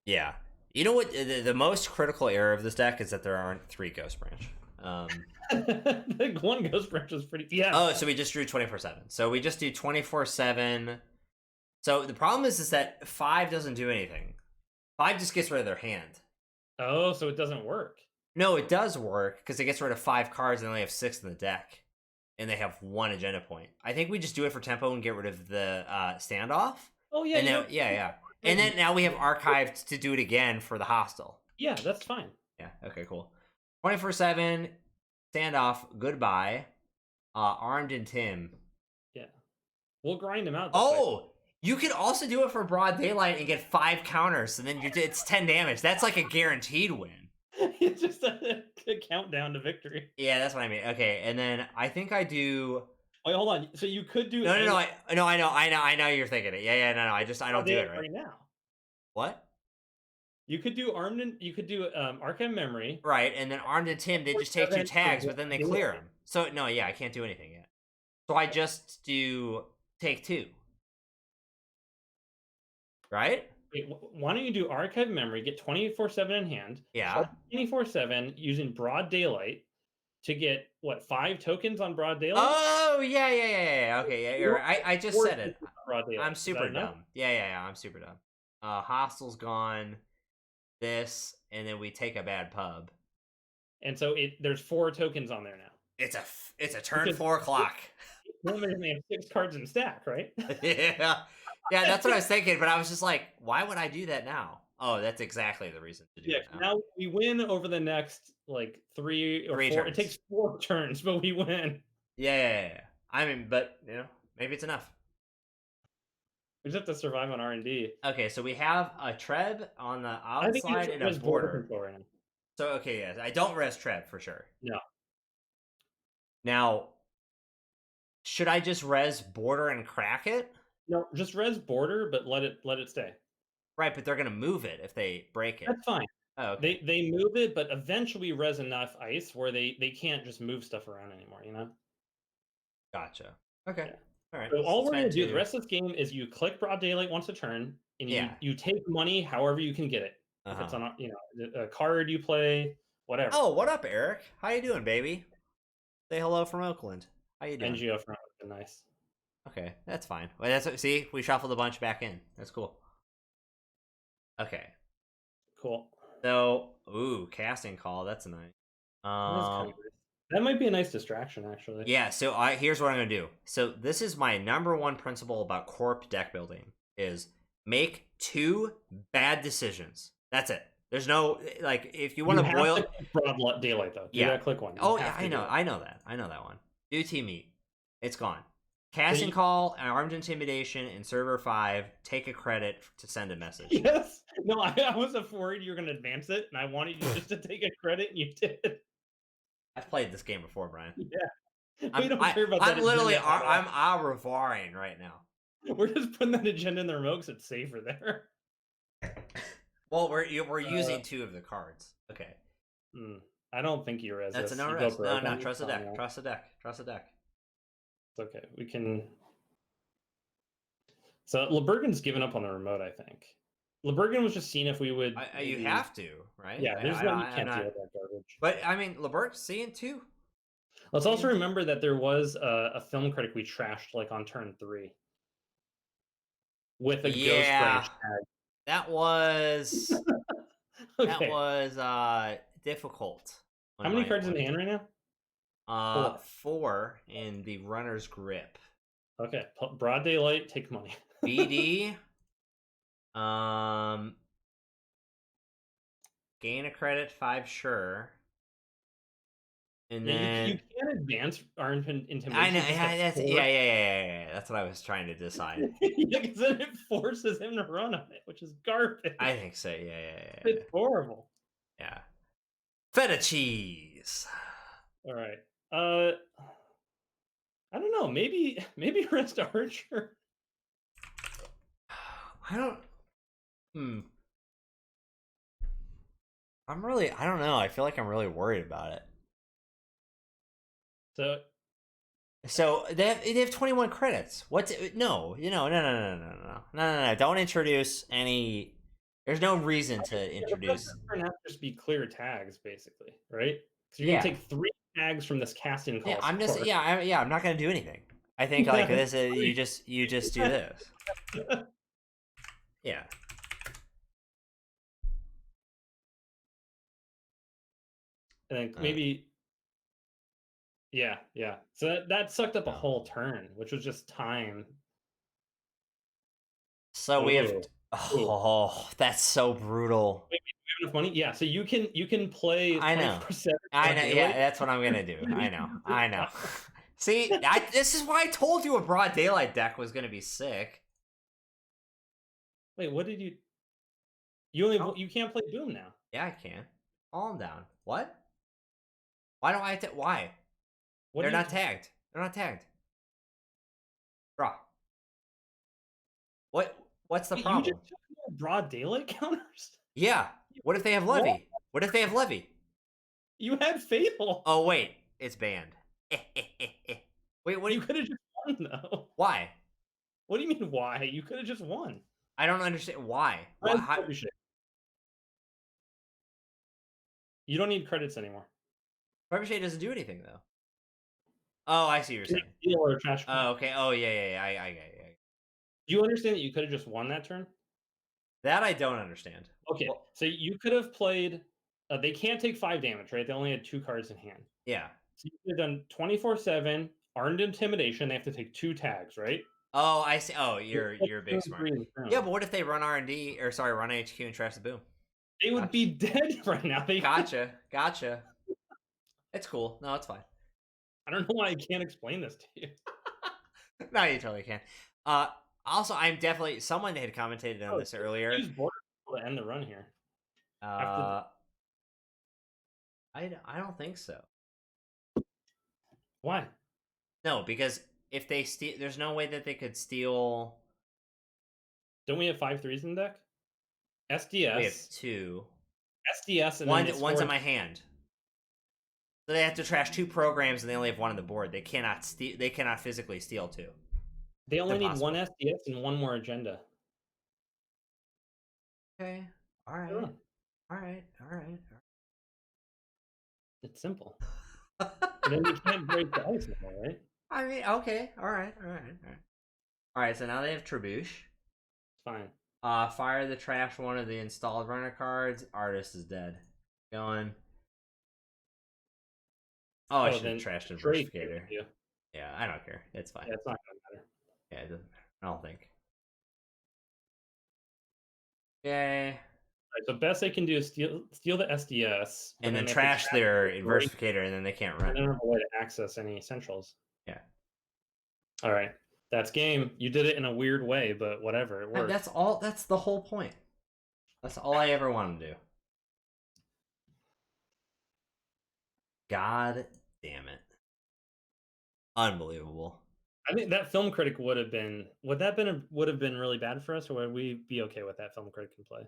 Yeah. You know what? The most critical error of this deck is that there aren't 3 Ghost Branch. The 1 Ghost Branch is pretty... Yeah. Oh, so we just drew 24/7. So we just do 24/7. So the problem is that 5 doesn't do anything. 5 just gets rid of their hand. Oh, so it doesn't work. No, it does work because it gets rid of 5 cards and they only have 6 in the deck. And they have 1 agenda point. I think we just do it for tempo and get rid of the standoff. Oh, yeah. And then, yeah. And then now we have archived to do it again for the hostile. Yeah, that's fine. Yeah, okay, cool. 24/7, standoff, goodbye. Armed and Tim. Yeah. We'll grind them out. Oh! You can also do it for Broad Daylight and get 5 counters, and then it's 10 damage. That's like a guaranteed win. It's just a countdown to victory. Yeah, that's what I mean. Okay, and then I think I do... Wait, hold on. So you could do... No, I know you're thinking it. Yeah, no, I don't do it right now. What? You could do Archive Memory. Right, and then Armed and Tim, they just take 2 tags, but then they clear them. So, no, yeah, I can't do anything yet. So I just do take 2. Right? Wait, why don't you do Archive Memory, get 24/7 in hand. Yeah. 24/7 using Broad Daylight to get, 5 tokens on Broad Daylight? Oh, yeah. Okay, yeah, you're right. I just said it. I'm super dumb. Yeah, I'm super dumb. Hostel's gone. This, and then we take a bad pub. And so there's 4 tokens on there now. It's a turn 4 clock. They have 6 cards in stack, right? Yeah, that's what I was thinking, but I was just like, why would I do that now? Oh, that's exactly the reason to do it now. We win over the next 3 or 4 turns. It takes 4 turns, but we win. Yeah. I mean, but maybe it's enough. We just have to survive on R&D. Okay, so we have a Treb on the outside and a border. Right now. So okay, yes, I don't res Treb for sure. No. Now, should I just res border and crack it? No, just res border, but let it stay. Right, but they're gonna move it if they break it. That's fine. Oh, okay. They move it, but eventually res enough ice where they can't just move stuff around anymore. Gotcha. Okay. Yeah. All right. So all we're gonna do the rest of this game is you click Broad Daylight once a turn, and you take money however you can get it. If it's on a card you play, whatever. Oh, what up, Eric? How you doing, baby? Say hello from Oakland. How you doing? NGO from Oakland, nice. Okay, that's fine. Well, see, we shuffled a bunch back in. That's cool. Okay. Cool. So, casting call. That's nice. That might be a nice distraction, actually. Yeah. So here's what I'm gonna do. So this is my #1 principle about corp deck building: is make 2 bad decisions. That's it. There's no like if you want to boil broad daylight though. Do that click one. Oh yeah, I know that one. Do team meet. It's gone. Casting call, armed intimidation, and server 5. Take a credit to send a message. Yes. No, I was worried you were gonna advance it, and I wanted you just to take a credit, and you did. I've played this game before, Brian. Yeah. We don't care about that. I'm literally I'm Aravaring right now. We're just putting that agenda in the remote because it's safer there. Well, we're using 2 of the cards. Okay. I don't think you resist. That's a no rest. No. Trust the deck. Trust the deck. Trust the deck. It's okay. We can. So LeBergen's given up on the remote, I think. LeBergen was just seeing if we would. You have to, right? Yeah, there's no you can't deal with that garbage. But I mean, LeBergen's seeing too. Let's also remember that there was a film critic we trashed like on turn 3 with a ghost branch tag. That was that was difficult. How many cards in the hand right now? 4 in the runner's grip. Okay, broad daylight, take money. BD. Gain a credit 5, sure. And then you can't advance our intimidation. I know. Yeah. That's what I was trying to decide. Yeah, because then it forces him to run on it, which is garbage. I think so. Yeah. It's horrible. Yeah. Feta cheese. All right. I don't know. Maybe rest Archer. I don't. I don't know. I feel like I'm really worried about it. So they have 21 credits. No. Don't introduce any. There's no reason to introduce. Just be clear tags, basically, right? So you're gonna take 3 tags from this casting call. Yeah, I'm not gonna do anything. I think like this is you just do this. Yeah. And then maybe. Yeah. So that sucked up a whole turn, which was just time. So we have. Oh, that's so brutal. Wait, we have enough money? Yeah. So you can play. I know. Yeah, that's what I'm gonna do. I know. See, this is why I told you a broad daylight deck was gonna be sick. Wait, what did you? You can't play Boom now. Yeah, I can. Calm down. What? Why don't I? Why? They're not tagged. They're not tagged. Bro. What's the problem? You just took broad daylight counters? Yeah. What if they have Levy? What if they have Levy? You had Fatal. Oh, wait. It's banned. Wait, what? You could have just won, though. Why? What do you mean, why? You could have just won. I don't understand. Why? You don't need credits anymore. Trebuchet doesn't do anything, though. Oh, I see what you're saying. Or trash. Oh, okay. Oh, yeah. I Do you understand that you could have just won that turn? That I don't understand. Okay, so you could have played. They can't take 5 damage, right? They only had 2 cards in hand. Yeah. So you could have done 24/7 armed intimidation. They have to take 2 tags, right? Oh, I see. Oh, you're big smart. Yeah, but what if they run R&D or run HQ and trash the Boom? They would be dead right now. Gotcha. It's cool. No, it's fine. I don't know why I can't explain this to you. No, you totally can. Also, I'm definitely someone had commented on this earlier. Use border to end the run here. I don't think so. Why? No, because if they steal, there's no way that they could steal. Don't we have 5 3s in the deck? SDS. We have 2. SDS and one's in my hand. So they have to trash 2 programs, and they only have 1 on the board. They cannot steal. They cannot physically steal 2. They only need 1 SDS and 1 more agenda. Okay. All right. It's simple. Then you can't break the ice anymore, right? I mean, okay. All right. All right. So now they have Trebuch. Fine. Fire the trash one of the installed runner cards. Artist is dead. Going. Oh, I should have trashed Investigator. Yeah, I don't care. It's fine. Yeah, it's not gonna matter. Yeah, it doesn't matter. I don't think. Okay. So best they can do is steal the SDS, and then trash their inversificator, and then they can't run. And then have a way to access any essentials. Yeah. All right, that's game. You did it in a weird way, but whatever, it worked. That's all. That's the whole point. That's all I ever wanted to do. God damn it! Unbelievable. I think that film critic would have been would have been really bad for us, or would we be okay with that film critic can play?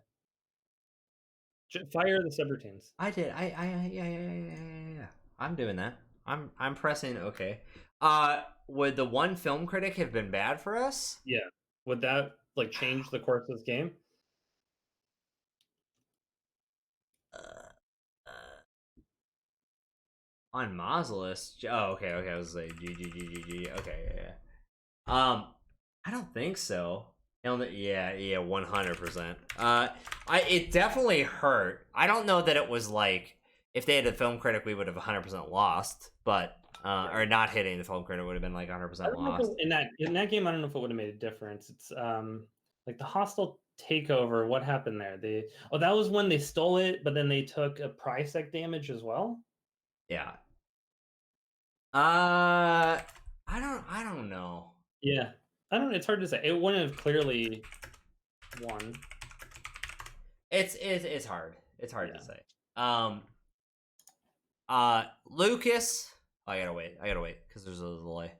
Fire the subroutines. I did. Yeah. I'm doing that. I'm pressing okay. Would the one film critic have been bad for us? Yeah. Would that like change the course of this game? On Mausolus? Oh, okay. I was like, G. Okay, yeah. I don't think so. Yeah, 100%. It definitely hurt. I don't know that it was like if they had a film critic, we would have 100% lost, but or not hitting the film critic would have been like 100% lost. In that game, I don't know if it would have made a difference. It's like the hostile takeover. What happened there? That was when they stole it, but then they took a price sec damage as well. Yeah. I don't know. Yeah, I don't. It's hard to say. It wouldn't have clearly won. It's hard. It's hard to say. Lucas. I gotta wait because there's a delay.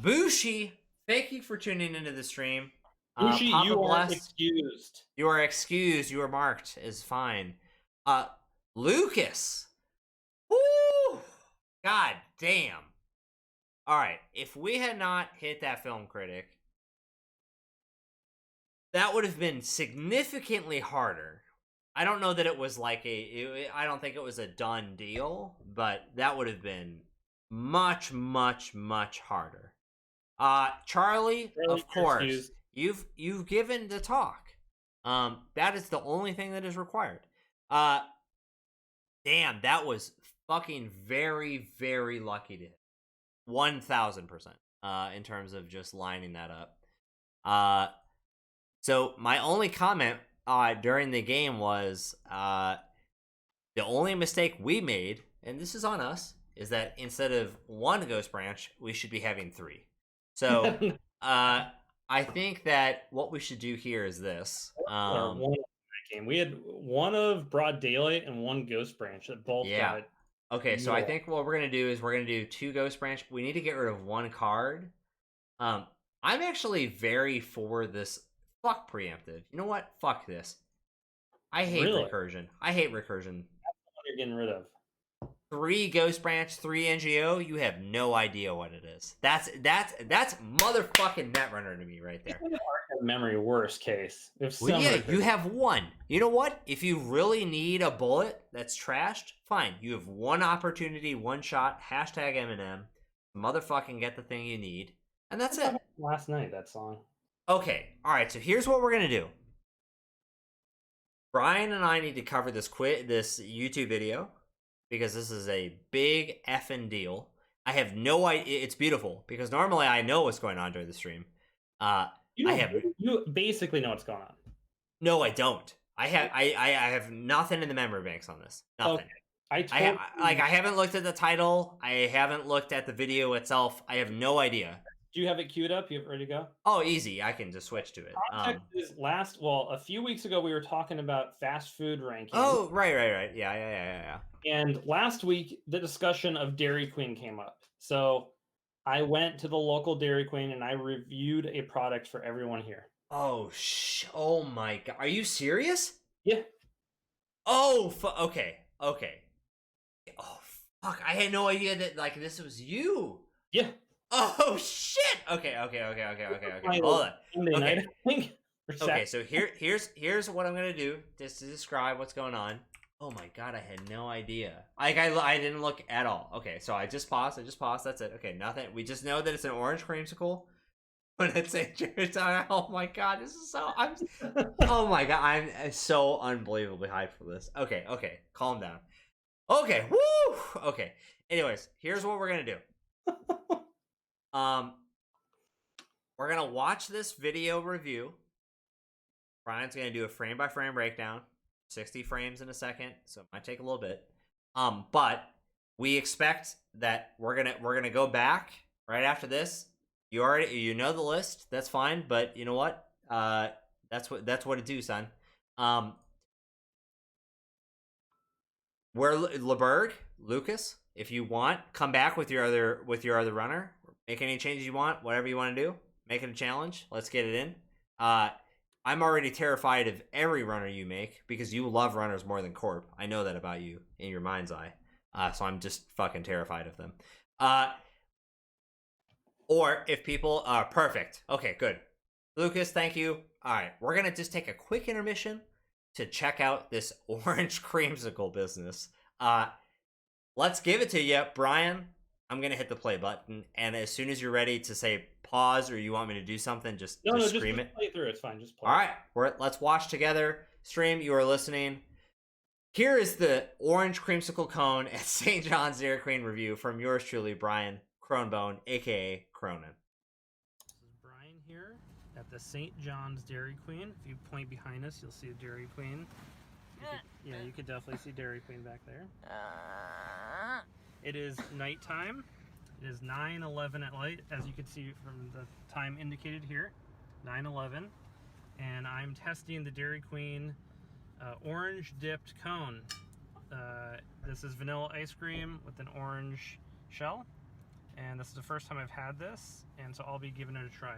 Bushi, thank you for tuning into the stream. Bushi, you are excused. You are excused. You are marked as fine. Lucas. Woo! God damn. All right, if we had not hit that film critic, that would have been significantly harder. I don't know that it was like I don't think it was a done deal, but that would have been much harder. Charlie, of course, you've given the talk. That is the only thing that is required. Damn, that was fucking very lucky to hit. 1000%. In terms of just lining that up. So my only comment during the game was the only mistake we made, and this is on us, is that instead of one ghost branch, we should be having 3. So I think that what we should do here is this. Game. We had one of Broad Daylight and one Ghost Branch that both got. Okay, so I think what we're gonna do is we're gonna do 2 Ghost Branch. We need to get rid of 1 card. I'm actually very for this. Fuck preemptive. You know what? Fuck this. I hate recursion. I hate recursion. That's the one you're getting rid of. 3 Ghost Branch, 3 NGO. You have no idea what it is. That's motherfucking Netrunner to me right there. Memory, worst case. You have 1. You know what? If you really need a bullet that's trashed, fine. You have 1 opportunity, 1 shot. Hashtag Eminem. Motherfucking get the thing you need, and that's it. Last night, that song. Okay, all right. So here's what we're gonna do. Brian and I need to cover this YouTube video because this is a big effing deal. I have no idea. It's beautiful because normally I know what's going on during the stream. You basically know what's going on. No, I don't. I have nothing in the memory banks on this. Nothing. Okay. I haven't looked at the title. I haven't looked at the video itself. I have no idea. Do you have it queued up? You have it ready to go? Oh, easy. I can just switch to it. Is a few weeks ago we were talking about fast food rankings. Oh, right. Yeah. And last week the discussion of Dairy Queen came up. So I went to the local Dairy Queen and I reviewed a product for everyone here. Oh my god. Are you serious? Yeah. Oh, okay. Oh, fuck. I had no idea that this was you. Yeah. Oh shit. Okay. Hold on. Okay, so here's what I'm going to do just to describe what's going on. Oh my god, I had no idea. I didn't look at all. Okay, so I just paused. That's it. Okay, nothing. We just know that it's an orange creamsicle. When it's a oh my god, this is so. Oh my god, I'm so unbelievably hyped for this. Okay, calm down. Okay, woo. Okay. Anyways, here's what we're gonna do. We're gonna watch this video review. Brian's gonna do a frame by frame breakdown, 60 frames in a second, so it might take a little bit. But we expect that we're gonna go back right after this. You know the list, that's fine, but you know what? That's what it do, son. Where LeBerg, Lucas, if you want, come back with your other runner. Make any changes you want, whatever you want to do. Make it a challenge. Let's get it in. I'm already terrified of every runner you make because you love runners more than Corp. I know that about you in your mind's eye. So I'm just fucking terrified of them. Or if people are perfect. Okay, good. Lucas, thank you. All right, we're going to just take a quick intermission to check out this orange creamsicle business. Let's give it to you, Brian. I'm gonna hit the play button, and as soon as you're ready to say pause or you want me to do something, just scream it. Just play through. It's fine. Just play. All right, let's watch together. Stream, you are listening. Here is the orange creamsicle cone at St. John's Dairy Queen review from yours truly, Brian Cronebone, aka Cronin. This is Brian here at the St. John's Dairy Queen. If you point behind us, you'll see a Dairy Queen. You could definitely see Dairy Queen back there. It is nighttime. It is 9:11 at night, as you can see from the time indicated here, 9:11. And I'm testing the Dairy Queen orange dipped cone. This is vanilla ice cream with an orange shell. And this is the first time I've had this, and so I'll be giving it a try.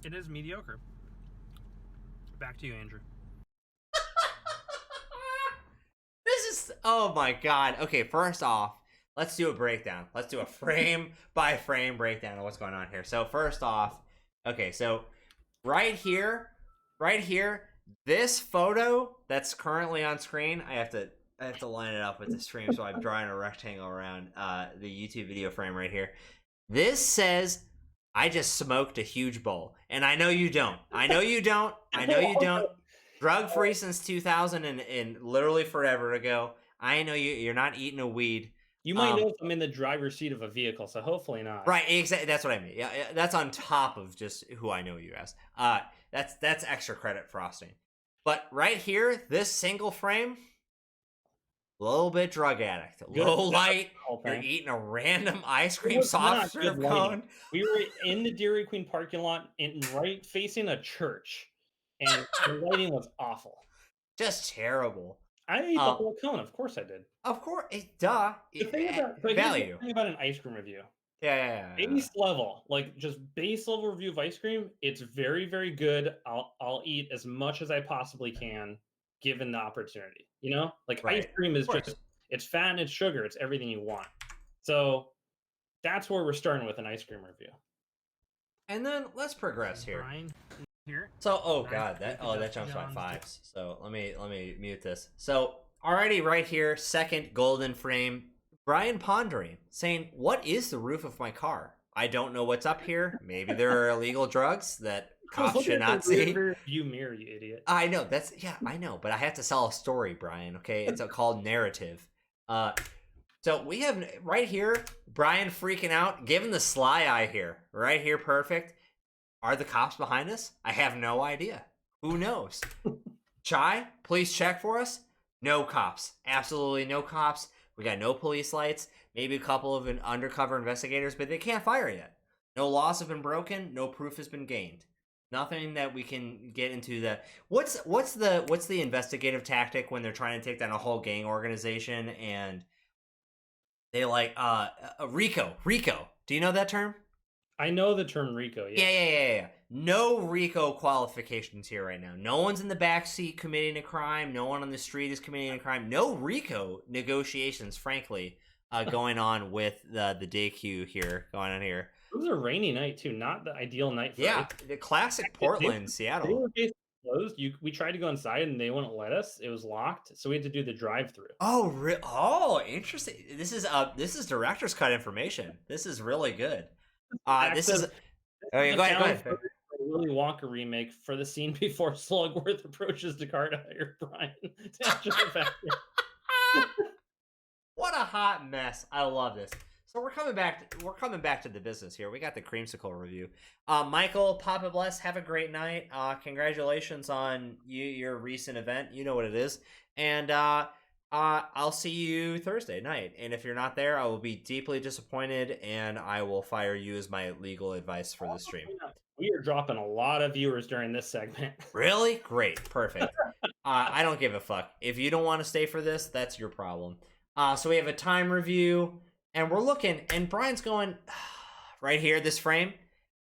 It is mediocre. Back to you, Andrew. This is, oh my god. Okay, first off, let's do a breakdown. Let's do a frame by frame breakdown of what's going on here. So first off, okay, so right here, this photo that's currently on screen, I have to line it up with the stream, so I'm drawing a rectangle around the YouTube video frame right here. This says, I just smoked a huge bowl. And I know you don't. Drug-free since 2000 and literally forever ago. I know you're not eating a weed. You might know if I'm in the driver's seat of a vehicle, so hopefully not. Right, exactly. That's what I mean. Yeah, that's on top of just who I know you as. That's extra credit frosting. But right here, this single frame, a little bit drug addict. Low light. You're eating a random ice cream soft serve cone. We were in the Dairy Queen parking lot, right facing a church, and the lighting was awful. Just terrible. I ate the whole cone. Of course I did. Of course, duh. Value. The thing about an ice cream review. Yeah. Base level, like just base level review of ice cream. It's very, very good. I'll eat as much as I possibly can, given the opportunity. You know, like ice cream is just, it's fat and it's sugar. It's everything you want. So that's where we're starting with an ice cream review. And then let's progress here. Brian, here. So, that jumps by fives. So let me mute this. So already right here, second golden frame, Brian pondering, saying, "What is the roof of my car? I don't know what's up here. Maybe there are illegal drugs that cops should not see." You mirror, you idiot. I know I know, but I have to sell a story, Brian. Okay, it's called narrative. So we have right here, Brian freaking out, giving the sly eye here. Right here, perfect. Are the cops behind us? I have no idea. Who knows? Chai, please check for us. No cops. Absolutely no cops. We got no police lights. Maybe a couple of undercover investigators, but they can't fire yet. No laws have been broken. No proof has been gained. Nothing that we can get into the what's the investigative tactic when they're trying to take down a whole gang organization and they like RICO. Do you know that term? I know the term RICO. Yeah. No RICO qualifications here right now. No one's in the backseat committing a crime. No one on the street is committing a crime. No RICO negotiations, frankly, going on with the day queue here. Going on here. It was a rainy night too, not the ideal night for it. The classic Portland, Seattle. They were basically closed. We tried to go inside and they wouldn't let us. It was locked, so we had to do the drive-through. Oh, interesting. This is director's cut information. This is really good. This is. Oh, yeah, go ahead. Willy Wonka remake for the scene before Slugworth approaches Descartes to hire Brian to enter the factory. What a hot mess! I love this. So we're coming back. We're coming back to the business here. We got the creamsicle review. Michael, Papa Bless, have a great night. Congratulations on your recent event. You know what it is, and I'll see you Thursday night. And if you're not there, I will be deeply disappointed, and I will fire you as my legal advice for the stream. We are dropping a lot of viewers during this segment. Really? Great. Perfect. I don't give a fuck. If you don't want to stay for this, that's your problem. So we have a time review, and we're looking, and Brian's going, right here, this frame,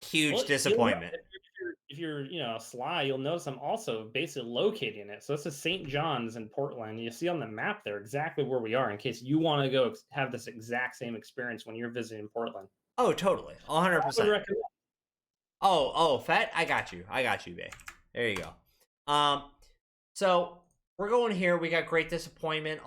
huge disappointment. If you're sly, you'll notice I'm also basically locating it. So this is St. John's in Portland. You see on the map there exactly where we are in case you want to go have this exact same experience when you're visiting Portland. Oh, totally. 100%. Oh, Fat, I got you, babe. There you go. So we're going here. We got great disappointment,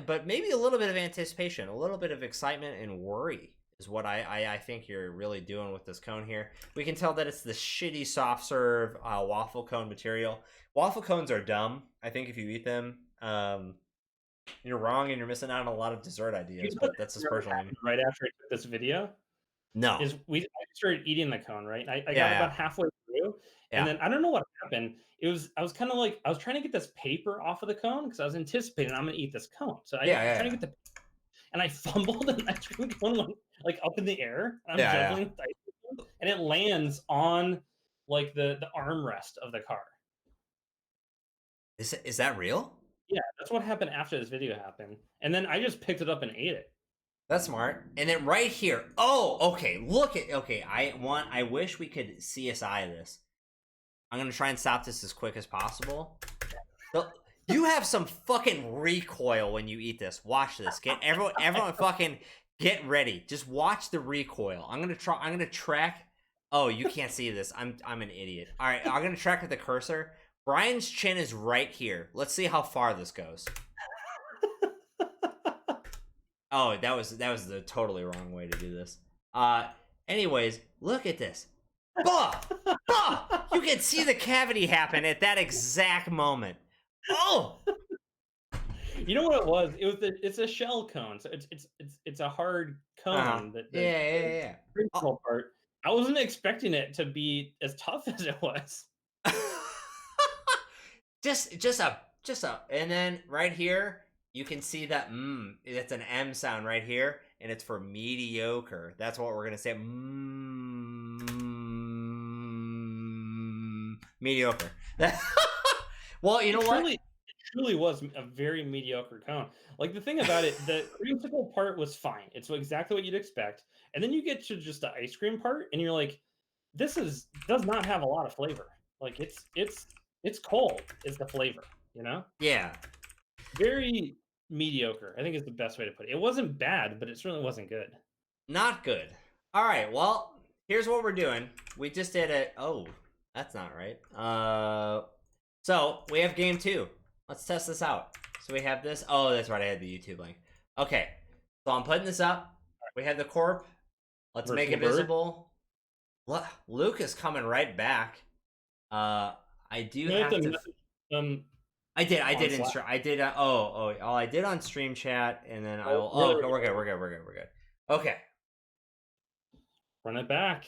but maybe a little bit of anticipation, a little bit of excitement and worry is what I think you're really doing with this cone here. We can tell that it's the shitty soft serve waffle cone material. Waffle cones are dumb. I think if you eat them, you're wrong and you're missing out on a lot of dessert ideas. But that's just personal. Right after I took this video. No. I started eating the cone, right? I got about halfway through, and then I don't know what happened. I was kind of like, I was trying to get this paper off of the cone because I was anticipating I'm gonna eat this cone. So I was trying to get and I fumbled, and ice cream cone went like up in the air. And I'm juggling with the ice cream cone, and it lands on like the armrest of the car. Is that real? Yeah, that's what happened after this video happened, and then I just picked it up and ate it. That's smart. And then right here. Oh, okay. Look at. Okay, I wish we could CSI this. I'm gonna try and stop this as quick as possible. You have some fucking recoil when you eat this. Watch this. Get everyone fucking get ready. Just watch the recoil. I'm gonna track. Oh, you can't see this. I'm an idiot. All right, I'm gonna track with the cursor. Brian's chin is right here. Let's see how far this goes. Oh, that was the totally wrong way to do this. Anyways, look at this. Bah! Bah! You can see the cavity happen at that exact moment. Oh! You know what it was? It's a shell cone, so it's a hard cone. Yeah. Part. I wasn't expecting it to be as tough as it was. just a, and then right here. You can see that it's an M sound right here, and it's for mediocre. That's what we're gonna say. Mediocre. Well, you know what? It truly was a very mediocre cone. Like the thing about it, the creamsicle part was fine. It's exactly what you'd expect, and then you get to just the ice cream part, and you're like, this does not have a lot of flavor. Like it's cold is the flavor, you know? Yeah. Very mediocre, I think is the best way to put it. It wasn't bad, but it certainly wasn't good. Not good. All right, well, here's what we're doing. We just did it. Oh, that's not right. So we have game 2. Let's test this out. So we have this. Oh, that's right. I had the YouTube link. Okay, so I'm putting this up. We have the corp. Let's make it visible. What? Luke is coming right back. I do have to. I did on stream chat, and then I will. Oh, okay, we're good. Okay. Run it back.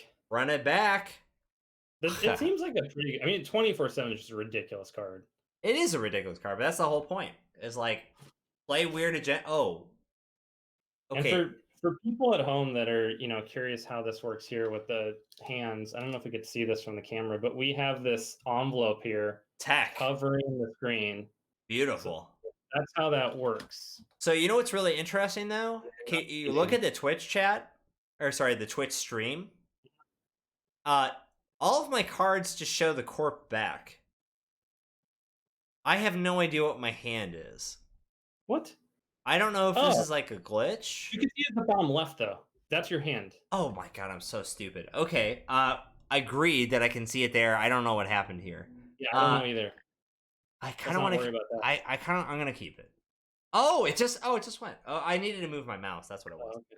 It seems like a pretty. I mean, 24/7 is just a ridiculous card. It is a ridiculous card, but that's the whole point. It's like play weird agenda. Oh. Okay. And for people at home that are curious how this works here with the hands, I don't know if we could see this from the camera, but we have this envelope here. Tech covering the screen. Beautiful. So that's how that works. So you know what's really interesting though? Okay, you look at the Twitch chat, or sorry, the Twitch stream. All of my cards just show the corp back. I have no idea what my hand is. What? I don't know if this is like a glitch. You can see it at the bottom left though. That's your hand. Oh my god, I'm so stupid. Okay, agreed that I can see it there. I don't know what happened here. Yeah, I don't know either. I kind of want to. I'm gonna keep it. Oh, it just went. Oh, I needed to move my mouse. That's what it was. Okay.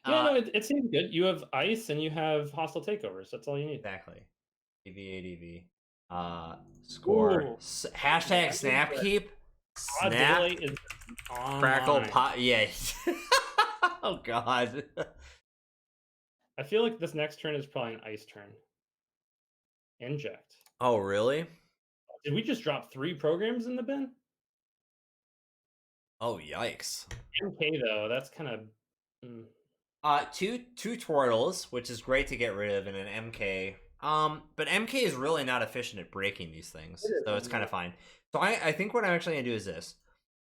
Yeah, no, it seems good. You have ice and you have hostile takeovers. That's all you need. Exactly. ADV. Score. Hashtag snap keep. Snap. Crackle pop. Yeah. Oh god. I feel like this next turn is probably an ice turn. Inject. Oh, really? Did we just drop 3 programs in the bin? Oh, yikes. MK though, that's kind of. Two turtles, which is great to get rid of, and an MK. But MK is really not efficient at breaking these things, so it's kind of fine. So I think what I'm actually gonna do is this: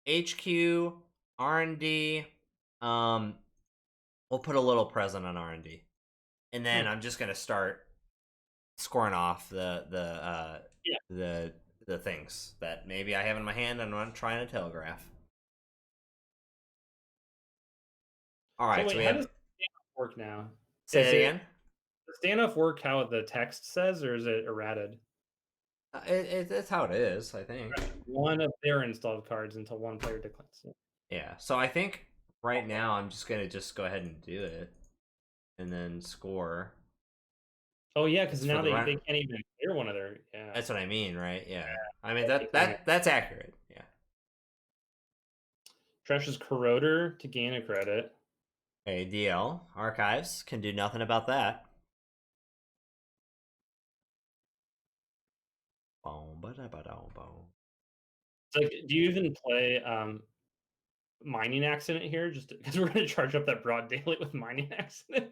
HQ, R&D. We'll put a little present on R&D, and then I'm just gonna start scoring off the things that maybe I have in my hand and I'm trying to telegraph. All right, so wait, how does standoff work now? Say it again. Does standoff work how the text says, or is it errated? It's how it is, I think. One of their installed cards until one player declares it. Yeah, so I think right now I'm just gonna go ahead and do it, and then score. Oh yeah, because now they can't even clear one of their. Yeah, that's what I mean, right? Yeah, I mean that's accurate. Yeah. Trash's Corroder to gain a credit. Hey, DL Archives can do nothing about that. It's like, do you even play Mining Accident here? Just because we're gonna charge up that broad daylight with Mining Accident.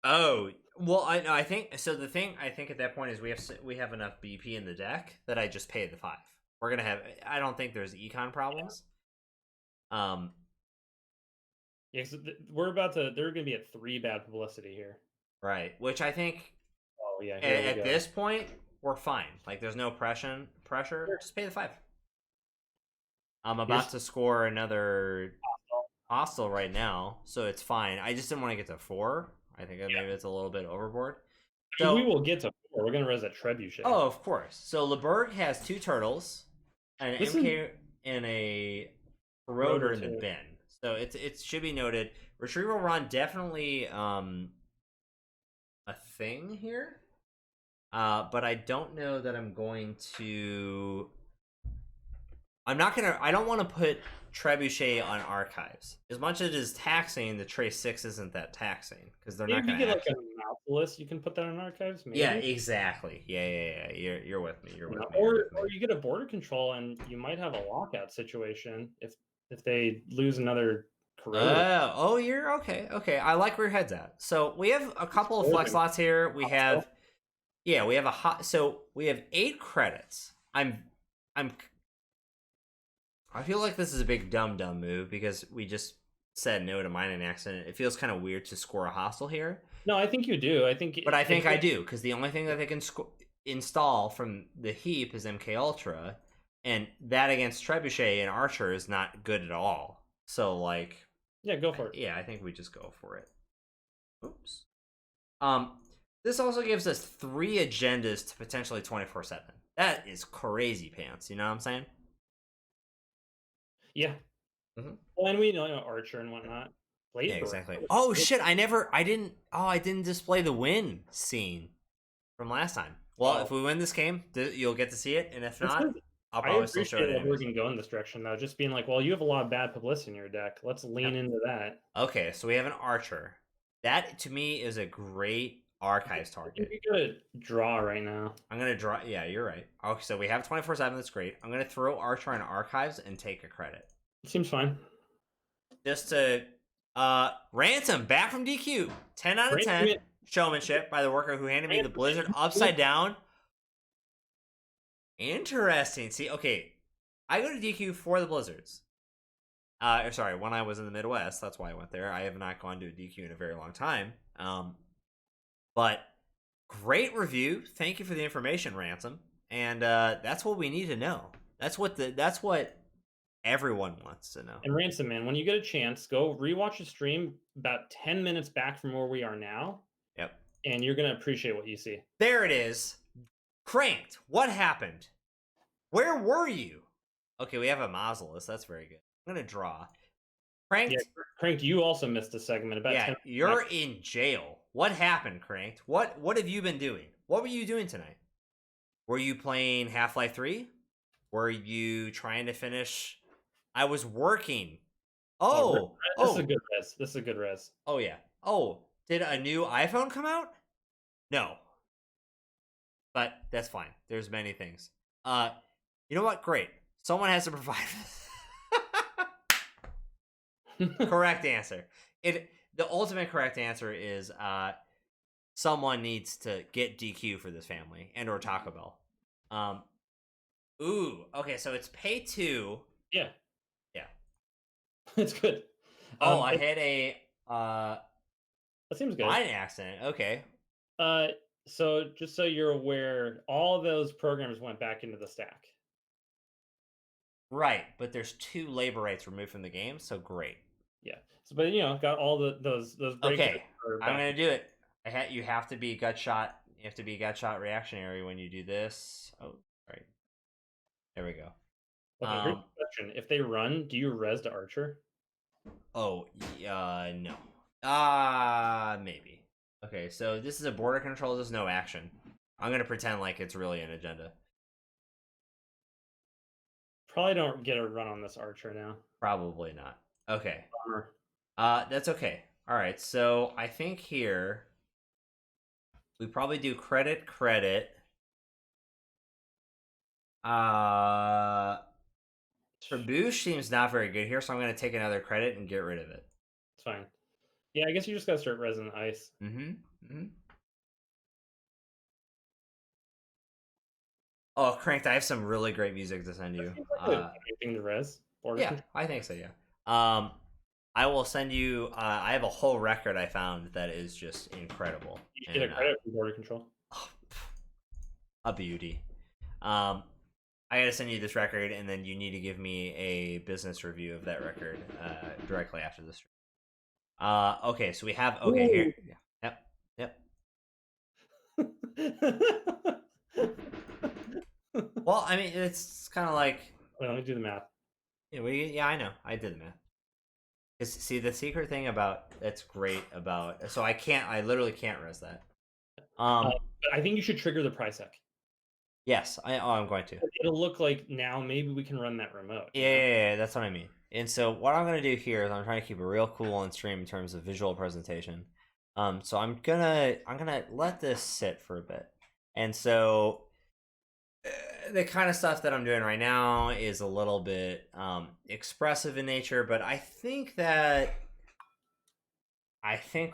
Oh well, I think so. The thing I think at that point is we have enough BP in the deck that I just pay the 5. We're gonna have. I don't think there's econ problems. Yeah, so we're about to. They're gonna be at 3 bad publicity here. Right, which I think. Oh yeah. At this point, we're fine. Like, there's no pressure. Sure. Just pay the 5. I'm about to score another hostile right now, so it's fine. I just didn't want to get to 4. I think maybe it's a little bit overboard. So we will get to 4. We're gonna res that Trebuchet. Oh, of course. So LeBerg has 2 turtles, an MK and a Corroder in the bin. So it should be noted. Retrieval Run definitely a thing here. But I don't know that I'm going to. I don't want to put Trebuchet on Archives. As much as it is taxing, the Trace 6 isn't that taxing because they're not going to. If you get like a Mouthfulness, you can put that on Archives. Maybe. Yeah, exactly. Yeah. You're with me. You're with me. Or you get a border control, and you might have a lockout situation if they lose another. Oh, you're okay. Okay, I like where your head's at. So we have a couple of flex slots here. We have, we have so we have 8 credits. I feel like this is a big dumb move because we just said no to Mining Accident. It feels kind of weird to score a hostile here. No, I think you do. I think I do because the only thing that they can install from the heap is MK Ultra, and that against Trebuchet and Archer is not good at all. So like. Yeah, go for it. Yeah, I think we just go for it. Oops. This also gives us 3 agendas to potentially 24/7. That is crazy pants. You know what I'm saying? Yeah. Mm-hmm. Well, and we know Archer and whatnot. Yeah, exactly. Oh shit! I didn't display the win scene from last time. Well, if we win this game, you'll get to see it, and if not. I'll probably still show it. We can go in this direction though, just being like, well, you have a lot of bad publicity in your deck. Let's lean into that. Okay, so we have an Archer. That to me is a great Archives target. You gotta draw right now. I'm gonna draw. Yeah, you're right. Okay, so we have 24/7. That's great. I'm gonna throw Archer in Archives and take a credit. Seems fine. Just to Ransom back from DQ. 10 out of 10 showmanship by the worker who handed me the Blizzard upside down. Interesting. See, okay, I go to DQ for the Blizzards. Sorry, when I was in the Midwest, that's why I went there. I have not gone to a DQ in a very long time. But great review. Thank you for the information, Ransom. And that's what we need to know. That's what everyone wants to know. And Ransom, man, when you get a chance, go rewatch the stream about 10 minutes back from where we are now. Yep. And you're gonna appreciate what you see. There it is. Cranked, what happened? Where were you? Okay, we have a Mausolus. That's very good. I'm gonna draw. Cranked. Yeah, Cranked, you also missed a segment about. Yeah, you're in jail. What happened, Cranked? What have you been doing? What were you doing tonight? Were you playing Half-Life 3? Were you trying to finish? I was working This is a good res. This is a good res. Oh yeah. Oh, did a new iPhone come out? No. But that's fine. There's many things. You know what? Great. Someone has to provide this. Correct answer. The ultimate correct answer is someone needs to get DQ for this family and or Taco Bell. Ooh, okay, so it's pay 2. Yeah. Yeah. It's good. I had a that seems good. line accident. Okay. So just so you're aware, all those programs went back into the stack. Right, but there's 2 labor rights removed from the game, so great. Yeah. So, but got all those. Okay, I'm gonna do it. You have to be gut shot. You have to be gut shot reactionary when you do this. Oh, right. There we go. Okay, here's the question: if they run, do you res to Archer? Oh, no. Maybe. Okay, so this is a border control. There's no action. I'm gonna pretend like it's really an agenda. Probably don't get a run on this Archer now. Probably not. Okay. Bummer. That's okay. All right, so I think here we probably do credit. Trebuche seems not very good here, so I'm going to take another credit and get rid of it. It's fine. Yeah, I guess you just got to start resing ice. Oh, Cranked, I have some really great music to send you. Anything to res? Yeah, I think so, yeah. I will send you, I have a whole record I found that is just incredible. You get a credit from border control. A beauty. I gotta send you this record, and then you need to give me a business review of that record directly after the stream. Okay, so we have here. Yep. Well, I mean, it's kind of like. Wait, let me do the math. Yeah, I know. I did the math. See, the secret thing that's great about. So I literally can't res that. But I think you should trigger the price hack. Yes, I'm going to. It'll look like now maybe we can run that remote. Yeah, that's what I mean. And so what I'm going to do here is I'm trying to keep it real cool on stream in terms of visual presentation. So I'm gonna let this sit for a bit. And so the kind of stuff that I'm doing right now is a little bit expressive in nature, but I think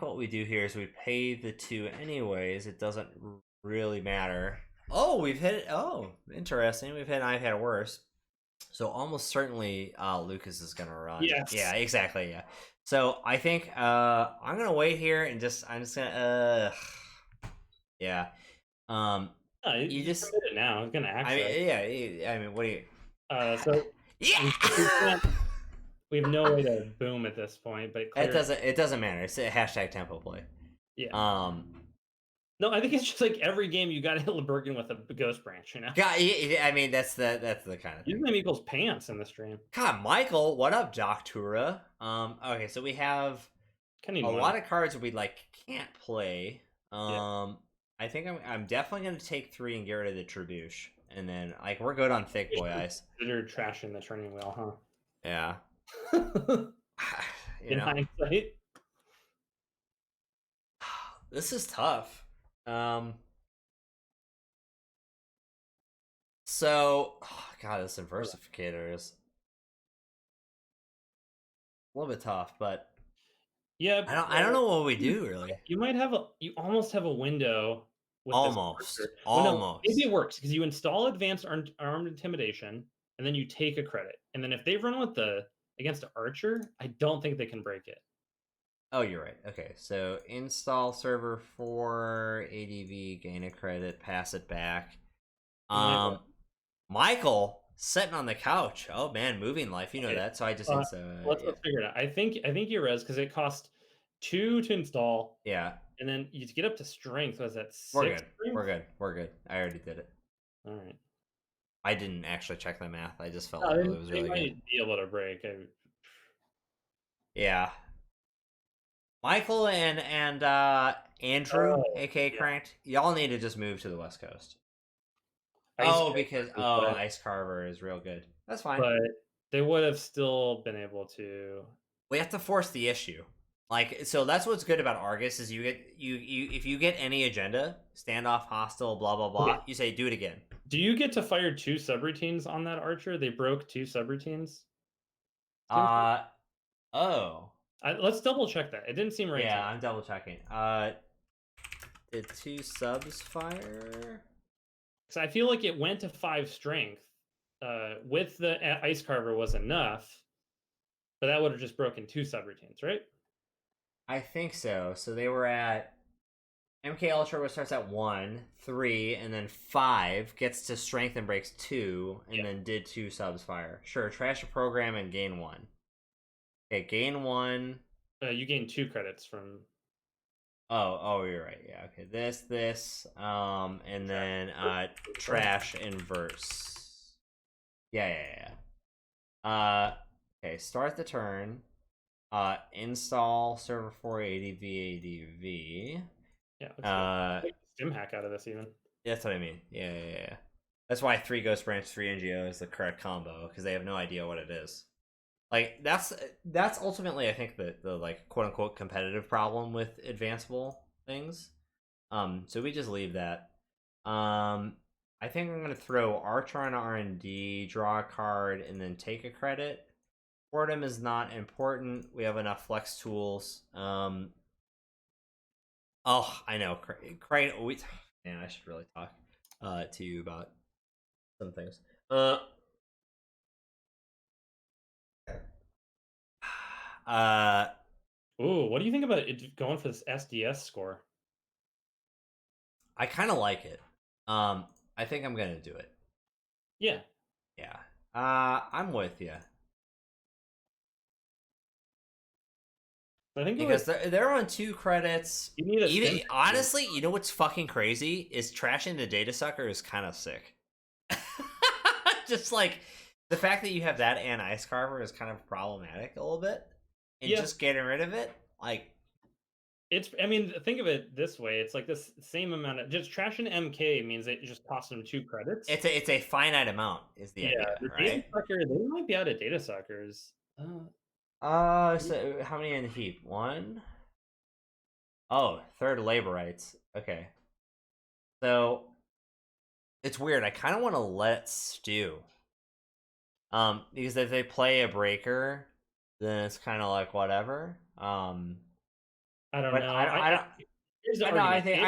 what we do here is we pay the 2 anyways. It doesn't really matter. Oh, we've hit it. Oh, interesting. I've had it worse. So almost certainly Lucas is going to run. Yes. Yeah, exactly, yeah. So I think I'm going to wait here and I'm just going to yeah. You just it now. It's going to actually. I mean, what do you so yeah. We have no way to boom at this point, but it doesn't matter. It's a hashtag tempo play. Yeah. No, I think it's just like every game you got to hit LeBergen with a ghost branch, I mean, that's the kind of thing. Username equals pants in the stream. God, Michael, what up, Doctura? Okay, so we have a lot of cards we can't play. I think I'm definitely gonna take 3 and get rid of the Trebuche, and then we're good on thick boy ice. You're trashing the turning wheel, huh? Yeah. In hindsight, this is tough. So, God, this Inversificator is a little bit tough, but yeah, I don't know what we do really. You almost have a window. With almost. No, maybe it works because you install advanced armed intimidation, and then you take a credit, and then if they run with against Archer, I don't think they can break it. Oh, you're right. Okay, so install server 4 ADV, gain a credit, pass it back. Michael sitting on the couch. Oh man, moving life. You know that. So I just let's figure it out. I think you res because it costs 2 to install. Yeah. And then you get up to strength. Was that 6? We're good. I already did it. All right. I didn't actually check the math. I just felt like it was really good. Be able to break. Yeah. Michael and Andrew, aka Cranked, y'all need to just move to the West Coast. Because Ice Carver is real good. That's fine. But they would have still been able to. We have to force the issue. Like, so that's what's good about Argus is you if you get any agenda, standoff, hostile, blah blah blah, Okay. you say do it again. Do you get to fire 2 subroutines on that archer? They broke 2 subroutines. Oh. Let's double check that. It didn't seem right. Yeah, I'm double checking. Did 2 subs fire? Because I feel like it went to 5 strength. With the ice carver was enough, but that would have just broken 2 subroutines, right? I think so. So they were at MK Ultra starts at 1, 3, and then 5 gets to strength and breaks 2, and then did 2 subs fire. Sure, trash a program and gain 1. Okay, gain 1. You gain 2 credits from. Oh, you're right. Yeah, okay. This, and then trash inverse. Yeah. Okay, start the turn. Install server 480 VADV. Yeah, let's stim hack out of this even. That's what I mean. Yeah. That's why 3 Ghost Branch, 3 NGO is the correct combo, because they have no idea what it is. Like, that's ultimately, I think, the like quote unquote competitive problem with advanceable things. So we just leave that. I think I'm gonna throw Archer on R&D, draw a card, and then take a credit. Boredom is not important. We have enough flex tools. Oh, I know. Man, I should really talk to you about some things. Ooh, what do you think about it going for this SDS score? I kind of like it. I think I'm gonna do it. Yeah. I'm with you. I think because they're on 2 credits. You need even honestly, you know what's fucking crazy is trashing the data sucker is kind of sick. Just like the fact that you have that and Ice Carver is kind of problematic a little bit, and just getting rid of it, like. I mean, think of it this way. It's like this same amount of just trashing MK means it just costs them 2 credits. It's a finite amount is the idea, the right? Data sucker, they might be out of data suckers. So how many in the heap? 1? Oh, 3rd labor rights. Okay. So it's weird. I kind of want to let stew. Because if they play a breaker, then it's kind of like whatever. I don't know. I think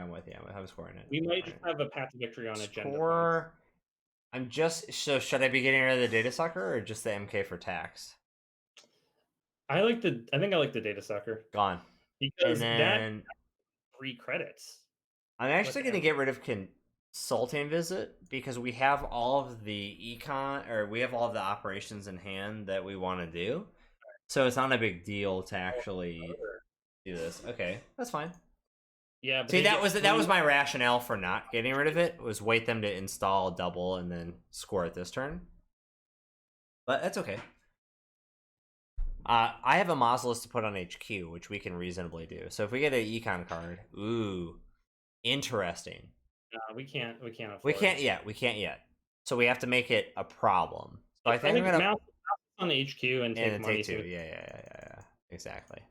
I'm with you. I'm scoring it. We might just have a path to victory on agenda. So should I be getting rid of the data sucker or just the MK for tax? I think I like the data sucker. Gone. Because that 3 credits. I'm actually going to get rid of Consulting Visit because we have all of the we have all of the operations in hand that we want to do. So it's not a big deal to actually do this. Okay, that's fine. Yeah. See, that was my rationale for not getting rid of it, was wait them to install double and then score it this turn. But that's okay. I have a Mausolus to put on HQ, which we can reasonably do. So if we get an econ card, ooh, interesting. We can't afford we can't yet. So we have to make it a problem. So I think I'm gonna mouse on HQ and take money. Take 2. Yeah. Exactly.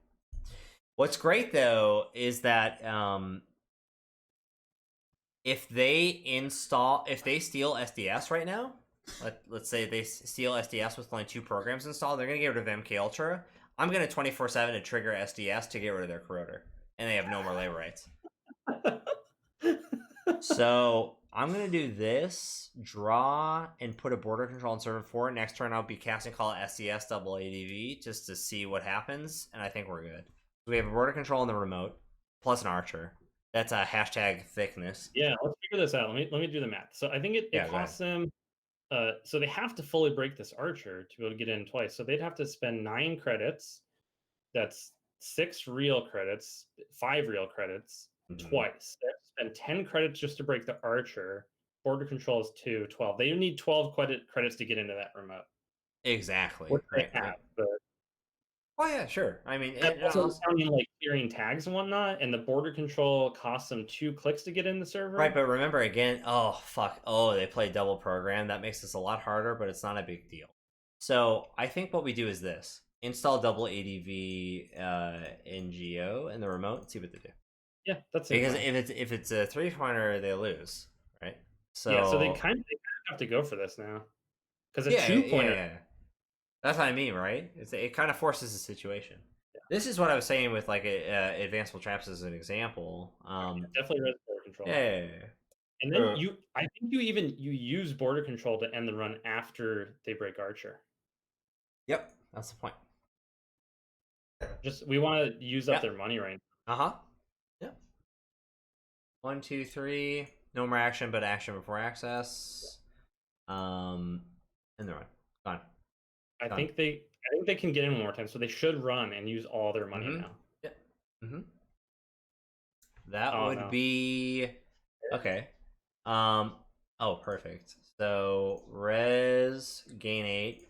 What's great though is that if they steal SDS right now, let's say they steal SDS with only 2 programs installed, they're gonna get rid of MK Ultra. I'm gonna 24/7 to trigger SDS to get rid of their corroder, and they have no more labor rights. So I'm gonna do this, draw, and put a border control on server 4. Next turn I'll be casting call SDS double ADV just to see what happens, and I think we're good. So we have a border control in the remote plus an archer. That's a hashtag thickness. Yeah, let's figure this out. Let me do the math. So I think it costs them. So they have to fully break this archer to be able to get in twice. So they'd have to spend 9 credits. That's 6 real credits, 5 real credits twice. They have to spend 10 credits just to break the archer. Border control is 12. They need 12 credits to get into that remote. Exactly. Which they have, but. Oh yeah, sure. I mean, also sounding like clearing tags and whatnot, and the border control costs them 2 clicks to get in the server. Right, but remember again, they play double program. That makes this a lot harder, but it's not a big deal. So I think what we do is this. install double ADV NGO in the remote and see what they do. Yeah, that's because if it's a 3-pointer, they lose, right? So yeah, so they kind of have to go for this now because a yeah, 2-pointer. yeah. That's what I mean, right? It kind of forces the situation. Yeah. This is what I was saying with like advanced traps as an example. Definitely res border control. Yeah. And then I think you use border control to end the run after they break Archer. Yep, that's the point. Just we want to use up their money right now. Yep. 1, 2, 3. No more action, but action before access. And they're on. Gone. I think they can get in one more time, so they should run and use all their money now. Yep. That would be okay. Oh, perfect. So res gain 8.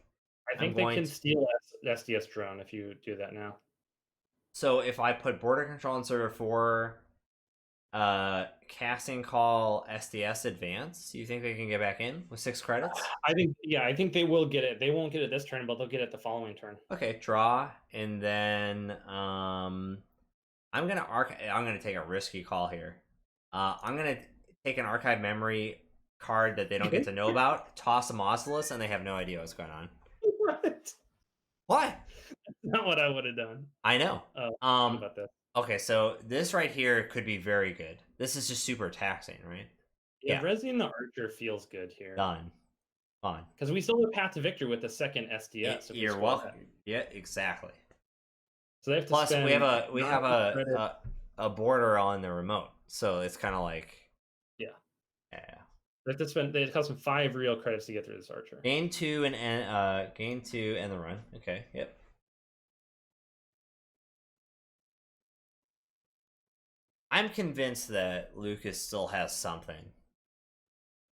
I think they can steal SDS drone if you do that now. So if I put border control on server 4, casting call SDS advance, do you think they can get back in with 6 credits? I think they will get it. They won't get it this turn, but they'll get it the following turn. Okay, draw, and then I'm gonna take a risky call here. I'm gonna take an archive memory card that they don't get to know about, toss a Mausolus, and they have no idea what's going on. What? That's not what I would have done. I know. About this. Okay, so this right here could be very good. This is just super taxing, right? Yeah, Resing the Archer feels good here. Done. Fine. Because we still have path to victory with the second SDS. You're welcome. Yeah, exactly. So they have to Plus, we have a border on the remote, so it's kind of like yeah. They have to spend. They cost them 5 real credits to get through this Archer. Gain 2 and the run. Okay. Yep. I'm convinced that Lucas still has something.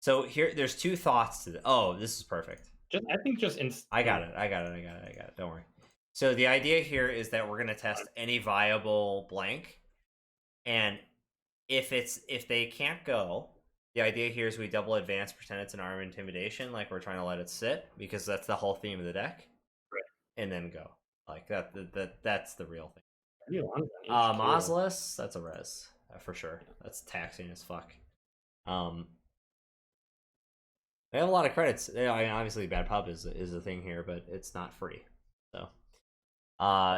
So there's 2 thoughts to this. Oh, this is perfect. I got it. Don't worry. So the idea here is that we're gonna test any viable blank, and if they can't go, the idea here is we double advance, pretend it's an arm intimidation, like we're trying to let it sit, because that's the whole theme of the deck, right? And then go like that. That's the real thing. Mausolus, that's a res for sure. That's taxing as fuck. They have a lot of credits. I mean, obviously, bad pub is a thing here, but it's not free. So,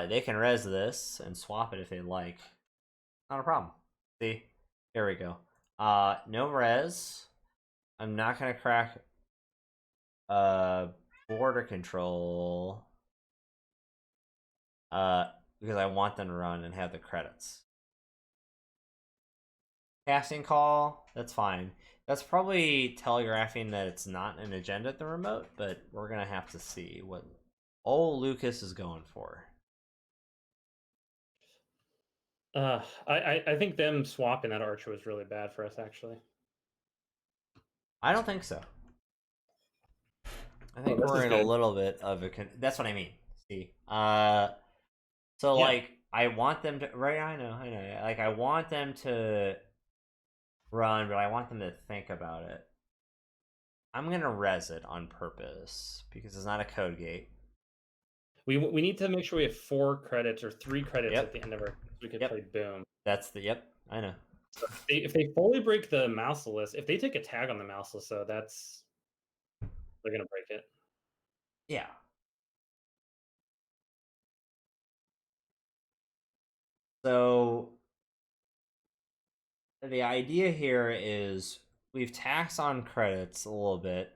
they can res this and swap it if they like. Not a problem. See, here we go. No res. I'm not gonna crack. Border control. Because I want them to run and have the credits. Casting call, that's fine. That's probably telegraphing that it's not an agenda at the remote, but we're gonna have to see what old Lucas is going for. I think them swapping that Archer was really bad for us, actually. I don't think so. I think we're in a little bit of a. That's what I mean. See, so like I want them to I know. Like I want them to run, but I want them to think about it. I'm gonna res it on purpose because it's not a code gate. We need to make sure we have 4 credits or 3 credits at the end of our. We could play boom. That's the I know. So if they fully break the Mausolus, if they take a tag on the Mausolus, so they're gonna break it. Yeah. So the idea here is we've taxed on credits a little bit.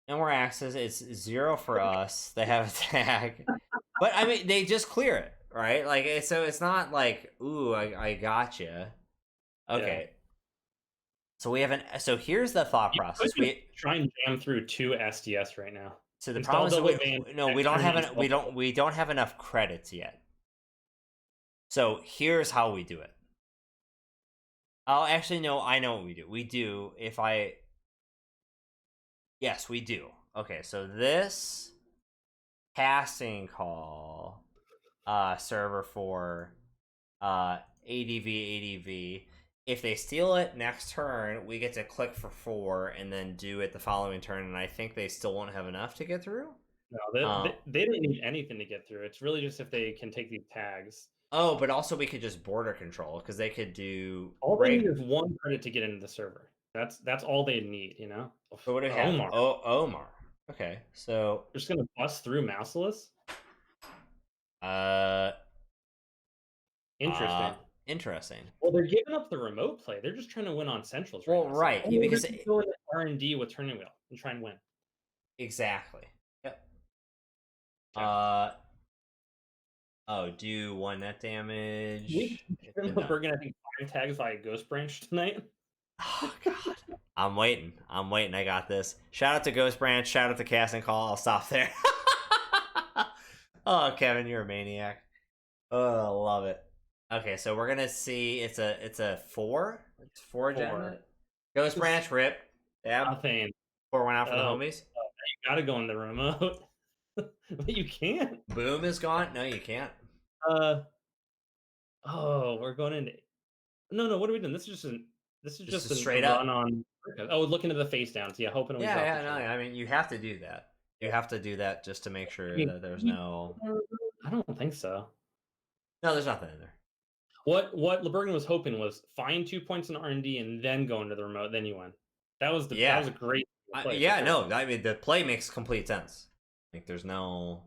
And we're access, it's 0 for us. They have a tag. But I mean they just clear it, right? Like so it's not like, ooh, I gotcha. Okay. Yeah. So we have so here's the thought process. We try and jam through 2 SDS right now. So the problem is we don't have enough credits yet. So here's how we do it. Oh, actually, no, I know what we do. We do yes, we do. Okay, so this casting call server for ADV. If they steal it next turn, we get to click for 4 and then do it the following turn, and I think they still won't have enough to get through. No, they don't need anything to get through. It's really just if they can take these tags. Oh, but also we could just border control because they could do. All they need is 1 credit to get into the server. That's all they need, you know. So what do we have? Omar. Oh, Omar. Okay, so they're just gonna bust through Mouseless. Interesting. Interesting. Well, they're giving up the remote play. They're just trying to win on centrals. Right well, now. Right, So, because go into R&D with turning wheel and try and win. Exactly. Yep. Okay. Oh, do 1 net damage. We're gonna think 5 tags by Ghost Branch tonight. Oh god. I'm waiting. I got this. Shout out to Ghost Branch. Shout out to Casting Call. I'll stop there. Oh, Kevin, you're a maniac. Oh, I love it. Okay, so we're gonna see. It's a 4. It's 4 gen. Ghost Branch rip. Yeah. Nothing. 4 went out for the homies. You gotta go in the remote. But you can't. Boom is gone. No, you can't. Oh, we're going into. No. What are we doing? This is just a straight up run on. Oh, looking at the face downs. Yeah, hoping. Yeah. No. I mean, you have to do that. You have to do that just to make sure that there's no. I don't think so. No, there's nothing in there. What LeBergen was hoping was find 2 points in R&D and then go into the remote. Then you win. That was that was a great play. No, I mean the play makes complete sense. Like there's no,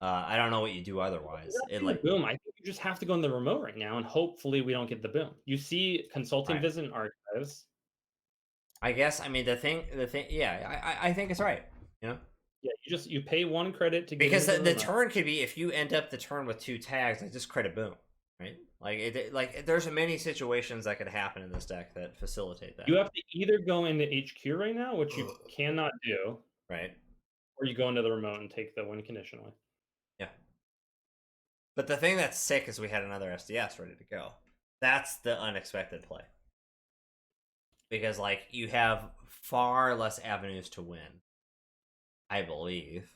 I don't know what you do otherwise. Boom. I think you just have to go in the remote right now, and hopefully we don't get the boom. You see, consulting visit and archives. I guess. I mean the thing. Yeah, I think it's right. You know. Yeah, you pay 1 credit to get because the turn could be if you end up the turn with 2 tags, like just credit boom, right? Like there's many situations that could happen in this deck that facilitate that. You have to either go into HQ right now, which you cannot do, right? Or you go into the remote and take the win conditionally. Yeah. But the thing that's sick is we had another SDS ready to go. That's the unexpected play. Because like you have far less avenues to win, I believe,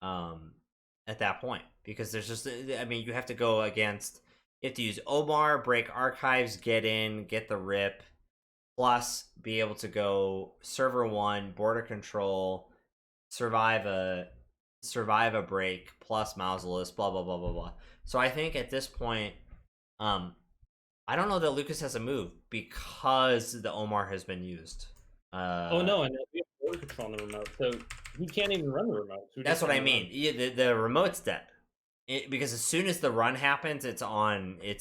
at that point. Because there's just, I mean, you have to go against, you have to use Omar, break archives, get in, get the rip, plus be able to go server 1, border control, survive a break, plus Mouseless, blah blah blah blah blah. So I think at this point, I don't know that Lucas has a move because the Omar has been used. Oh no, and we have border control on the remote, so he can't even run the remote. So that's what I mean. Yeah, the remote's dead. Because as soon as the run happens, it's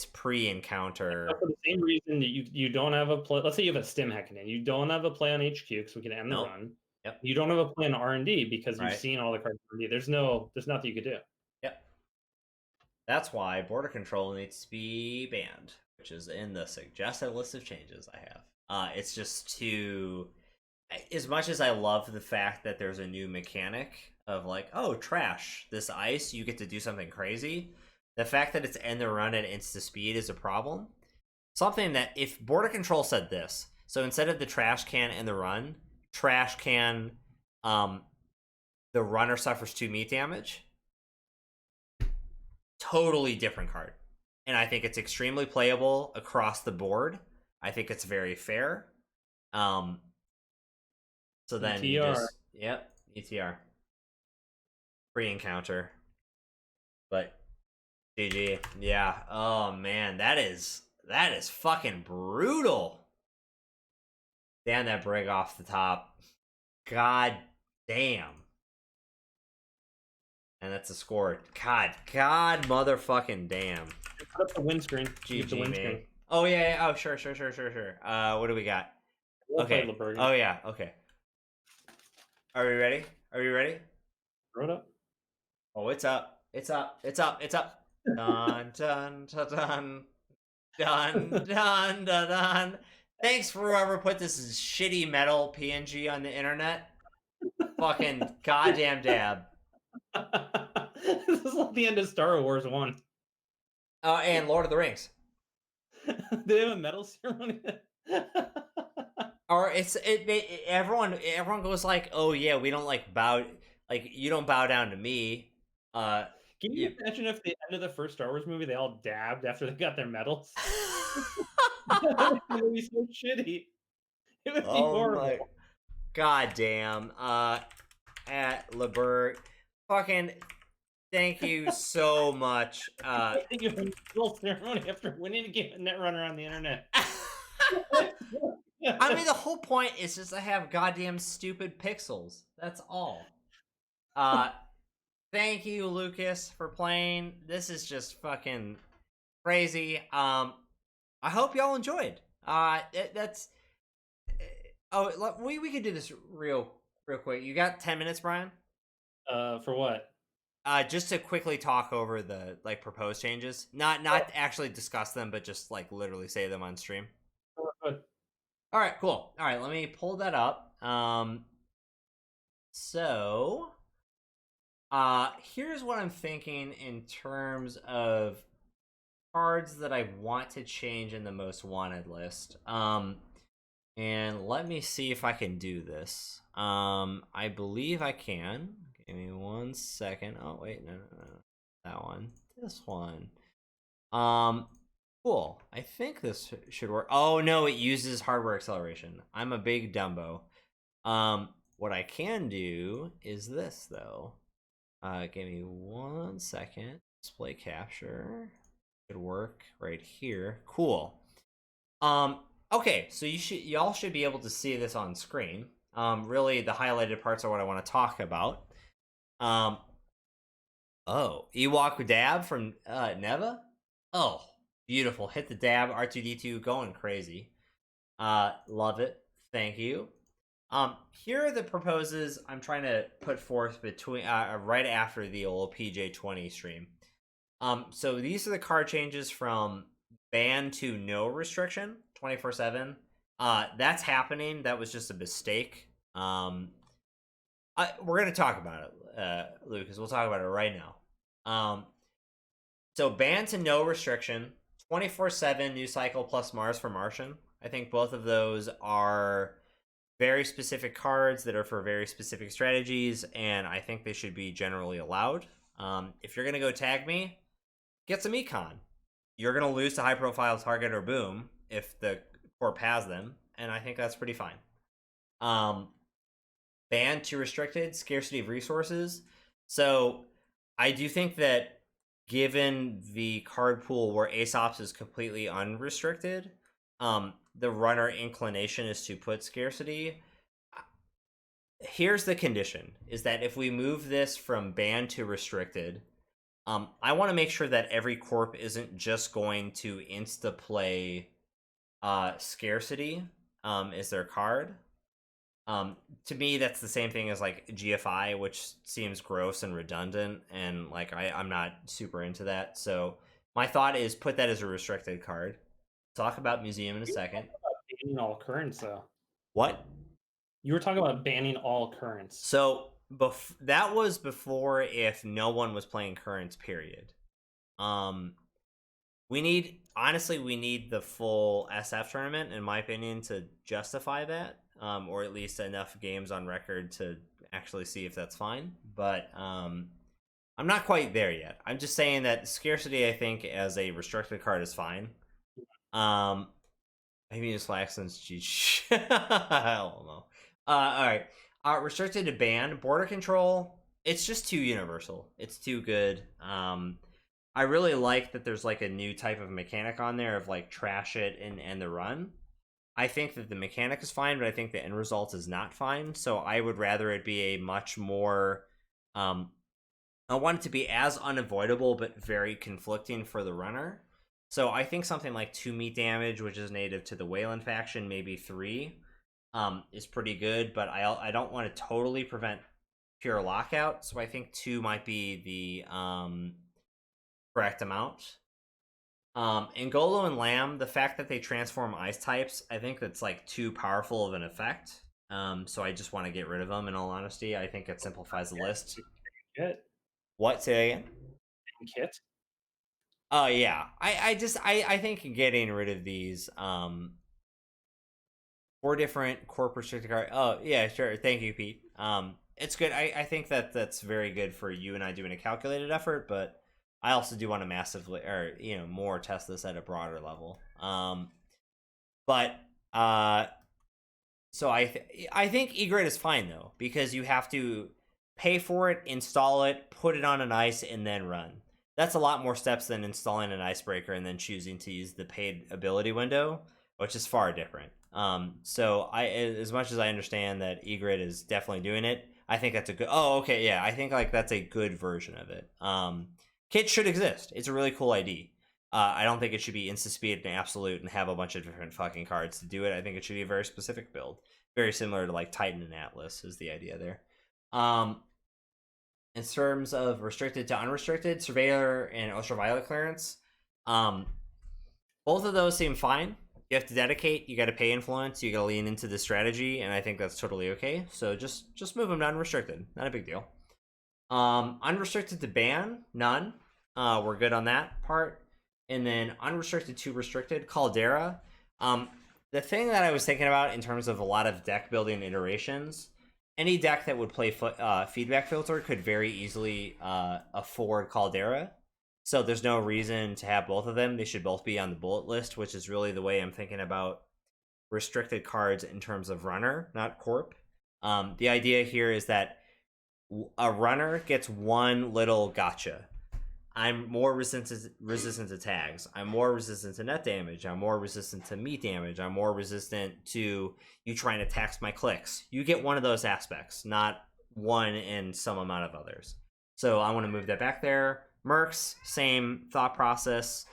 pre-encounter. For the same reason that you don't have a play. Let's say you have a stim hacking in. You don't have a play on HQ because we can end the run. Yep. You don't have a play on R&D because you've seen all the cards R&D. There's nothing you could do. Yep. That's why border control needs to be banned, which is in the suggested list of changes I have. It's just too. As much as I love the fact that there's a new mechanic of like, oh, trash, this ice, you get to do something crazy. The fact that it's end the run at insta speed is a problem. Something that if border control said this, so instead of the trash can and the run, trash can, the runner suffers 2 meat damage. Totally different card. And I think it's extremely playable across the board. I think it's very fair. So then you just, ETR. Pre-encounter. But GG. Yeah. Oh man, that is fucking brutal. Damn that brig off the top. God damn. And that's a score. God motherfucking damn. Put up the windscreen. GG, man. Oh yeah. Oh sure. What do we got? Okay. Oh yeah. Okay. Are we ready? Throw it up. Oh, it's up. Dun dun dun dun dun dun dun. Thanks for whoever put this shitty metal PNG on the internet. Fucking goddamn dab. This is like the end of Star Wars 1. Oh, and Lord of the Rings. They have a medal ceremony. Or everyone goes like, oh yeah, we don't like bow, like you don't bow down to me. Can you imagine if the end of the first Star Wars movie they all dabbed after they got their medals? It would be so shitty. It would be horrible. God damn. At LeBert. fucking thank you so much. I think it was a little ceremony after winning a game of Netrunner on the internet. I mean, the whole point is just to have goddamn stupid pixels. That's all. Thank you, Lucas, for playing. This is just fucking crazy. I hope y'all enjoyed. That's. Oh, we could do this real quick. You got 10 minutes, Brian? For what? Just to quickly talk over the proposed changes. Not actually discuss them, but just literally say them on stream. Good. All right, cool. All right, let me pull that up. So, here's what I'm thinking in terms of cards that I want to change in the most wanted list. And let me see if I can do this. I believe I can. Give me 1 second. Oh wait, no, that one. This one. Cool. I think this should work. Oh no, it uses hardware acceleration. I'm a big Dumbo. What I can do is this though. Give me 1 second. Display capture should work right here. Cool. Okay, so y'all should be able to see this on screen. Really, the highlighted parts are what I want to talk about. Oh, Ewok dab from Neva. Oh, beautiful. Hit the dab. R2D2 going crazy. Love it. Thank you. Here are the proposes I'm trying to put forth between right after the old PJ20 stream. So these are the card changes from ban to no restriction, 24/7. That's happening. That was just a mistake. We're gonna talk about it, Lucas. We'll talk about it right now. So ban to no restriction, 24/7 New Cycle plus Mars for Martian. I think both of those are very specific cards that are for very specific strategies, and I think they should be generally allowed. If you're gonna go tag me, get some econ. You're gonna lose to high profile target or boom if the corp has them, and I think that's pretty fine. Ban to restricted, scarcity of resources. So I do think that given the card pool where Aesop's is completely unrestricted, the runner inclination is to put scarcity. Here's the condition, is that if we move this from ban to restricted, I want to make sure that every corp isn't just going to insta-play scarcity as their card. To me, that's the same thing as GFI, which seems gross and redundant, and I'm not super into that. So my thought is put that as a restricted card. Talk about Museum in a second. Banning all currents, though. What? You were talking about banning all currents. So that was before, if no one was playing currents, period. We need the full SF tournament, in my opinion, to justify that, or at least enough games on record to actually see if that's fine. But I'm not quite there yet. I'm just saying that scarcity, I think, as a restricted card is fine. Maybe it's Laxton's cheat. I don't know. All right. Restricted to ban. Border control. It's just too universal. It's too good. I really like that there's a new type of mechanic on there of trash it and end the run. I think that the mechanic is fine, but I think the end result is not fine. So I would rather it be a much more. I want it to be as unavoidable but very conflicting for the runner. So I think something like 2 meat damage, which is native to the Wayland faction, maybe 3, is pretty good. But I don't want to totally prevent pure lockout. So I think 2 might be the correct amount. Angolo and Lamb, the fact that they transform ice types, I think that's too powerful of an effect. So I just want to get rid of them, in all honesty. I think it simplifies the list. Kit. What? Say again? Kit? Oh yeah. I think getting rid of these 4 different corp restricted cards. Oh yeah, sure. Thank you, Pete. It's good. I think that's very good for you and I doing a calculated effort, but I also do want to massively, or more test this at a broader level. So I think E-grade is fine though, because you have to pay for it, install it, put it on an ice, and then run. That's a lot more steps than installing an icebreaker and then choosing to use the paid ability window, which is far different. So as much as I understand that eGrid is definitely doing it, I think that's a good. Oh, okay, yeah, I think like that's a good version of it. Kit should exist. It's a really cool ID. I don't think it should be insta-speed and absolute and have a bunch of different fucking cards to do it. I think it should be a very specific build, very similar to like Titan and Atlas is the idea there. In terms of restricted to unrestricted, Surveyor and Ultraviolet clearance, both of those seem fine. You have to dedicate, you got to pay influence, you got to lean into the strategy, and I think that's totally okay. So just move them to unrestricted, not a big deal. Unrestricted to ban, none. We're good on that part. And then unrestricted to restricted, Caldera. The thing that I was thinking about in terms of a lot of deck building iterations, any deck that would play feedback filter could very easily afford Caldera. So there's no reason to have both of them. They should both be on the bullet list, which is really the way I'm thinking about restricted cards in terms of runner, not corp. The idea here is that a runner gets one little gotcha. I'm more resistant to tags. I'm more resistant to net damage. I'm more resistant to meat damage. I'm more resistant to you trying to tax my clicks. You get one of those aspects, not one and some amount of others. So I want to move that back there. Mercs, same thought process.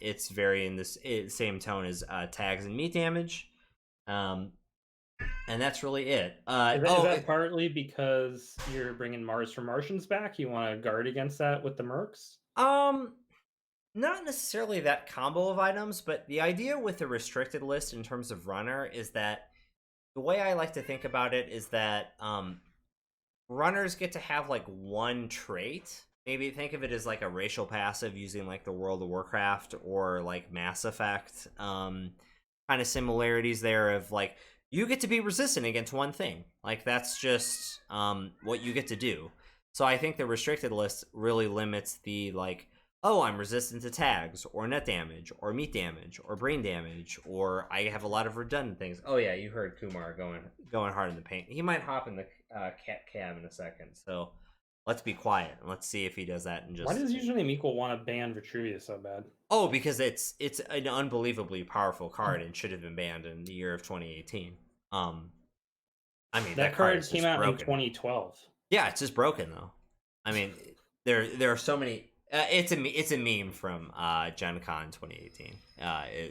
It's very in this same tone as tags and meat damage. And that's really it. Is that partly because you're bringing Mars for Martians back? You want to guard against that with the Mercs? Not necessarily that combo of items, but the idea with the restricted list in terms of runner is that the way I like to think about it is that runners get to have like one trait. Maybe think of it as like a racial passive using like the World of Warcraft or like Mass Effect kind of similarities there of like you get to be resistant against one thing. Like that's just what you get to do. So I think the restricted list really limits the like, oh, I'm resistant to tags or net damage or meat damage or brain damage, or I have a lot of redundant things. Oh yeah, you heard Kumar going hard in the paint. He might hop in the cat cab in a second. So let's be quiet and let's see if he does that. And just why does Username Equal want to ban Vitruvius so bad? Oh, because it's an unbelievably powerful card and should have been banned in the year of 2018. I mean that card came out in 2012. Yeah, it's just broken though. I mean, there are so many. It's a meme from Gen Con 2018.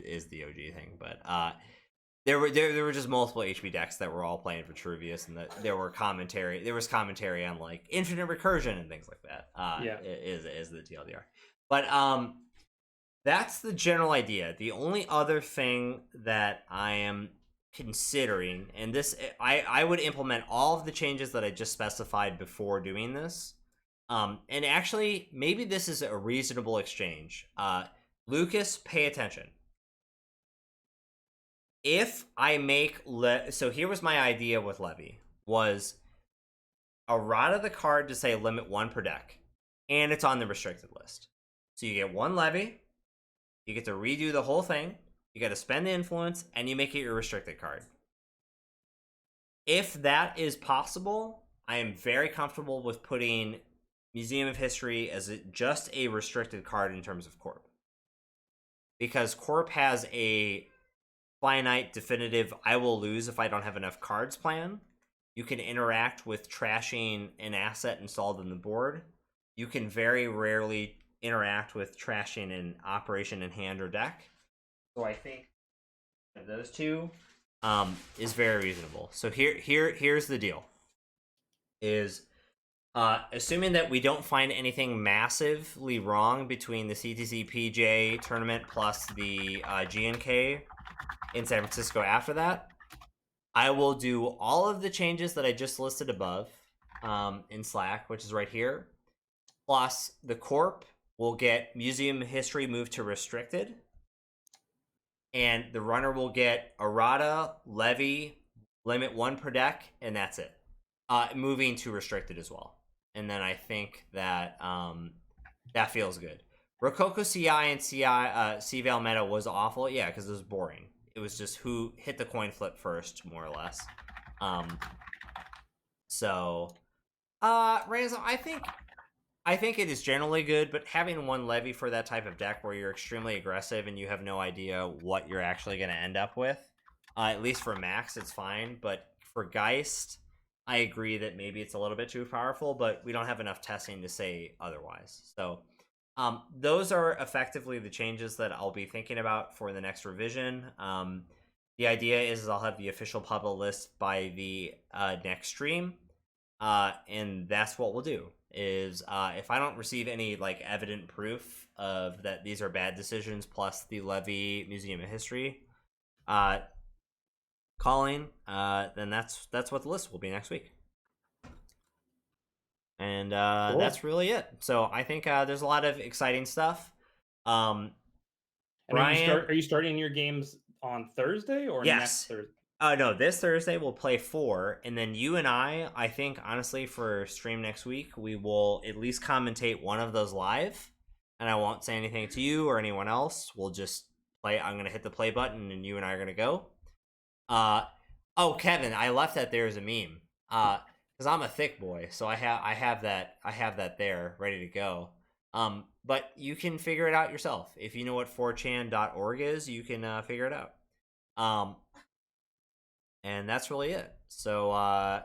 Is the OG thing, but there were just multiple HB decks that were all playing for Vitruvius, and there was commentary on like infinite recursion and things like that. Is the TLDR, but that's the general idea. The only other thing that I am considering, and this I would implement all of the changes that I just specified before doing this. And actually, maybe this is a reasonable exchange. Lucas, pay attention. If I make so here was my idea with Levy was errata the card to say limit 1 per deck, and it's on the restricted list. So you get 1 Levy, you get to redo the whole thing, you got to spend the influence, and you make it your restricted card. If that is possible, I am very comfortable with putting Museum of History as just a restricted card in terms of Corp. Because Corp has a finite, definitive, I will lose if I don't have enough cards plan. You can interact with trashing an asset installed in the board. You can very rarely interact with trashing an operation in hand or deck. So I think those two is very reasonable. So here's the deal. Is assuming that we don't find anything massively wrong between the CTC PJ tournament plus the GNK in San Francisco after that, I will do all of the changes that I just listed above in Slack, which is right here, plus the Corp will get Museum History moved to restricted, and the runner will get errata, levy, limit 1 per deck, and that's it. Moving to restricted as well. And then I think that that feels good. Rococo CI and CVAL meta was awful. Yeah, because it was boring. It was just who hit the coin flip first, more or less. So Ransom, I think it is generally good, but having one levy for that type of deck where you're extremely aggressive and you have no idea what you're actually going to end up with, at least for Max, it's fine. But for Geist, I agree that maybe it's a little bit too powerful, but we don't have enough testing to say otherwise. So those are effectively the changes that I'll be thinking about for the next revision. The idea is I'll have the official public list by the next stream, and that's what we'll do. Is if I don't receive any like evident proof of that these are bad decisions, plus the Levy Museum of History calling, then that's what the list will be next week. And cool. That's really it. So I think there's a lot of exciting stuff. And Ryan, are you starting your games on Thursday or next Thursday? No, this Thursday we'll play 4, and then you and I think, honestly, for stream next week, we will at least commentate one of those live, and I won't say anything to you or anyone else. We'll just play. I'm going to hit the play button, and you and I are going to go. Oh, Kevin, I left that there as a meme, because I'm a thick boy, so I have that there, ready to go. But you can figure it out yourself. If you know what 4chan.org is, you can figure it out. And that's really it. So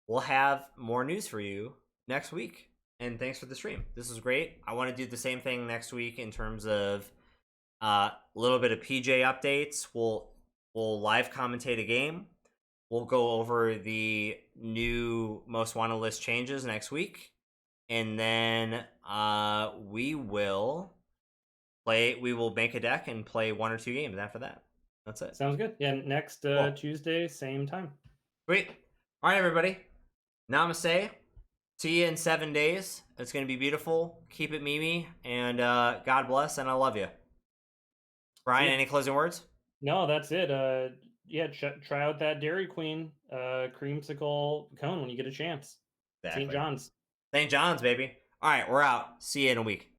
we'll have more news for you next week. And thanks for the stream. This was great. I want to do the same thing next week in terms of a little bit of PJ updates. We'll live commentate a game. We'll go over the new most wanted list changes next week. And then we will make a deck and play 1 or 2 games after that. That's it. Sounds good. Yeah, next cool. Tuesday, same time. Great. All right, everybody. Namaste. See you in 7 days. It's going to be beautiful. Keep it Mimi. And God bless, and I love you. Brian, any closing words? No, that's it. Yeah, try out that Dairy Queen creamsicle cone when you get a chance. Exactly. St. John's. St. John's, baby. All right, we're out. See you in a week.